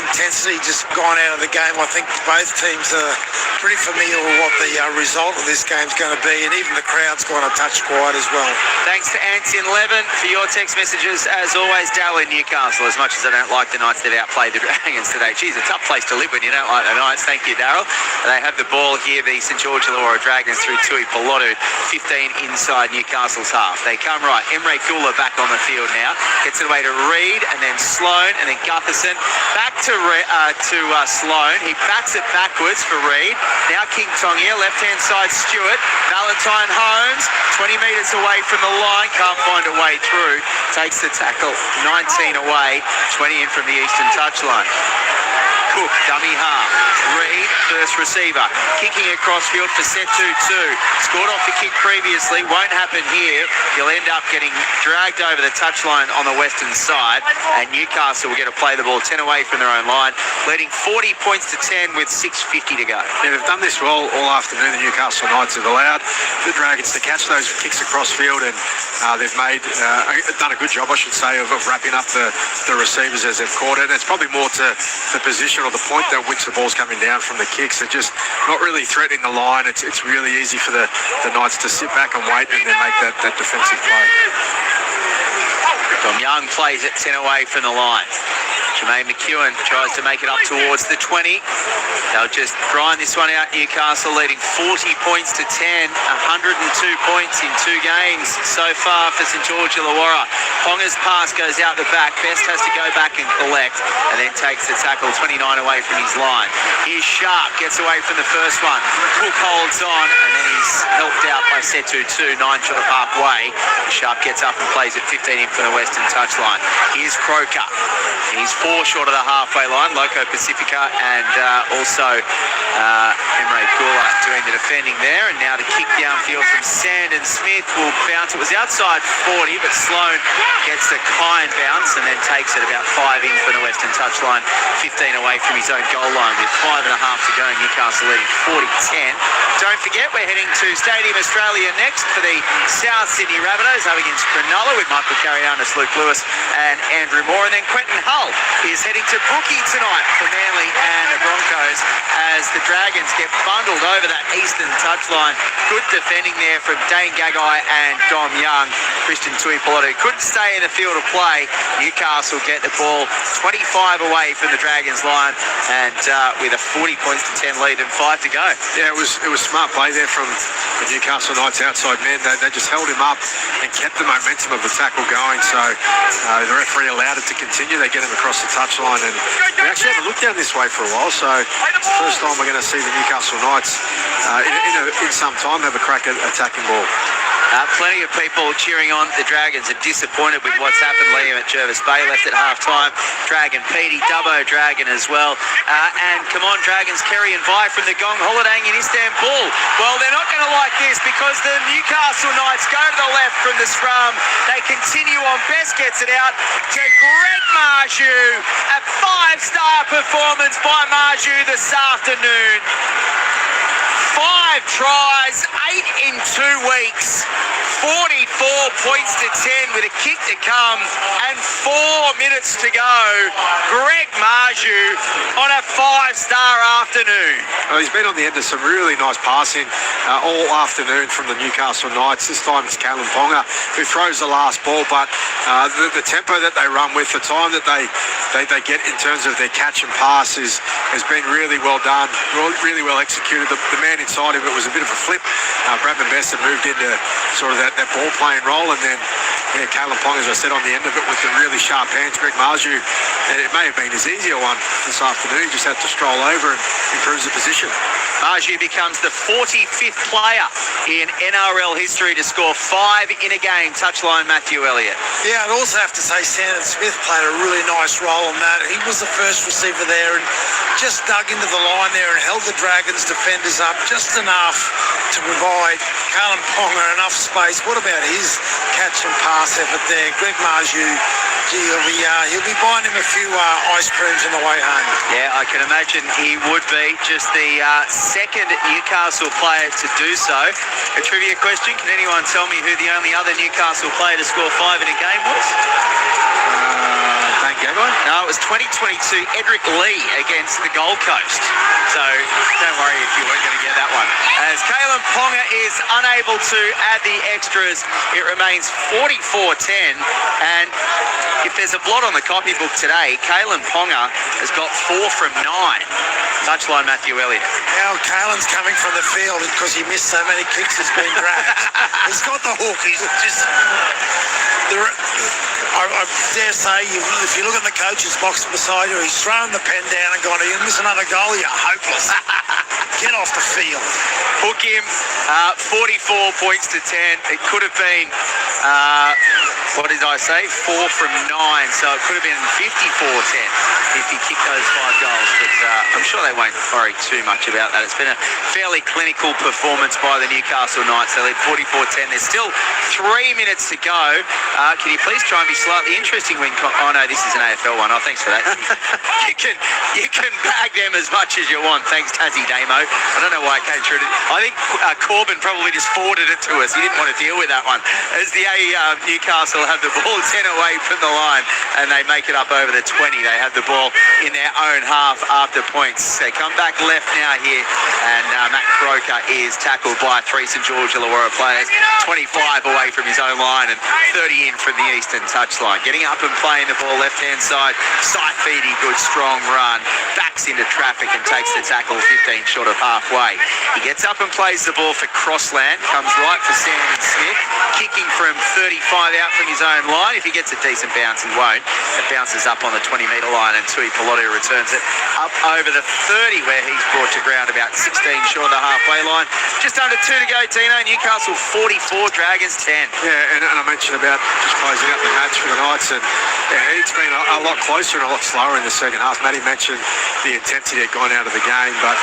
intensity just gone out of the game. I think both teams are pretty familiar with what the result of this game's going to be, and even the crowd's gone a touch quiet as well. Thanks to Anson Levin for your text messages. As always, Dal in Newcastle. As much as I don't like the Knights, they've outplayed the Dragons today. Geez, a tough place to live when you don't like the Knights. Thank you, Darryl. They have the ball here, the St George Illawarra Dragons through Tui Pilotu, 15 inside Newcastle's half. They come right. Emre Gula back on the field now. Gets it away to Reid, and then Sloan, and then Gutherson. Back to Sloan. He bats it backwards for Reid. Now King Tongia, left-hand side Stewart. Valentine Holmes, 20 metres away from the line. Can't find a way through. Takes the tackle, 19 away, 20 in from the eastern touchline. Cook, dummy half. Reid, first receiver. Kicking across field for set 2-2. Scored off the kick previously. Won't happen here. He'll end up getting dragged over the touchline on the western side. And Newcastle will get to play the ball 10 away from their own line, leading 40 points to 10 with 6:50 to go. Yeah, they've done this well all afternoon. The Newcastle Knights have allowed the Dragons to catch those kicks across field, and they've done a good job, I should say, of wrapping up the receivers as they've caught it. And it's probably more to the position or the point at which the ball's coming down from the kicks. They're just not really threatening the line. It's really easy for the Knights to sit back and wait and then make that defensive play. Dom Young plays it 10 away from the line. Jermaine McEwen tries to make it up towards the 20. They'll just grind this one out. Newcastle leading 40 points to 10. 102 points in 2 games so far for St George Illawarra. Ponga's pass goes out the back. Best has to go back and collect, and then takes the tackle 29 away from his line. Here's Sharp, gets away from the first one. Cook holds on, and then he's helped out by set 2-2, 9 short of halfway. Sharp gets up and plays it 15 in from the western touchline. Here's Croker. He's 4 short of the halfway line. Loco Pacifica and also Emre Gula doing the defending there. And now the kick downfield from Sandon Smith will bounce. It was outside 40, but Sloan gets the kind bounce and then takes it about 5 in from the western touchline, 15 away from his own goal line with 5.5 to go. Newcastle leading 40-10. Don't forget, we're heading to Stadium Australia next for the South Sydney Rabbitohs up against Cronulla with Michael Carrianis, Luke Lewis and Andrew Moore. And then Quentin Hull is heading to Brookie tonight for Manly and the Broncos as the Dragons get bundled over that eastern touchline. Good defending there from Dane Gagai and Dom Young. Christian Tuipulotu couldn't stay in the field of play. Newcastle get the ball 25 away from the Dragons line and with a 40 points to 10 lead and 5 to go. Yeah, it was smart play there from the Newcastle Knights outside men. They just held him up and kept the momentum of the tackle going. So the referee allowed it to continue. They get him across the touchline, and we actually haven't looked down this way for a while. So it's the first time we're going to see the Newcastle Knights in some time have a crack at attacking ball. Plenty of people cheering on. The Dragons are disappointed with what's happened. Liam at Jervis Bay left at half-time. Dragon Petey, Dubbo Dragon as well. And come on, Dragons, Kerry and Vi from the Gong Holidang in Istanbul. Well, they're not going to like this because the Newcastle Knights go to the left from the scrum. They continue on. Best gets it out to Greg Marju. A 5-star performance by Marju this afternoon. 5 tries, 8 in 2 weeks, 44 points to 10 with a kick to come and 4 minutes to go. Greg Marju on a 5-star afternoon. Well, he's been on the end of some really nice passing all afternoon from the Newcastle Knights. This time it's Callum Ponga who throws the last ball, but the tempo that they run with, the time that they get in terms of their catch and pass has been really well done, really well executed. The man inside of it was a bit of a flip. Bradman Best had moved into sort of that ball playing role, and then Callum Ponga, as I said, on the end of it with the really sharp hands. Greg Marju, it may have been his easier one this afternoon. He just had to stroll over and improves the position. Marju becomes the 45th player in NRL history to score 5 in a game. Touchline Matthew Elliott. Yeah, I'd also have to say Sandon Smith played a really nice role in that. He was the first receiver there and just dug into the line there and held the Dragons defenders up just enough to provide Callum Ponga enough space. What about his catch and pass class effort there. Greg Marju, he'll be buying him a few ice creams on the way home. Yeah, I can imagine he would be. Just the second Newcastle player to do so. A trivia question, can anyone tell me who the only other Newcastle player to score 5 in a game was? No, it was 2022 Edric Lee against the Gold Coast. So don't worry if you weren't going to get that one. As Kalyn Ponga is unable to add the extras, it remains 44-10. And if there's a blot on the copybook today, Kalyn Ponga has got 4 from 9. Touchline Matthew Elliott. Now Kalyn's coming from the field because he missed so many kicks he's been dragged. He's got the hook. He's just... I dare say, if you look at the coach's box beside you, he's thrown the pen down and gone, you miss another goal, you're hopeless. Get off the field. Hook him, 44 points to 10. It could have been, what did I say, 4 from 9. So it could have been 54-10 if he kicked those 5 goals. But I'm sure they won't worry too much about that. It's been a fairly clinical performance by the Newcastle Knights. They lead 44-10. There's still 3 minutes to go. Can you please try and be slightly interesting when... Oh, no, this is an AFL one. Oh, thanks for that. you can bag them as much as you want. Thanks, Tassie Damo. I don't know why I came through to... I think Corbin probably just forwarded it to us. He didn't want to deal with that one. As the Newcastle have the ball 10 away from the line and they make it up over the 20. They have the ball in their own half after points. They come back left now here and Matt Croker is tackled by 3 St George Illawarra players. 25 away from his own line and 30 in from the eastern touchline. Getting up and playing the ball left-hand side. Saifidi, good strong run. Backs into traffic and takes the tackle 15 short of halfway. He gets up and plays the ball for Crossland. Comes right for Sandon Smith. Kicking from 35 out from his own line. If he gets a decent bounce, he won't. It bounces up on the 20-metre line and Tui Pilotti returns it up over the 30 where he's brought to ground about 16 short of the halfway line. Just under 2 to go, Tino. Newcastle 44, Dragons 10. Yeah, and I mentioned about just closing out the match for the Knights, and yeah, it's been a lot closer and a lot slower in the second half. Matty mentioned the intensity had gone out of the game, but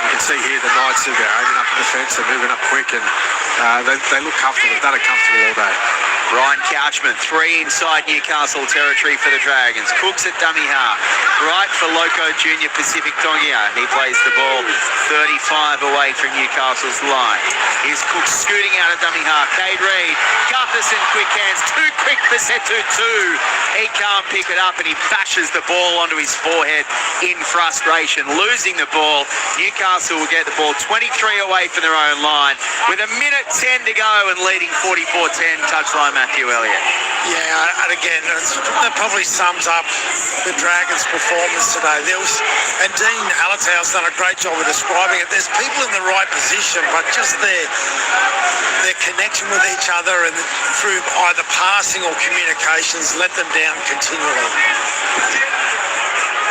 you can see here the Knights are aiming up the defence, they're moving up quick, and they look comfortable. They've done it comfortable all day. Ryan Couchman, 3 inside Newcastle territory for the Dragons. Cooks at dummy half. Right for Loco Junior Pacific Tongia. He plays the ball 35 away from Newcastle's line. Here's Cook scooting out of dummy half. Cade Reid, Gutherson, quick hands. Too quick for Setu 2. He can't pick it up and he bashes the ball onto his forehead in frustration. Losing the ball. Newcastle will get the ball 23 away from their own line with 1:10 to go and leading 44-10. Touchline Matthew Elliott. Yeah, and again, that probably sums up the Dragons' performance today. And Dean Hallertau's done a great job of describing it. There's people in the right position, but just their connection with each other and through either passing or communications let them down continually.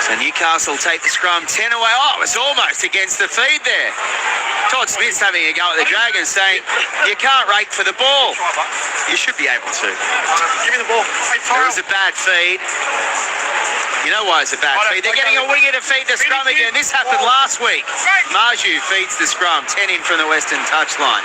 So Newcastle take the scrum 10 away. Oh, it was almost against the feed there. Todd Smith's having a go at the Dragons saying, you can't rake for the ball. You should be able to. Give me the ball. There was a bad feed. You know why it's a bad feed? They're getting a winger to feed the scrum again. This happened last week. Marju feeds the scrum, 10 in from the western touchline.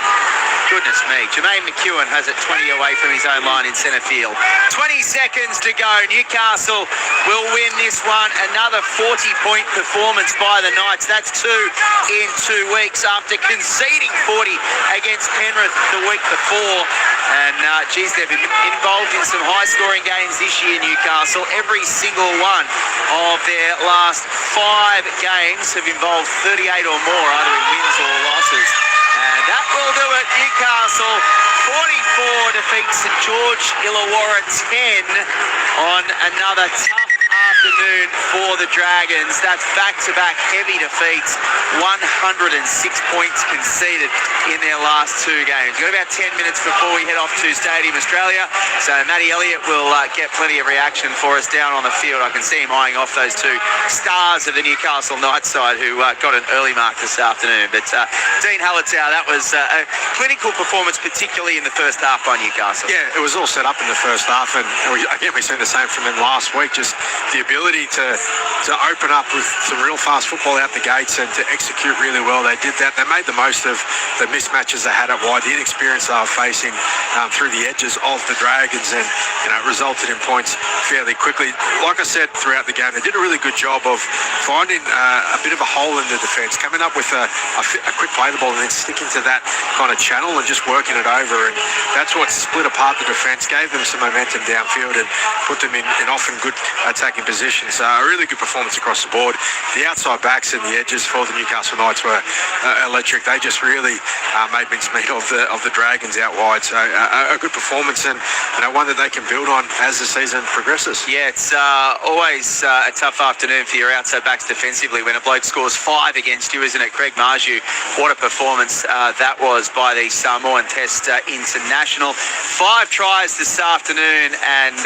Goodness me. Jermaine McEwen has it 20 away from his own line in centre field. 20 seconds to go. Newcastle will win this one. Another 40-point performance by the Knights. That's 2 in 2 weeks after conceding 40 against Penrith the week before. And, geez, they've been involved in some high-scoring games this year, Newcastle. Every single one of their last 5 games have involved 38 or more, either in wins or losses. And that will do it. Newcastle 44 defeats St George Illawarra 10 on another tough afternoon for the Dragons. That's back-to-back heavy defeats. 106 points conceded in their last 2 games. We've got about 10 minutes before we head off to Stadium Australia. So Matty Elliott will get plenty of reaction for us down on the field. I can see him eyeing off those 2 stars of the Newcastle Knights side who got an early mark this afternoon. But Dean Hallertau, that was a clinical performance, particularly in the first half by Newcastle. Yeah, it was all set up in the first half, and again, we've seen the same from them last week. Just the ability ability to open up with some real fast football out the gates and to execute really well. They did that. They made the most of the mismatches they had at wide, the inexperience they were facing through the edges of the Dragons, and it resulted in points fairly quickly. Like I said throughout the game, they did a really good job of finding a bit of a hole in the defence, coming up with a quick play the ball and then sticking to that kind of channel and just working it over, and that's what split apart the defence, gave them some momentum downfield and put them in often good attacking positions. A really good performance across the board. The outside backs and the edges for the Newcastle Knights were electric. They just really made mincemeat of the Dragons out wide. So a good performance, and one that they can build on as the season progresses. Yeah, it's always a tough afternoon for your outside backs defensively when a bloke scores 5 against you, isn't it? Craig Marju, what a performance that was by the Samoan Test International. 5 tries this afternoon, and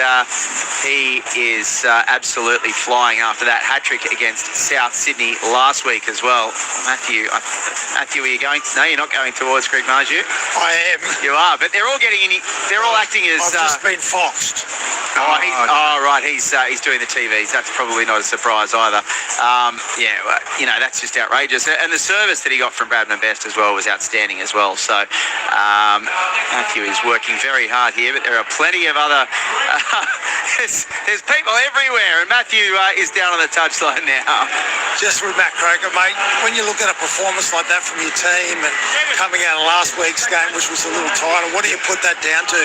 he is absolutely flying after that hat-trick against South Sydney last week as well. Matthew, are you going? No, you're not going towards Craig Marju. I am. You are, but they're all acting as. I've just been foxed. Right. He's doing the TVs. That's probably not a surprise either. That's just outrageous. And the service that he got from Bradman Best as well was outstanding as well. So Matthew is working very hard here, but there are plenty of other. There's people everywhere, and Matthew is down on the touchline now. Just with Matt Croker, mate, when you look at a performance like that from your team and coming out of last week's game, which was a little tighter, what do you put that down to?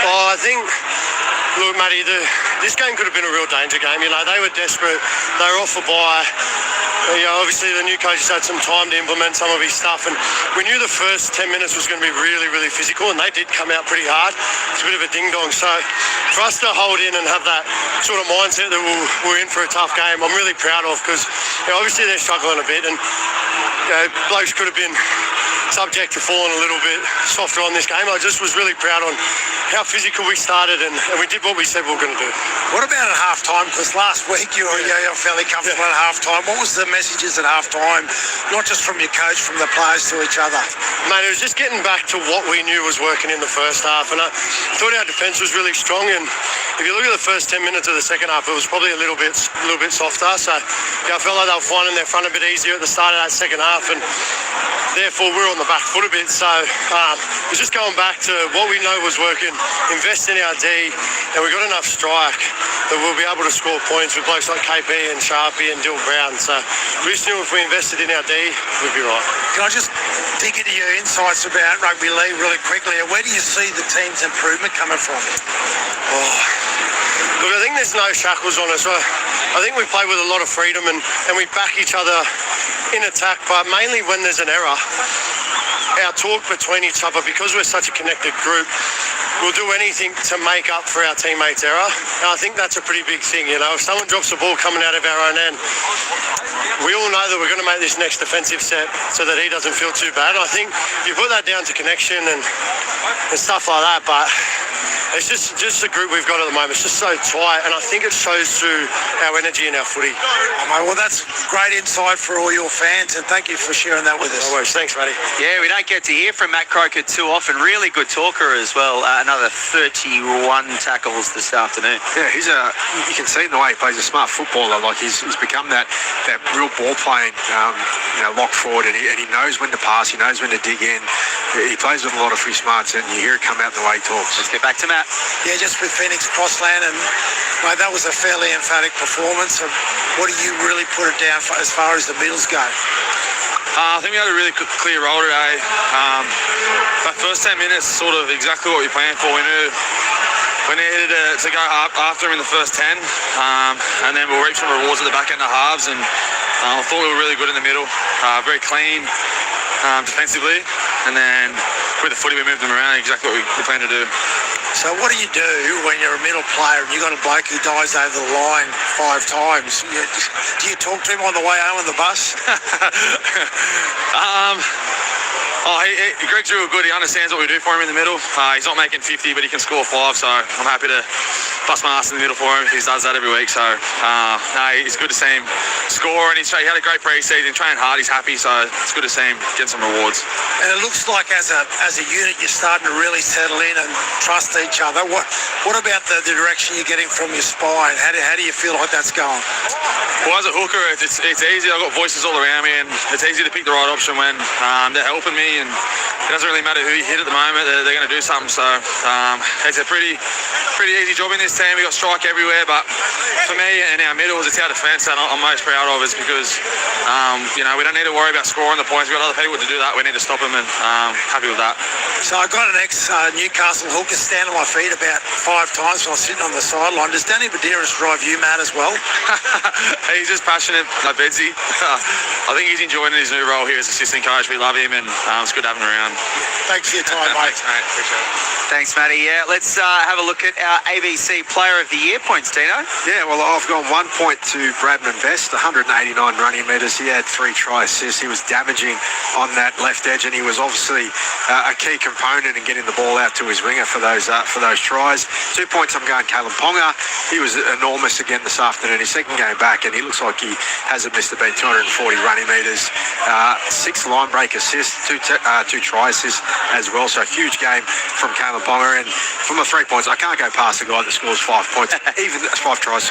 I think, look, Matty, this game could have been a real danger game. They were desperate. They were off a bye. Obviously the new coach has had some time to implement some of his stuff, and we knew the first 10 minutes was going to be really, really physical, and they did come out pretty hard. It's a bit of a ding-dong. So for us to hold in and have that sort of mindset that we're in for a tough game, I'm really proud of, because obviously they're struggling a bit, and blokes could have been subject to falling a little bit softer on this game. I just was really proud on how physical we started, and we did what we said we were going to do. What about at half-time? Because last week you were fairly comfortable at half-time. What was the messages at half-time, not just from your coach, from the players to each other? Mate, it was just getting back to what we knew was working in the first half, and I thought our defence was really strong, and if you look at the first 10 minutes of the second half, it was probably a little bit softer. So I felt like they were finding their front a bit easier at the start of that second half, and therefore we're on the back foot a bit. So it was just going back to what we know was working, invest in our D, and we got enough strike that we'll be able to score points with blokes like KP and Sharpie and Dill Brown. So we just knew if we invested in our D, we'd be right. Can I just dig into your insights about rugby league really quickly? Where do you see the team's improvement coming from? Look, I think there's no shackles on us. I think we play with a lot of freedom, and we back each other in attack, but mainly when there's an error, our talk between each other, because we're such a connected group, we'll do anything to make up for our teammates' error. And I think that's a pretty big thing. If someone drops the ball coming out of our own end, we all know that we're going to make this next defensive set so that he doesn't feel too bad. I think you put that down to connection and stuff like that, but it's just the group we've got at the moment. It's just so tight, and I think it shows through our energy and our footy. Well, that's great insight for all your fans, and thank you for sharing that with us. No worries. Thanks, Matty. Yeah, we don't get to hear from Matt Croker too often. Really good talker as well. Another 31 tackles this afternoon. Yeah, you can see in the way he plays a smart footballer. Like he's become that real ball playing, lock forward, and he knows when to pass. He knows when to dig in. He plays with a lot of free smarts, and you hear it come out in the way he talks. Let's get back to Matt. Yeah, just with Phoenix Crossland, and mate, that was a fairly emphatic performance. What do you really put it down for as far as the middles go? I think we had a really clear role today. That first 10 minutes, sort of exactly what we planned for. We knew we needed to go after him in the first 10, and then we'll reap some rewards at the back end of halves. And I thought we were really good in the middle, very clean defensively, and then with the footy we moved them around, exactly what we planned to do. So what do you do when you're a middle player and you've got a bloke who dives over the line 5 times? Do you talk to him on the way home on the bus? Greg's real good. He understands what we do for him in the middle. He's not making 50, but he can score 5, so I'm happy to bust my ass in the middle for him. He does that every week, so no, it's good to see him score, and he had a great pre-season, trained hard, he's happy, so it's good to see him get some rewards. And it looks like as a unit you're starting to really settle in and trust each other. What about the direction you're getting from your spine? How do you feel like that's going? Well, as a hooker, it's easy. I've got voices all around me, and it's easy to pick the right option when they're helping me, and it doesn't really matter who you hit at the moment, they're going to do something. So it's a pretty easy job in this team. We got strike everywhere, but for me and our middles, it's our defence that I'm most proud of, is because we don't need to worry about scoring the points. We've got other people to do that. We need to stop them, and happy with that. So I got an ex-Newcastle hooker stand on my feet about 5 times when I was sitting on the sideline. Does Danny Badeiras drive you mad as well? He's just passionate like Bedsy. I think he's enjoying his new role here as assistant coach. We love him, and it's good to have him around. Thanks for your time, mate. Thanks, mate. Appreciate it. Thanks, Matty. Yeah, let's have a look at our ABC Player of the Year points, Dino. Yeah, well, I've gone 1 point to Bradman Best, 189 running metres. He had 3 try assists. He was damaging on that left edge, and he was obviously a key component in getting the ball out to his winger for those tries. 2 points, I'm going Caleb Ponga. He was enormous again this afternoon. His second game back, and he looks like he hasn't missed a beat. 240 running metres, 6 line break assists, 2 try assists as well. So a huge game from Caleb Ponga. And from the 3 points, I can't go past a guy that scores 5 points, even 5 tries.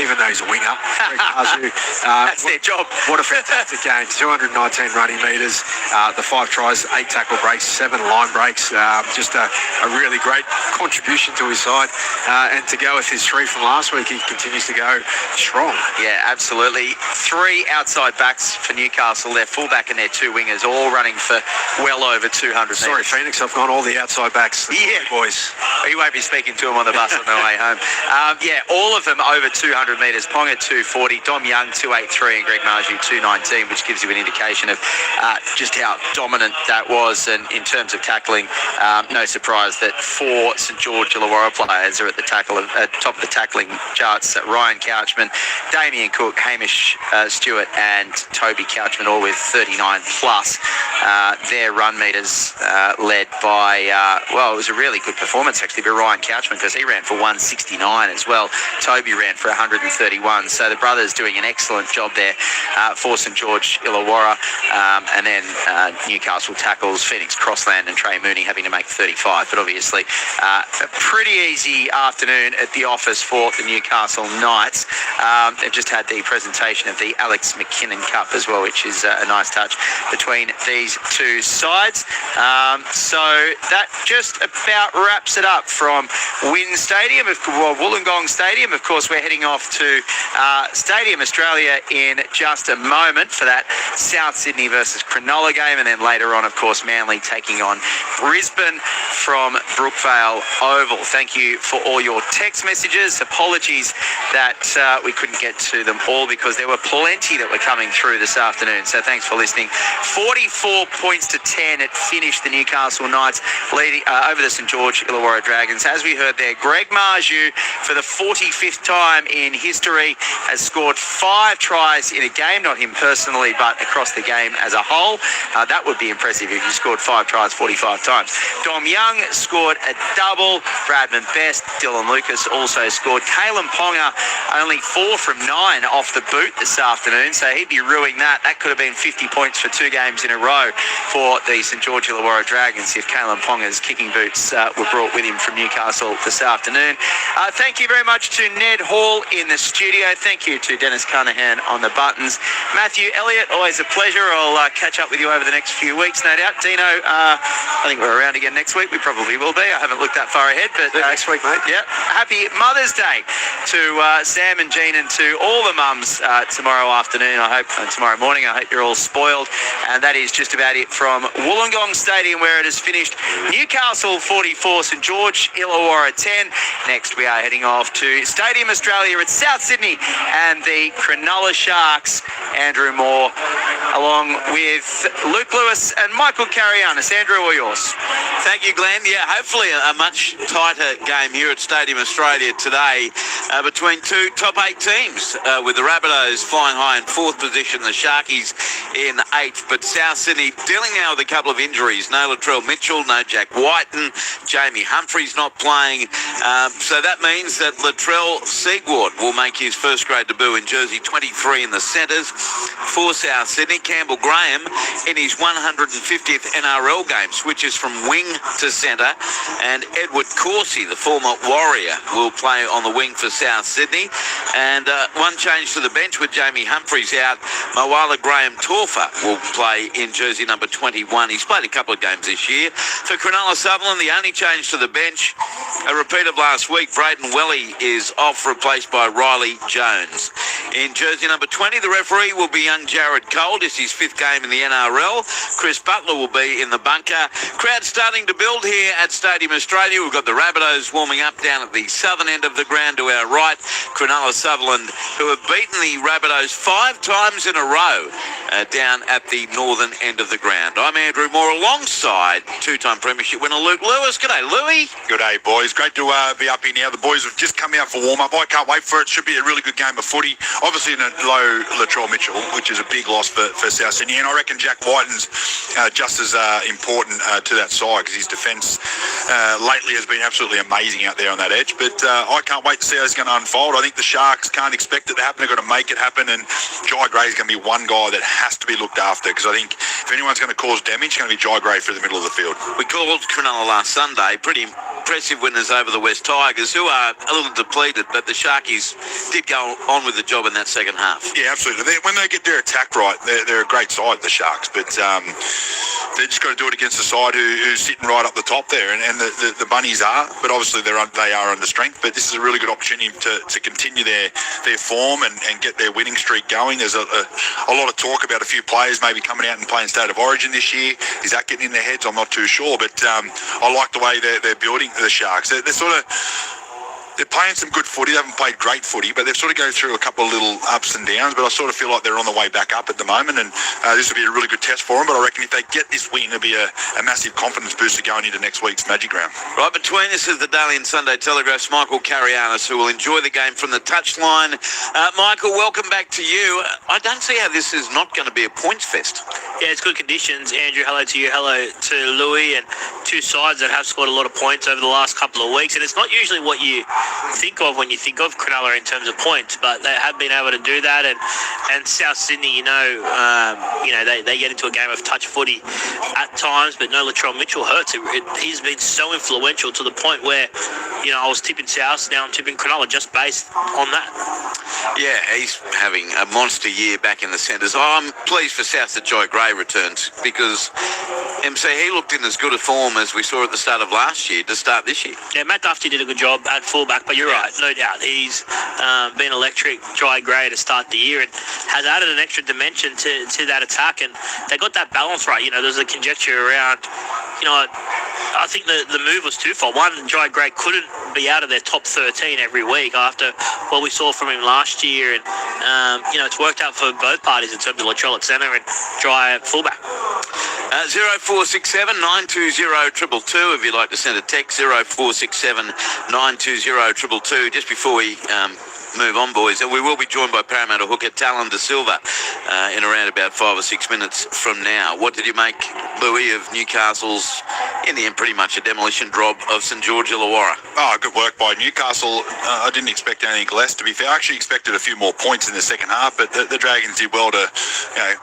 Even though he's a winger. That's their job. What a fantastic game. 219 running metres, the 5 tries, 8 tackle breaks, 7 line breaks. Just a really great contribution to his side. And to go with his 3 from last week, he continues to go strong. Yeah, absolutely. 3 outside backs for Newcastle, their fullback and their 2 wingers, all running for well over 200 metres. Sorry, Phoenix, I've gone all the outside backs. Yeah, boys. You won't be speaking to them on the bus on their way home. Yeah, all of them over 200 metres. Ponga 240, Dom Young 283, and Greg Marju 219, which gives you an indication of just how dominant that was. And in terms of tackling, no surprise that 4 St George Illawarra players are at the top of the tackling charts. Ryan Couchman, Damien Cook, Hamish Stewart, and Toby Couchman, all with 39 plus. Their run metres led by, it was a really good performance actually by Ryan Couchman, because he ran for 169 as well. Toby ran for 131. So the brothers doing an excellent job there for St George Illawarra. And then Newcastle tackles, Phoenix Crossland and Trey Mooney having to make 35. But obviously a pretty easy afternoon at the office for the Newcastle Knights. They've just had the presentation of the Alex McKinnon Cup as well, which is a nice touch between these 2 sides. So that just about wraps it up from Wollongong Stadium. Of course, we're heading off to Stadium Australia in just a moment for that South Sydney versus Cronulla game, and then later on, of course, Manly taking on Brisbane from Brookvale Oval. Thank you for all your text messages. Apologies that we couldn't get to them all, because there were plenty that were coming through this afternoon. So thanks for listening. 44 points to 10 it finished the Newcastle Knights leading over the St George Illawarra Dragons. As we heard there, Greg Marju, for the 45th time in history, has scored 5 tries in a game, not him personally, but across the game as a whole. That would be impressive if you scored 5 tries 45 times. Dom Young scored a double. Bradman Best, Dylan Lucas also scored. Caleb Ponga only 4 from 9 off the boot this afternoon, so he'd be ruining that. That could have been 50 points for 2 games in a row for the St George Illawarra Dragons if Caleb Ponga's kicking boots were brought with him from Newcastle this afternoon. Thank you very much to Ned Hall in the studio. Thank you to Dennis Carnahan on the buttons. Matthew Elliott, always a pleasure. I'll catch up with you over the next few weeks, no doubt. Dino, I think we're around again next week. We probably will be. I haven't looked that far ahead, but next week, mate. Yeah. Happy Mother's Day to Sam and Jean and to all the mums tomorrow afternoon. I hope tomorrow morning. I hope you're all spoiled. And that is just about it from Wollongong Stadium, where it has finished Newcastle 44, St George Illawarra 10. Next, we are heading off to Stadium Australia at South Sydney and the Cronulla Sharks Andrew Moore, along with Luke Lewis and Michael Carianis. Andrew, all yours. Thank you, Glenn. Yeah, hopefully a much tighter game here at Stadium Australia today between two top 8 teams, with the Rabbitohs flying high in 4th position, the Sharkies in 8th. But South Sydney dealing now with a couple of injuries. No Latrell Mitchell, no Jack Whiten, Jamie Humphries not playing. So that means that Latrell Seagward will make his first grade debut in jersey 23 in the centres for South Sydney. Campbell Graham in his 150th NRL game switches from wing to centre, and Edward Corsi, the former Warrior, will play on the wing for South Sydney. And one change to the bench with Jamie Humphries out. Moala Graham Torfa will play in jersey number 21. He's played a couple of games this year. For Cronulla Sutherland, the only change to the bench, a repeat of last week, Braden Welly is off, replaced by Riley Jones. In jersey number 20, the referee will be young Jared Cole. This is his 5th game in the NRL. Chris Butler will be in the bunker. Crowd starting to build here at Stadium Australia. We've got the Rabbitohs warming up down at the southern end of the ground to our right. Cronulla Sutherland, who have beaten the Rabbitohs 5 times in a row down at the northern end of the ground. I'm Andrew Moore alongside 2-time premiership winner Luke Lewis. G'day, Louie. G'day, boys. Great to be up here now. The boys have just come out for warm-up. I can't wait for it. Should be a really good game of footy. Obviously in a low Latrell Mitchell, which is a big loss for South Sydney. And I reckon Jack Whiten's just as important to that side, because his defence lately has been absolutely amazing out there on that edge. But I can't wait to see how it's going to unfold. I think the Sharks can't expect it to happen. They've got to make it happen. And Jai Gray's going to be one guy that has to be looked after, because I think if anyone's going to cause damage, it's going to be Jai Gray through the middle of the field. We called Cronulla last Sunday. Pretty impressive winners over the West Tigers, who are a little depleted, but the Sharkies did go on with the job in that second half. Yeah, absolutely. When they get their attack right, they're a great side, the Sharks, but they've just got to do it against a side who's sitting right up the top there, and the Bunnies are, but obviously they are under strength. But this is a really good opportunity to continue their form and get their winning streak going. There's a lot of talk about a few players maybe coming out and playing State of Origin this year. Is that getting in their heads? I'm not too sure, but I like the way they're building the Sharks. They're playing some good footy. They haven't played great footy, but they've sort of go through a couple of little ups and downs. But I sort of feel like they're on the way back up at the moment, and this will be a really good test for them. But I reckon if they get this win, it'll be a massive confidence booster going into next week's Magic Round. Right, between us is the Daily and Sunday Telegraph's Michael Carianis, who will enjoy the game from the touchline. Michael, welcome back to you. I don't see how this is not going to be a points fest. Yeah, it's good conditions. Andrew, hello to you, hello to Louis, and two sides that have scored a lot of points over the last couple of weeks. And it's not usually what you think of when you think of Cronulla in terms of points, but they have been able to do that. And South Sydney, they get into a game of touch footy at times, but no Latrell Mitchell hurts. He's been so influential to the point where, I was tipping South, now I'm tipping Cronulla just based on that. Yeah, he's having a monster year back in the centres. I'm pleased for South that Jai Gray returns, because MC, he looked in as good a form as we saw at the start of last year to start this year. Yeah, Matt Duffy did a good job at fullback, but you're right, no doubt. He's been electric, Jai Gray, to start the year, and has added an extra dimension to that attack, and they got that balance right. There's a conjecture around, I think the move was twofold. One, Jai Gray couldn't be out of their top 13 every week after what we saw from him last year, and it's worked out for both parties in terms of Latrell at centre and Jai at fullback. 0467 920 222 if you'd like to send a text. 0467 920 222. Just before we move on, boys, and we will be joined by Parramatta hooker Talon De Silva in around about 5 or 6 minutes from now. What did you make, Louis, of Newcastle's, in the end, pretty much a demolition job of St George Illawarra? Oh, good work by Newcastle. I didn't expect anything less, to be fair. I actually expected a few more points in the second half, but the Dragons did well to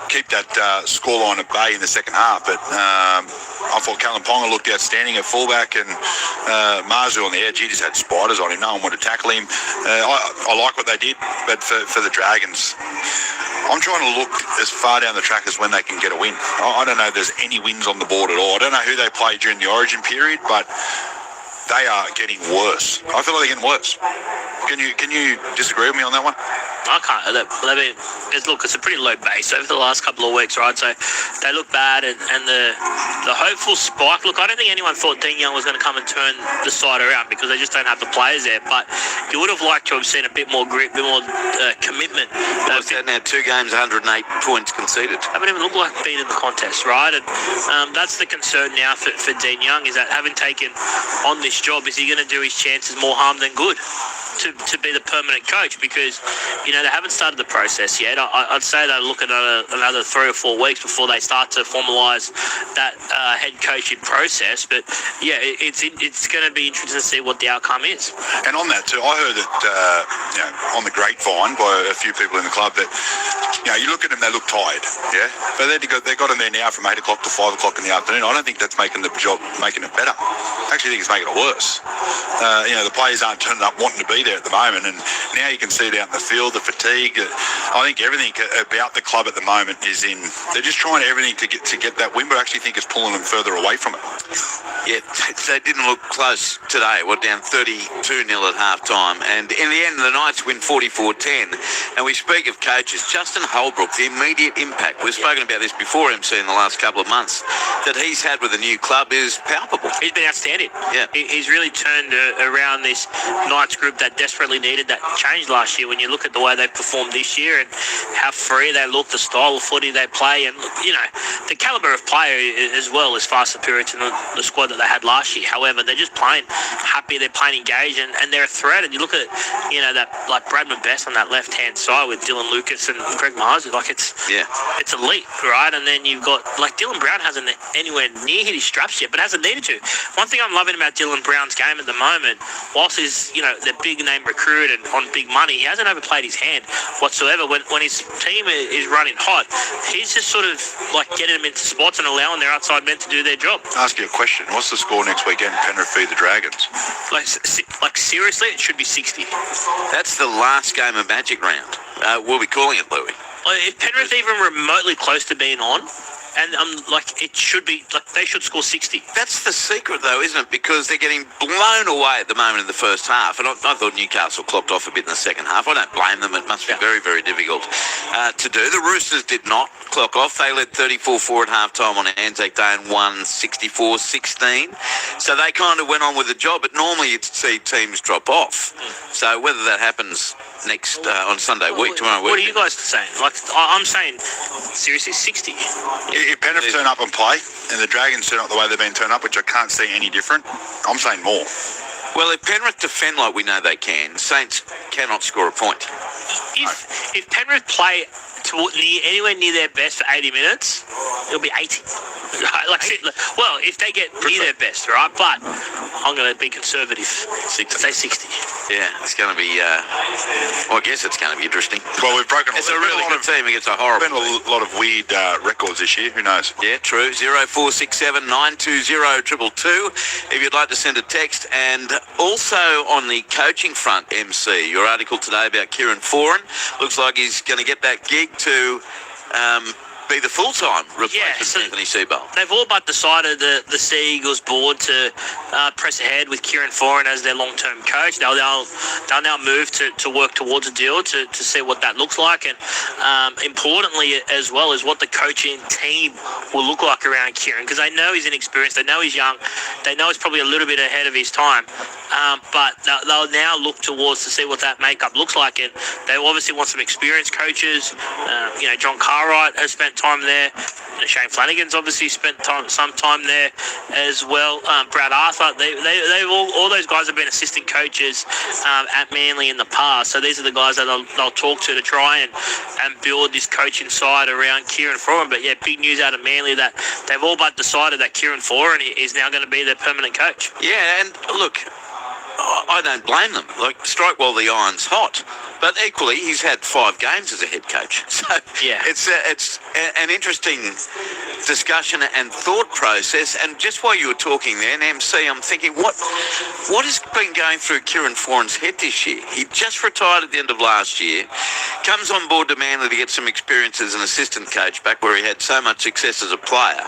keep that scoreline at bay in the second half. But I thought Callum Ponga looked outstanding at fullback, and Marzu on the edge, he just had spiders on him. No one wanted to tackle him. I like what they did, but for the Dragons, I'm trying to look as far down the track as when they can get a win. I don't know if there's any wins on the board at all. I don't know who they played during the Origin period, but they are getting worse. I feel like they're getting worse. Can you disagree with me on that one? I can't. It's a pretty low base over the last couple of weeks, right? So they look bad, and the hopeful spike. Look, I don't think anyone thought Dean Young was going to come and turn the side around because they just don't have the players there. But you would have liked to have seen a bit more grit, a bit more commitment. What's that now? 2 games, 108 points conceded. Haven't even looked like being in the contest, right? And that's the concern now for Dean Young, is that having taken on this job, is he going to do his chances more harm than good to be the permanent coach? Because, they haven't started the process yet. I'd say they'll look at another 3 or 4 weeks before they start to formalise that head coaching process. But, yeah, it's going to be interesting to see what the outcome is. And on that too, I heard that on the grapevine by a few people in the club that you look at them, they look tired, yeah. But they got them there now from 8 o'clock to 5 o'clock in the afternoon. I don't think that's making the job making it better. I actually think it's making it worse. The players aren't turning up wanting to be there at the moment, and now you can see it out in the field, the fatigue. I think everything about the club at the moment is in. They're just trying everything to get that win, but I actually think it's pulling them further away from it. Yeah, they didn't look close today. We're down 32-0 at half-time, and in the end, the Knights win 44-10. And we speak of coaches. Justin Holbrook, the immediate impact, we've spoken about this before, MC, in the last couple of months, that he's had with the new club is palpable. He's been outstanding. Yeah. He's really turned around this Knights group that desperately needed that change last year. When you look at the way they performed this year and how free they look, the style of footy they play, and the calibre of player as well is far superior to the squad that they had last year. However, they're just playing happy, they're playing engaged, and they're a threat. And you look at that, like Bradman Best on that left-hand side with Dylan Lucas and Greg Mars, it's elite, right? And then you've got, like, Dylan Brown hasn't anywhere near hit his straps yet, but hasn't needed to. One thing I'm loving about Dylan Brown's game at the moment, whilst he's, the big name recruit and on big money, he hasn't overplayed his hand whatsoever. When his team is running hot, he's just sort of like getting them into spots and allowing their outside men to do their job. I'll ask you a question. What's the score next weekend? Penrith v the Dragons. Like seriously, it should be 60. That's the last game of Magic Round. We'll be calling it, Louis. If Penrith even remotely close to being on, and it should be, like, they should score 60. That's the secret, though, isn't it? Because they're getting blown away at the moment in the first half. And I thought Newcastle clocked off a bit in the second half. I don't blame them. It must be very, very difficult to do. The Roosters did not clock off. They led 34-4 at half-time on Anzac Day and won 64-16. So they kind of went on with the job. But normally you'd see teams drop off. So whether that happens next on Sunday week, tomorrow week. What are you guys saying? Like, I'm saying, seriously, 60. If Penrith turn up and play, and the Dragons turn up the way they've been turned up, which I can't see any different, I'm saying more. Well, if Penrith defend like we know they can, Saints cannot score a point. If Penrith play anywhere near their best for 80 minutes, it'll be 80. Well, if they get near their best, right? But I'm going to be conservative. 60. Say 60. Yeah, it's going to be. I guess it's going to be interesting. Well, we've broken. It's a really good team against a horrible. There's been a lot of weird records this year. Who knows? Yeah, true. 0467 920 222. If you'd like to send a text, and also on the coaching front, MC, your article today about Kieran Foran looks like he's going to get that gig to be the full-time replacement for Anthony Seabold. They've all but decided the Sea Eagles board to press ahead with Kieran Foran as their long-term coach. They'll now move to work towards a deal to see what that looks like, and importantly as well is what the coaching team will look like around Kieran, because they know he's inexperienced, they know he's young, they know he's probably a little bit ahead of his time, but they'll now look towards to see what that makeup looks like, and they obviously want some experienced coaches. John Cartwright has spent time there. Shane Flanagan's obviously spent some time there as well. Brad Arthur, they've all those guys have been assistant coaches at Manly in the past. So these are the guys that they'll talk to try and build this coaching side around Kieran Foran. But yeah, big news out of Manly that they've all but decided that Kieran Foran is now going to be their permanent coach. Yeah, and look, I don't blame them. Like, strike while the iron's hot. But equally, he's had 5 games as a head coach. So yeah, it's an interesting discussion and thought process. And just while you were talking there, MC, I'm thinking, what has been going through Kieran Foran's head this year? He just retired at the end of last year, comes on board to Manly to get some experience as an assistant coach back where he had so much success as a player.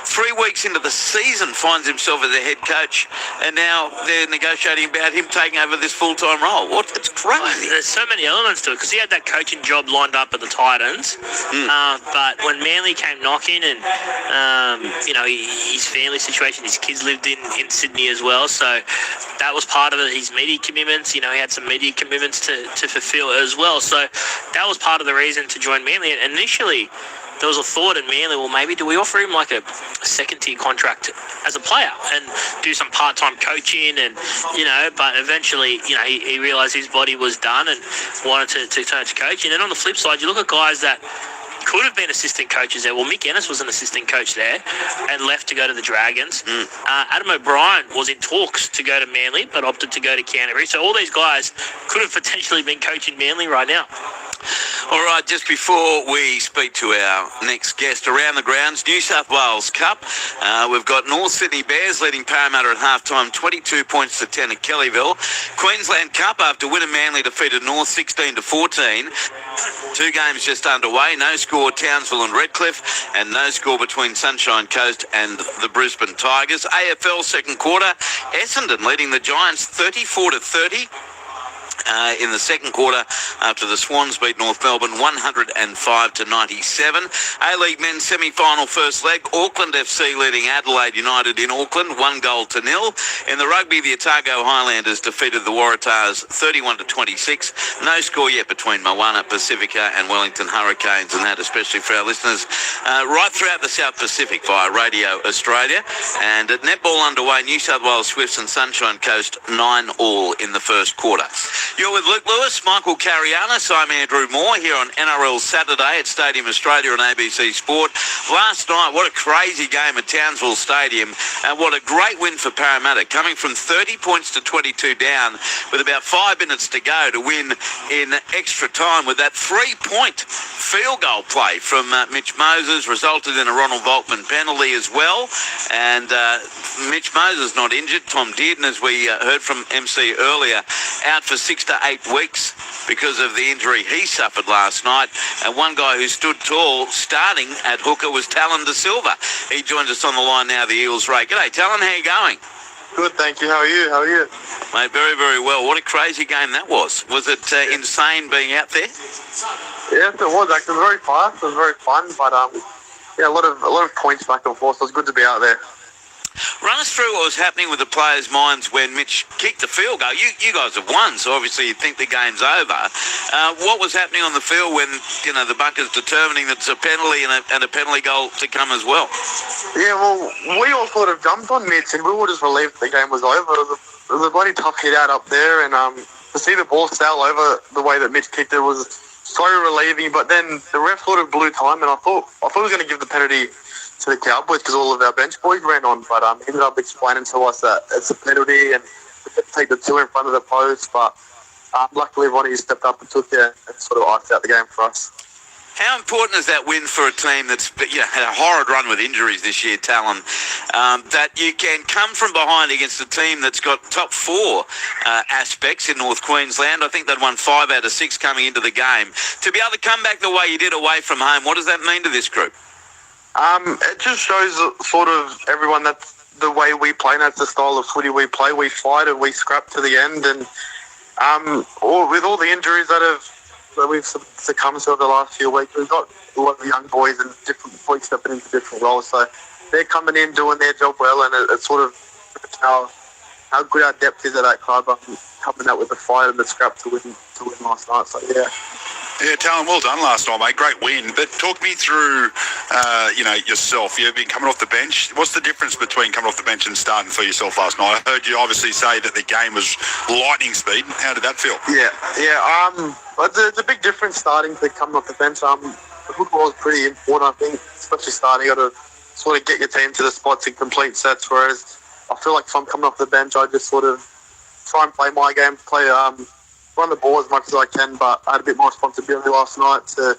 3 weeks into the season, finds himself as a head coach, and now they're negotiating about him taking over this full-time role. It's crazy. There's so many elements to it, because he had that coaching job lined up at the Titans, but when Manly came knocking, and his family situation, his kids lived in Sydney as well, so that was part of it. His media commitments, he had some media commitments to fulfill as well, so that was part of the reason to join Manly. And initially there was a thought in Manly, well, maybe do we offer him like a second-tier contract as a player and do some part-time coaching, and but eventually he realised his body was done and wanted to turn to coaching. And on the flip side, you look at guys that could have been assistant coaches there. Well, Mick Ennis was an assistant coach there and left to go to the Dragons. Adam O'Brien was in talks to go to Manly but opted to go to Canterbury. So all these guys could have potentially been coaching Manly right now. All right, just before we speak to our next guest, around the grounds, New South Wales Cup. We've got North Sydney Bears leading Parramatta at halftime, 22 points to 10 at Kellyville. Queensland Cup, after winning Manly, defeated North 16-14. 2 games just underway. No score Townsville and Redcliffe, and no score between Sunshine Coast and the Brisbane Tigers. AFL second quarter, Essendon leading the Giants 34-30. In the second quarter, after the Swans beat North Melbourne 105-97. A-League men's semi-final first leg, Auckland FC leading Adelaide United in Auckland 1-0. In the rugby, the Otago Highlanders defeated the Waratahs 31-26. No score yet between Moana Pacifica and Wellington Hurricanes, and that especially for our listeners right throughout the South Pacific via Radio Australia. And at netball underway, New South Wales Swifts and Sunshine Coast 9-all in the first quarter. You're with Luke Lewis, Michael Carianis. I'm Andrew Moore here on NRL Saturday at Stadium Australia on ABC Sport. Last night, what a crazy game at Townsville Stadium, and what a great win for Parramatta, coming from 30 points to 22 down with about 5 minutes to go to win in extra time with that 3-point field goal play from Mitch Moses, resulted in a Ronald Volkman penalty as well. And Mitch Moses not injured. Tom Dearden, as we heard from MC earlier, out for 6 to 8 weeks because of the injury he suffered last night. And one guy who stood tall starting at hooker was Talon De Silva. He joins us on the line now, the Eels Ray. G'day, Talon, how you going? Good, thank you. How are you? Mate, very, very well. What a crazy game that was. Was it insane being out there? Yes, it was. Actually, it was very fast. It was very fun, but a lot of points back and forth. So it was good to be out there. Run us through what was happening with the players' minds when Mitch kicked the field goal. You guys have won, so obviously you think the game's over. What was happening on the field when the bunker's determining that it's a penalty and a penalty goal to come as well? Yeah, well, we all sort of jumped on Mitch, and we were just relieved the game was over. It was a bloody tough hit out up there, and to see the ball sail over the way that Mitch kicked it was so relieving. But then the ref sort of blew time, and I thought he was going to give the penalty to the Cowboys because all of our bench boys ran on, but he ended up explaining to us that it's a penalty and we could take the 2 in front of the post, but luckily Ronnie stepped up and took it and sort of iced out the game for us. How important is that win for a team that's had a horrid run with injuries this year, Talon, that you can come from behind against a team that's got top 4 aspects in North Queensland? I think they'd won 5 out of 6 coming into the game. To be able to come back the way you did away from home, what does that mean to this group? It just shows sort of everyone that's the way we play, and that's the style of footy we play. We fight and we scrap to the end, and with all the injuries that we've succumbed to over the last few weeks, we've got a lot of young boys and different boys stepping into different roles. So they're coming in, doing their job well, and it's sort of how good our depth is at that club. Coming out with the fight and the scrap to win last night. So yeah. Yeah, Talon, well done last night, mate. Great win. But talk me through, yourself. You've been coming off the bench. What's the difference between coming off the bench and starting for yourself last night? I heard you obviously say that the game was lightning speed. How did that feel? Yeah. It's a big difference starting to coming off the bench. The football is pretty important, I think, especially starting. You got to sort of get your team to the spots in complete sets. Whereas I feel like if I'm coming off the bench, I just sort of try and play my game, run the ball as much as I can, but I had a bit more responsibility last night to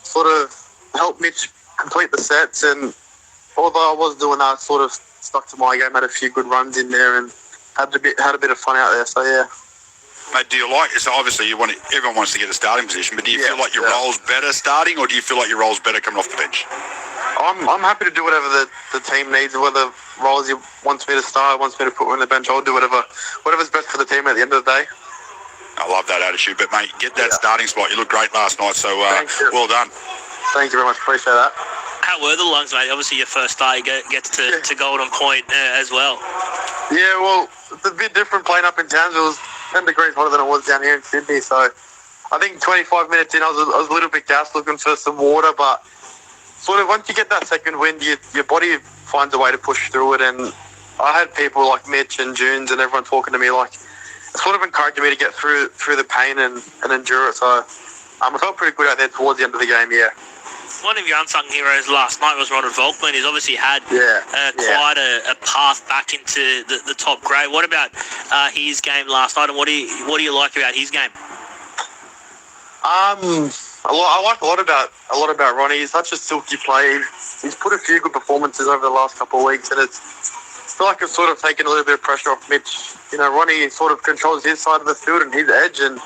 sort of help Mitch complete the sets and although I was doing that, sort of stuck to my game, had a few good runs in there, and had a bit of fun out there. So yeah. Mate, do you like? So obviously, everyone wants to get a starting position, but do you feel like your role's better starting, or do you feel like your role's better coming off the bench? I'm happy to do whatever the team needs, whether roles he wants me to start, wants me to put me on the bench. I'll do whatever's best for the team at the end of the day. I love that attitude, but mate, get that starting spot. You looked great last night, so well done. Thank you very much. Appreciate that. How were the lungs, mate? Obviously, your first start, you get to Golden Point as well. Yeah, well, it's a bit different playing up in Townsville. It was 10 degrees hotter than it was down here in Sydney, so I think 25 minutes in, I was a little bit gassed looking for some water, but sort of once you get that second wind, your body finds a way to push through it, and I had people like Mitch and Junes and everyone talking to me, like, sort of encouraging me to get through the pain and endure it, so I felt pretty good out there towards the end of the game, yeah. One of your unsung heroes last night was Ronald Volkman. He's obviously had quite a path back into the top grade. What about his game last night, and what do you like about his game? I like a lot about Ronnie. He's such a silky player. He's put a few good performances over the last couple of weeks, and I feel like it's sort of taken a little bit of pressure off Mitch. You know, Ronnie sort of controls his side of the field and his edge, and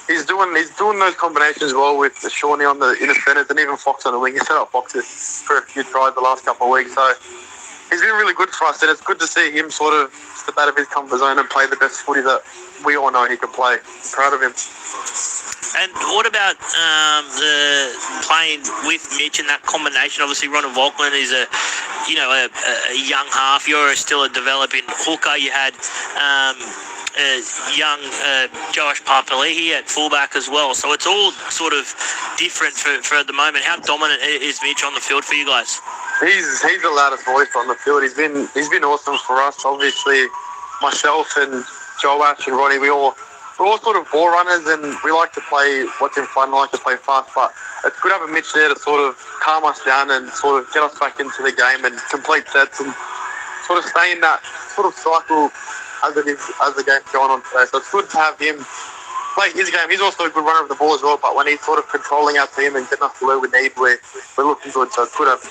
he's doing those combinations well with Xiaomi on the inner centres and even Fox on the wing. He set up Foxes for a few tries the last couple of weeks, so he's been really good for us, and it's good to see him sort of step out of his comfort zone and play the best footy that we all know he can play. I'm proud of him. And what about the playing with Mitch and that combination? Obviously, Ronald Volkman is a young half. You're still a developing hooker. You had young Josh Papali'i at fullback as well. So it's all sort of different for the moment. How dominant is Mitch on the field for you guys? He's the loudest voice on the field. He's been awesome for us. Obviously, myself and Joash and Ronnie, we're all sort of ball runners, and we like to play what's in front, like to play fast, but it's good to have a Mitch there to sort of calm us down and sort of get us back into the game and complete sets and sort of stay in that sort of cycle as the game's going on today. So it's good to have him play his game. He's also a good runner of the ball as well, but when he's sort of controlling our team and getting us to where we need, we're looking good, so it's good to have him.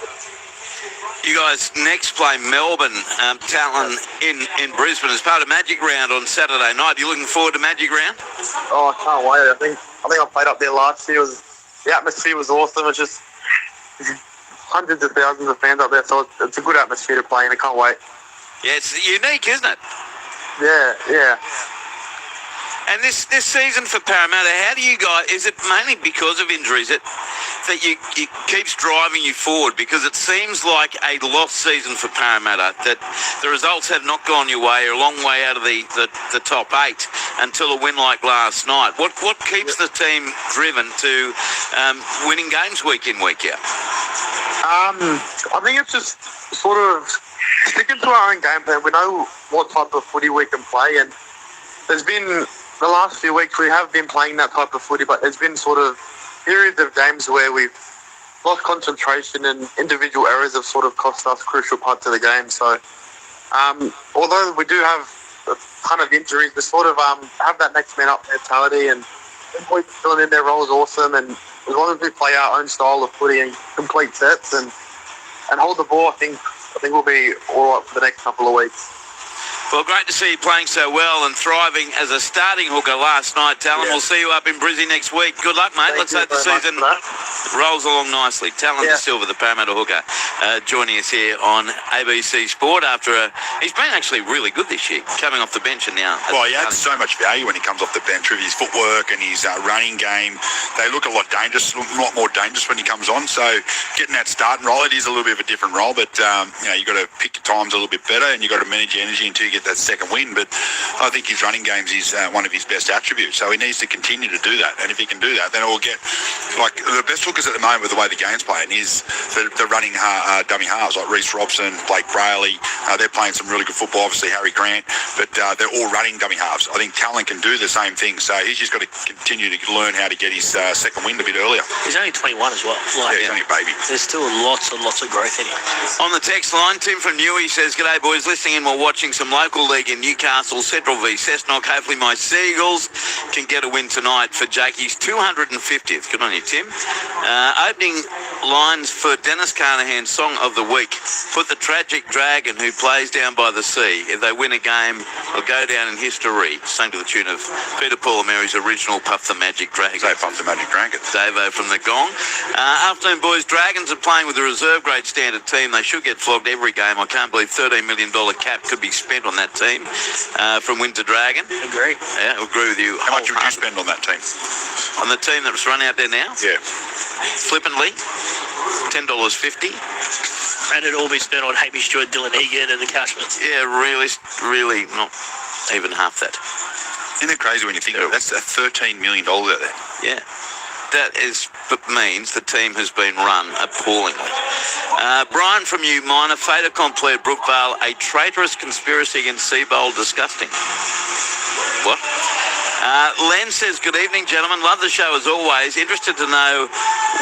You guys next play Melbourne, Talon in Brisbane as part of Magic Round on Saturday night. You looking forward to Magic Round? Oh, I can't wait. I think I played up there last year. The atmosphere was awesome. It's just hundreds of thousands of fans up there, so it's a good atmosphere to play in. I can't wait. Yeah, it's unique, isn't it? Yeah. And this season for Parramatta, how do you guys? Is it mainly because of injuries that you keeps driving you forward? Because it seems like a lost season for Parramatta. That the results have not gone your way. You're a long way out of the top 8 until a win like last night. What keeps the team driven to winning games week in, week out? I think it's just sort of sticking to our own game plan. We know what type of footy we can play, and there's been the last few weeks we have been playing that type of footy, but there's been sort of periods of games where we've lost concentration and individual errors have sort of cost us crucial parts of the game. So although we do have a ton of injuries, we sort of have that next man up mentality, and boys filling in their roles awesome, and as long as we play our own style of footy and complete sets and hold the ball, I think we'll be all right for the next couple of weeks. Well, great to see you playing so well and thriving as a starting hooker last night, Talon. We'll see you up in Brizzy next week. Good luck, mate. Let's hope the season rolls along nicely. Talon De Silva, the Parramatta hooker, joining us here on ABC Sport after he's been actually really good this year, coming off the bench and now. Well, he adds so much value when he comes off the bench with his footwork and his running game. They look a lot more dangerous when he comes on. So getting that starting role, it is a little bit of a different role, but you've got to pick your times a little bit better, and you've got to manage your energy until you get that second win. But I think his running games is one of his best attributes, so he needs to continue to do that. And if he can do that, then it will get like the best hookers at the moment with the way the game's playing is the running dummy halves like Reece Robson, Blake Brayley. They're playing some really good football. Obviously Harry Grant, but they're all running dummy halves. I think Talon can do the same thing, so he's just got to continue to learn how to get his second win a bit earlier. He's only 21 as well. He's only a baby. There's still lots and lots of growth in him. On the text line, Tim from Newey says, "G'day boys, listening in while watching some local league in Newcastle, Central v Cessnock. Hopefully my Seagulls can get a win tonight for Jakey's 250th. Good on you, Tim. Opening lines for Dennis Carnahan's Song of the Week. Put the tragic dragon who plays down by the sea. If they win a game, they'll go down in history. Sung to the tune of Peter, Paul and Mary's original Puff the Magic Dragon. Say Puff the Magic Dragon. Davo from the Gong. Afternoon, boys. Dragons are playing with a reserve grade standard team. They should get flogged every game. I can't believe $13 million cap could be spent on that team from Winter Dragon. Agree. Yeah, I agree with you. How much would you spend on that team? On the team that's run out there now? Yeah. Flippantly, $10.50. And it'll all be spent on Hamish Stewart, Dylan Egan and the Cashmans. Yeah, really not even half that. Isn't it crazy when you think of it? That's $13 million out there. Yeah. That means the team has been run appallingly. Brian from you, minor, fait accompli at Brookvale, a traitorous conspiracy against Seabold, disgusting. What? Len says, good evening, gentlemen. Love the show as always. Interested to know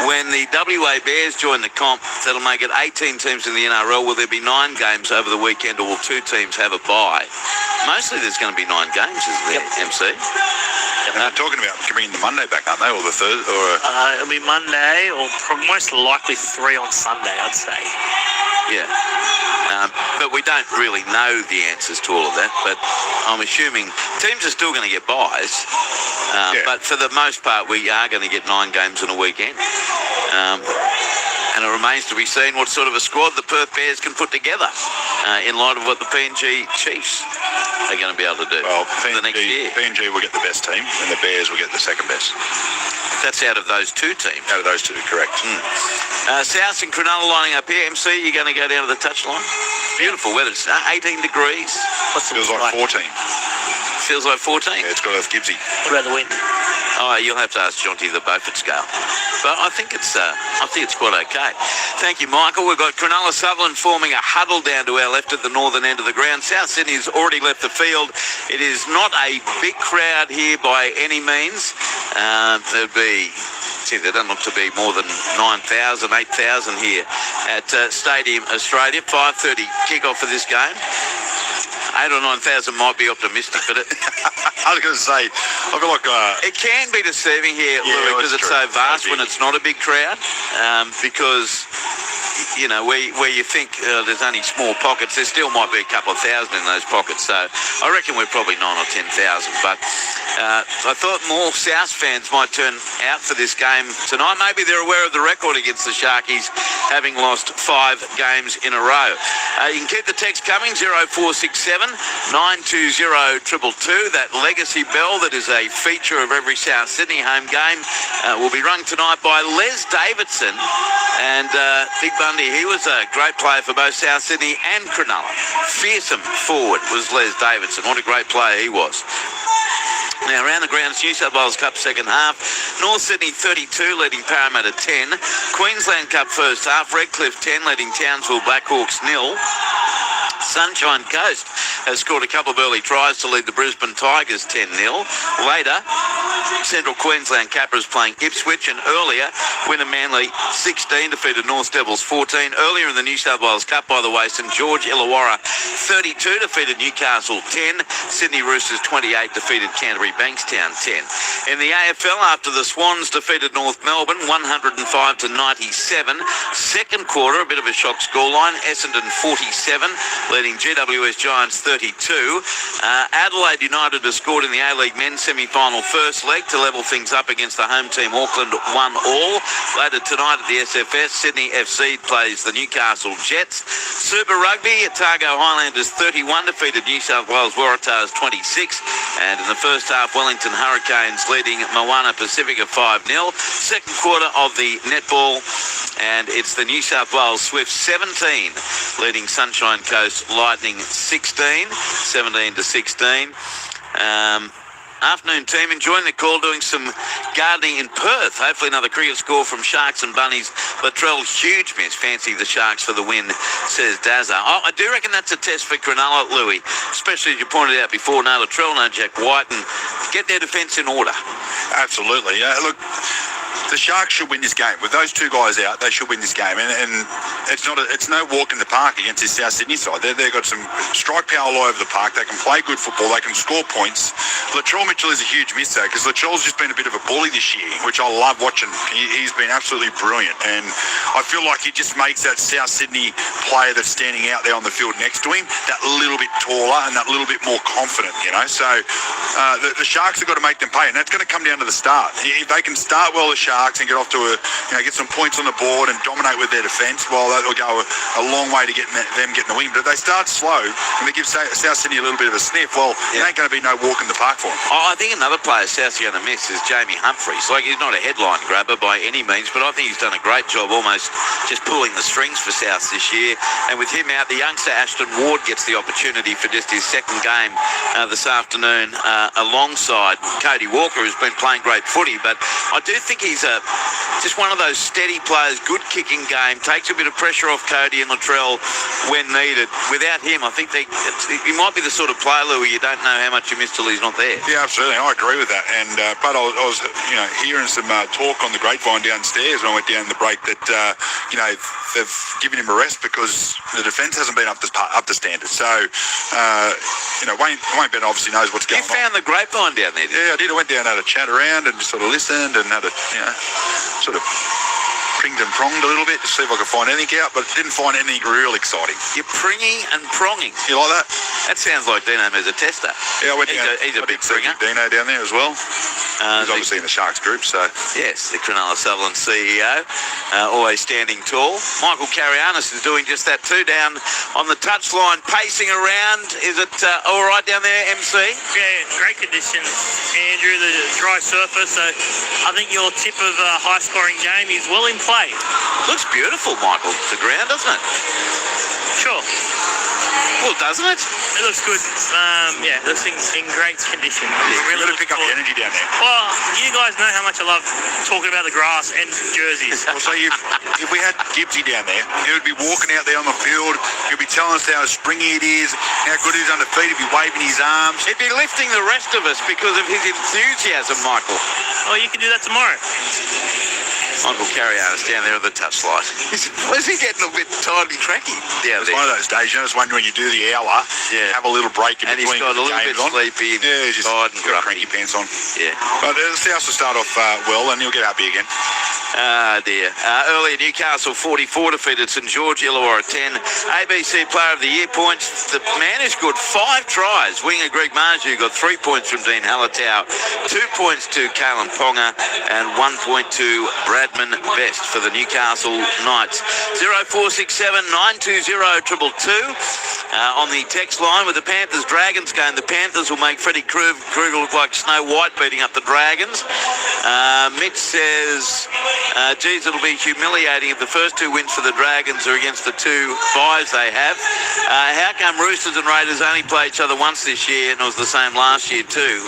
when the WA Bears join the comp, that'll make it 18 teams in the NRL. Will there be 9 games over the weekend, or will 2 teams have a bye? Mostly there's going to be 9 games, isn't there, MC? And they're talking about bringing the Monday back, aren't they, or the Thursday? It'll be Monday, or most likely 3 on Sunday, I'd say. Yeah. But we don't really know the answers to all of that. But I'm assuming teams are still going to get buys. But for the most part, we are going to get 9 games in a weekend. And it remains to be seen what sort of a squad the Perth Bears can put together in light of what the PNG Chiefs are going to be able to do for the next year. PNG will get the best team, and the Bears will get the second best. That's out of those 2 teams. Out of those 2, correct. South and Cronulla lining up here. MC, you're going to go down to the touchline? Beautiful weather. It's 18 degrees. Feels like 14. Feels like 14? Yeah, it's got Earth Gibbsy. What about the wind? Oh, you'll have to ask Jonty the Beaufort scale. But I think it's quite okay. Thank you, Michael. We've got Cronulla Sutherland forming a huddle down to our left at the northern end of the ground. South Sydney has already left the field. It is not a big crowd here by any means. There doesn't look to be more than 9,000, 8,000 here at Stadium Australia. 5:30 kick-off for this game. 8,000 or 9,000 might be optimistic, but I was going to say, I feel like it can be deceiving here, Louis, because it's so vast when it's not a big crowd. Because where you think there's only small pockets, there still might be a couple of thousand in those pockets. So I reckon we're probably 9,000 or 10,000. But I thought more South fans might turn out for this game tonight. Maybe they're aware of the record against the Sharkies, having lost 5 games in a row. You can keep the text coming, 0467 920 222. That legacy bell that is a feature of every South Sydney home game will be rung tonight by Les Davidson. And Big Bundy, he was a great player for both South Sydney and Cronulla. Fearsome forward was Les Davidson. What a great player he was. Now, around the grounds, New South Wales Cup second half. North Sydney 32, leading Parramatta 10. Queensland Cup first half. Redcliffe 10, leading Townsville Blackhawks 0. Sunshine Coast has scored a couple of early tries to lead the Brisbane Tigers 10-0. Later, Central Queensland Capras playing Ipswich, and earlier, Winner Manly 16 defeated North Devils 14. Earlier in the New South Wales Cup, by the way, St George Illawarra 32 defeated Newcastle 10. Sydney Roosters 28 defeated Canterbury Bankstown 10. In the AFL, after the Swans defeated North Melbourne 105-97. Second quarter, a bit of a shock scoreline. Essendon 47, leading GWS Giants 32. Adelaide United has scored in the A-League men's semi-final first leg to level things up against the home team Auckland 1-all. Later tonight at the SFS, Sydney FC plays the Newcastle Jets. Super Rugby, Otago Highlanders 31 defeated New South Wales Waratahs 26. And in the first half, Wellington Hurricanes leading Moana Pacifica 5-0. Second quarter of the netball, and it's the New South Wales Swifts 17 leading Sunshine Coast Lightning 16, 17-16. Afternoon team, enjoying the call, doing some gardening in Perth. Hopefully another cricket score from Sharks and Bunnies. Latrell, huge miss. Fancy the Sharks for the win, says Dazza. Oh, I do reckon that's a test for Cronulla, Louis. Especially as you pointed out before, no Latrell, no Jack White, and get their defence in order. Absolutely. Look, the Sharks should win this game. With those two guys out, they should win this game. And it's no walk in the park against this South Sydney side. They've got some strike power all over the park. They can play good football. They can score points. Latrell Mitchell is a huge miss, though, because Latrell's just been a bit of a bully this year, which I love watching. He's been absolutely brilliant. And I feel like he just makes that South Sydney player that's standing out there on the field next to him that little bit taller and that little bit more confident, you know. So the Sharks have got to make them pay, and that's going to come down to the start. If they can start well, the Sharks, and get off to get some points on the board and dominate with their defence, well, that'll go a long way to getting the win. But if they start slow and they give South Sydney a little bit of a sniff, well, it ain't going to be no walk in the park for them. I think another player South's going to miss is Jamie Humphries. Like, he's not a headline grabber by any means, but I think he's done a great job almost just pulling the strings for South this year. And with him out, the youngster Ashton Ward gets the opportunity for just his second game this afternoon alongside Cody Walker, who's been playing great footy. But I do think he's just one of those steady players, good kicking game, takes a bit of pressure off Cody and Latrell when needed. Without him, I think he might be the sort of player, Louis, you don't know how much you miss till he's not there. Yeah, absolutely. I agree with that. And but I was hearing some talk on the grapevine downstairs when I went down the break that they've given him a rest because the defence hasn't been up to standard. So Wayne Bennett obviously knows what's going on. You found the grapevine down there? Yeah, I did. I went down, had a chat around, and just sort of listened and had a sort of pringed and pronged a little bit to see if I could find anything out, but didn't find anything real exciting. You're pringing and pronging. You like that? That sounds like Dino as a tester. Yeah, I went down. He's a big pringer. Dino down there as well. He's obviously in the Sharks group, so. Yes, the Cronulla Sutherland CEO, always standing tall. Michael Carianis is doing just that too, down on the touchline, pacing around. Is it all right down there, MC? Yeah, great conditions, Andrew, the dry surface. So I think your tip of a high-scoring game is well in play. Looks beautiful, Michael, the ground, doesn't it? Sure. Well, doesn't it? It looks good. This thing's in great condition. We're really pick up the energy down there. Well, you guys know how much I love talking about the grass and jerseys. Well, so if we had Gibbsy down there, he would be walking out there on the field. He'd be telling us how springy it is, how good he's under feet. He'd be waving his arms. He'd be lifting the rest of us because of his enthusiasm, Michael. Oh, you can do that tomorrow. Michael Carianis down there at the touchline. Was he getting a bit tired and cranky down there? It's one of those days, it's when you do the hour, have a little break in and between. And he's got a little bit sleepy and just tired and got cranky pants on. Yeah. But the South will start off well, and he'll get happy again. Dear. Earlier, Newcastle 44 defeated St George, Illawarra 10. ABC Player of the Year points. The man who scored 5 tries, winger Greg Marju, got 3 points from Dean Hallertau, 2 points to Kalen Ponga, and 1 point to Bradman Best for the Newcastle Knights. 0467 920 222 on the text line with the Panthers-Dragons game. The Panthers will make Freddie Kruger look like Snow White beating up the Dragons. Mitch says, geez, it'll be humiliating if the first 2 wins for the Dragons are against the 2 byes they have. How come Roosters and Raiders only play each other once this year and it was the same last year too?